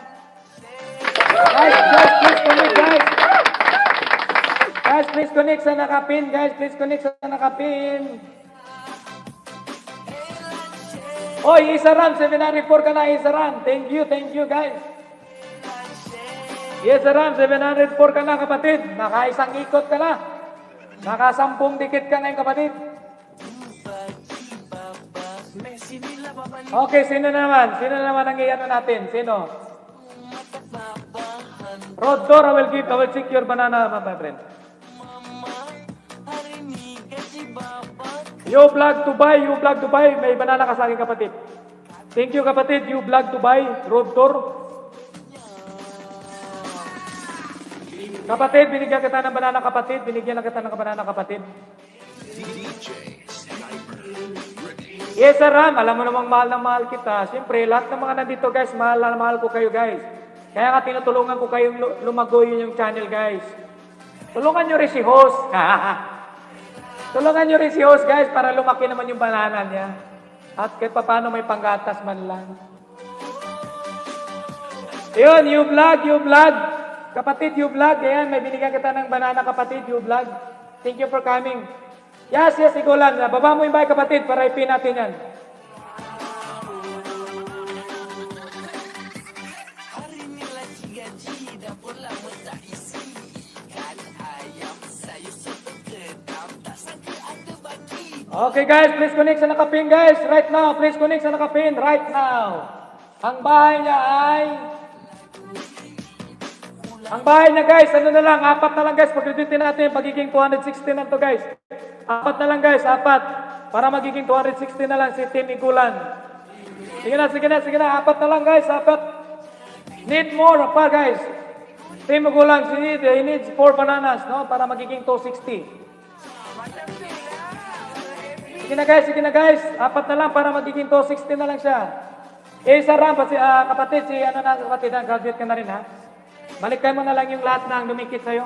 Guys, please connect, guys. Guys, please connect sa nakapin. Oy, Isa Ram, 704 ka na, Isa Ram. Thank you, guys. Isa Ram, 704 ka na, kapatid. Naka-isang ikot ka na. Naka-10 dikit ka na yung kapatid. Okay, sino naman ang iano natin? Sino? Rod Door, I will check your banana, my friend. You vlog to buy, may banana ka sa akin, kapatid. Thank you kapatid, you vlog to buy, road tour. Kapatid, binigyan kita ng banana kapatid. Binigyan lang kita ng banana kapatid. DJ Sniper Remix. Yes, Sir Ram, alam mo namang mahal na mahal kita. Siyempre, lahat ng mga nandito guys, mahal na mahal ko kayo guys. Kaya nga tinutulungan ko kayong lumago yun yung channel guys. Tulungan nyo rin si host. Tulungan nyo rin si host guys para lumaki naman yung banana niya. At kahit paano may panggatas man lang. Yun, you vlog. Kapatid, you vlog. Ayan, may binigyan kita ng banana kapatid, you vlog. Thank you for coming. Yes, ikaw lang. Baba mo yung bike kapatid para ipin natin yan. Okay guys, please connect sa nakapin guys. Right now, please connect sa nakapin. Right now. Ang bahay niya guys, ano na lang, 4 na lang guys. Pag-redutin natin, pagiging 260 na to guys. 4 na lang guys, 4. Para magiging 260 na lang si Team Igulan. Sige na, 4 na lang guys, 4. Need more pa guys. Team Igulan, he needs 4 bananas, no? Para magiging 260. Sige na guys, 4 na lang para magiging 260 na lang siya. Sir Ram, kapatid, kapatid, graduate ka na rin ha. Balikan mo na lang yung lahat ng dumikit sa'yo.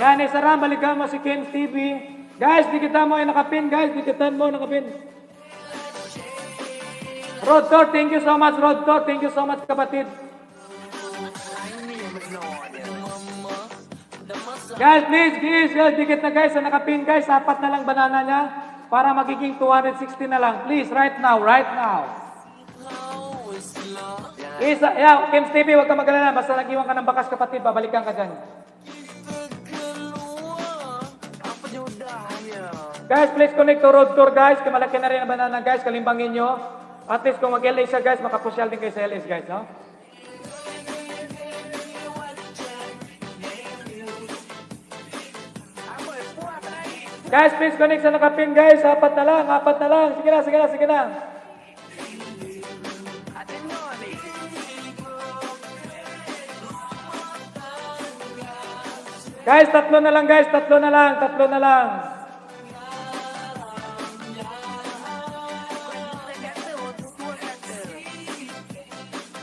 Yan, Sir Ram, balikan mo si Ken TV. Guys, dikitan mo yung nakapin, guys. Dikitan mo nakapin. Road Tour, thank you so much, Road Tour. Thank you so much, kapatid. Guys, please, dikit na guys, sa nakapin guys, 4 na lang banana niya para magiging 260 na lang. Please, right now. Kim TV, huwag ka magalala, basta nag-iwan ka ng bakas kapatid, babalikan ka dyan. Guys, please connect to Road Tour guys, kamalaki na rin ang banana guys, kalimbangin nyo. At least kung mag-LA siya guys, makapusyal din kayo sa LS guys, no? Guys, please connect sa nakapin guys. 4 na lang. Sige na. Guys, 3 na lang guys. 3 na lang.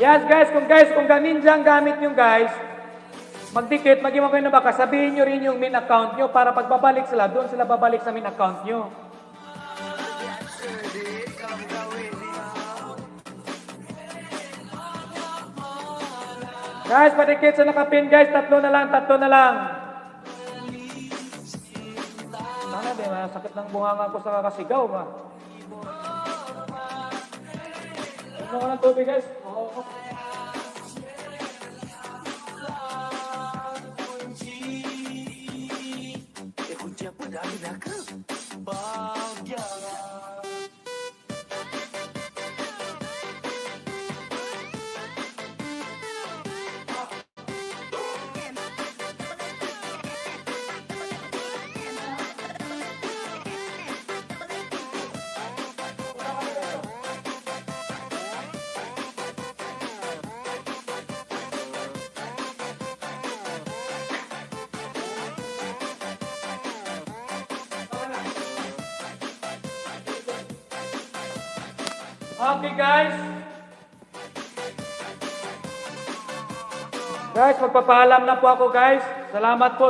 Yes guys, kung ninja ang gamit nyo guys, magdikit, mag-iwan kayo na baka, sabihin nyo rin yung main account nyo para pagbabalik sila, doon sila babalik sa main account nyo. Guys, padikit sa nakapin guys, 3 na lang. Sana din, sakit ng bunganga ko sa kakasigaw ba? Ano ko ng tubig guys? Okay guys. Guys, magpapaalam na po ako guys. Salamat.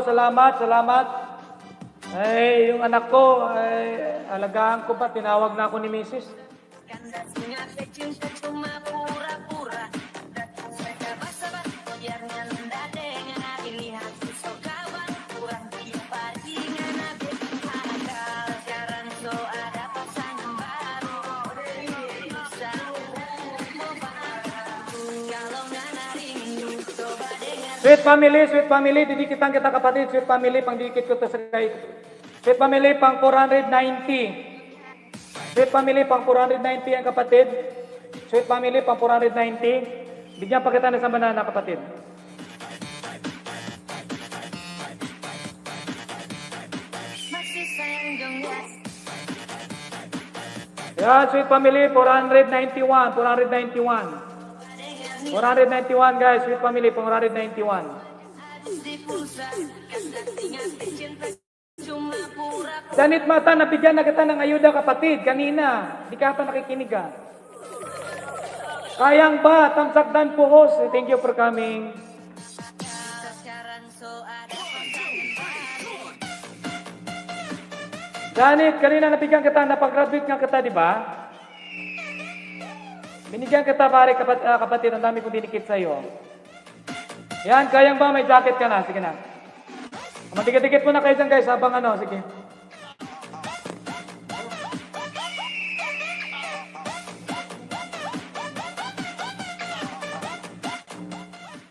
Ay, yung anak ko, ay, alagaan ko pa. Tinawag na ako ni Mrs. Sweet family, didikitan kita kapatid. Sweet family, pangdikit ko to sa kay. Sweet family, pang 490. Sweet family, pang 490 ang kapatid. Sweet family, pang 490. Bigyan pa kita ng isang banana kapatid. Yan, Sweet Family, 491. 491 guys, Sweet Family, 491. Danit Mata, nabigyan na kita ng ayuda kapatid, kanina. Di ka pa nakikinig ka. Kayang ba? Tamsakdan po host. Thank you for coming. Danit, kanina nabigyan kita, napag-graduate nga kita, di ba? Binigyan kita pare kapatid, ang dami kong dinikit sa'yo. Yan, kayang ba? May jacket ka na. Sige na. Matikit-tikit mo na kayo dyan guys, habang ano, sige.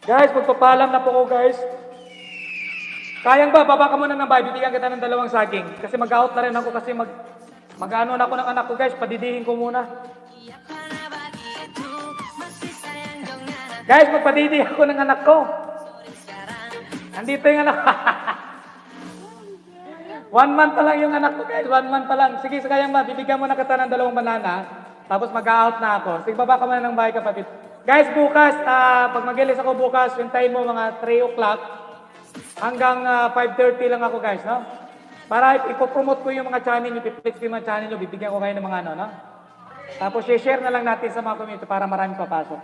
Guys, magpapalam na po ko guys. Kayang ba? Baba ka muna ng bahay, bibigyan kita ng 2 saging. Kasi mag-out na rin ako kasi mag-ano na ako ng anak ko guys, padidihin ko muna. Guys, magpadidi ako ng anak ko. Nandito yung anak. 1 month pa lang yung anak ko guys. 1 month pa lang. Sige, kayang ba? Bibigyan mo na kita ng 2 banana. Tapos mag-out na ako. Sige, baba ka muna ng bahay kapatid. Guys, bukas, pag mag-ilis ako bukas, hintayin mo mga 3 o'clock hanggang 5:30 lang ako guys, no? Para ipopromote ko yung mga channel nyo, i-flex ko yung mga channel nyo, bibigyan ko kayo ng mga ano, no? Tapos share na lang natin sa mga community para marami papasok.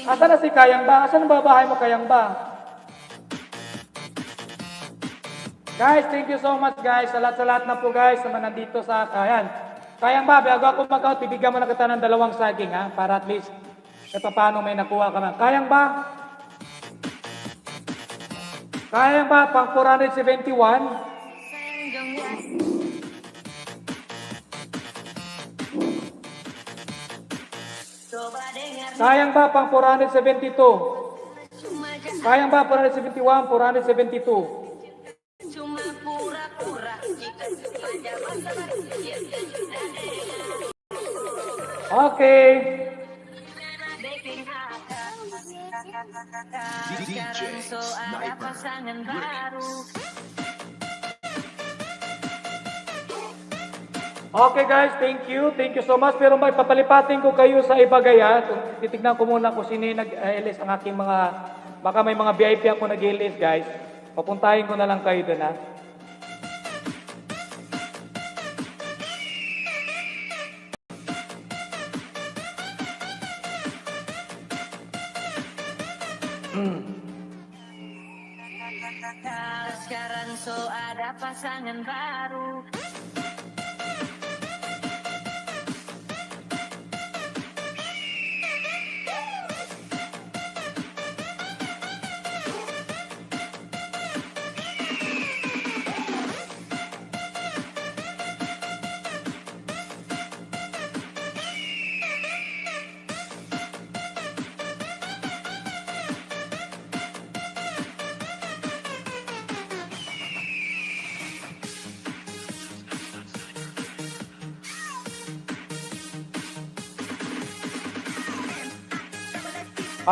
Asan na si Kayang ba? Asan ang babahay mo, Kayang ba? Guys, thank you so much guys. Sa lahat na po guys na nandito sa ayan. Kayang ba? Bago ako mag-out, bibigyan mo na kita ng 2 saging ha? Para at least paano may nakuha ka man. Kayang ba? Kayang ba? Pang 471? Kayang ba? Pang 472? Kayang ba? 471, 472? Okay. DJ Sniper. Okay guys, thank you. Thank you so much. Pero may papalipatin ko kayo sa iba gaya. Titignan ko muna kung sino yung nag-LS ang aking mga, baka may mga VIP ako nag-LS guys. Papuntahin ko na lang kayo doon ha. Sekarang so ada pasangan baru.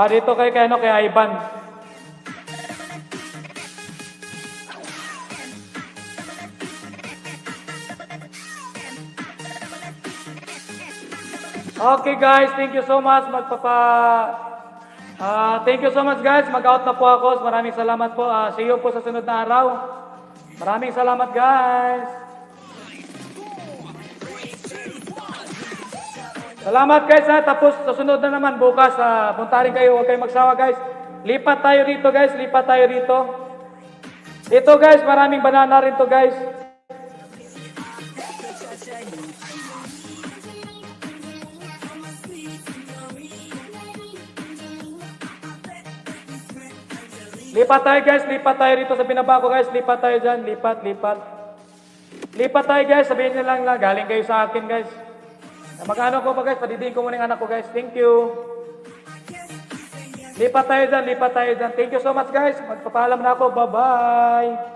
Dito kay Ivan. Okay guys, thank you so much. Thank you so much guys. Mag-out na po ako. Maraming salamat po. See you po sa sunod na araw. Maraming salamat guys. Salamat guys ha. Tapos susunod na naman bukas. Punta rin kayo. Huwag kayong magsawa guys. Lipat tayo dito guys. Lipat tayo dito. Dito guys. Maraming banana rin to guys. Lipat tayo guys. Lipat tayo dito sa binaba ko guys. Lipat tayo dyan. Lipat. Lipat tayo guys. Sabihin nyo lang na galing kayo sa akin guys. Mag-ano ko pa guys, padidiin ko muna yung anak ko guys. Thank you. Lipat tayo dyan. Thank you so much guys. Magpapaalam na ako. Bye-bye.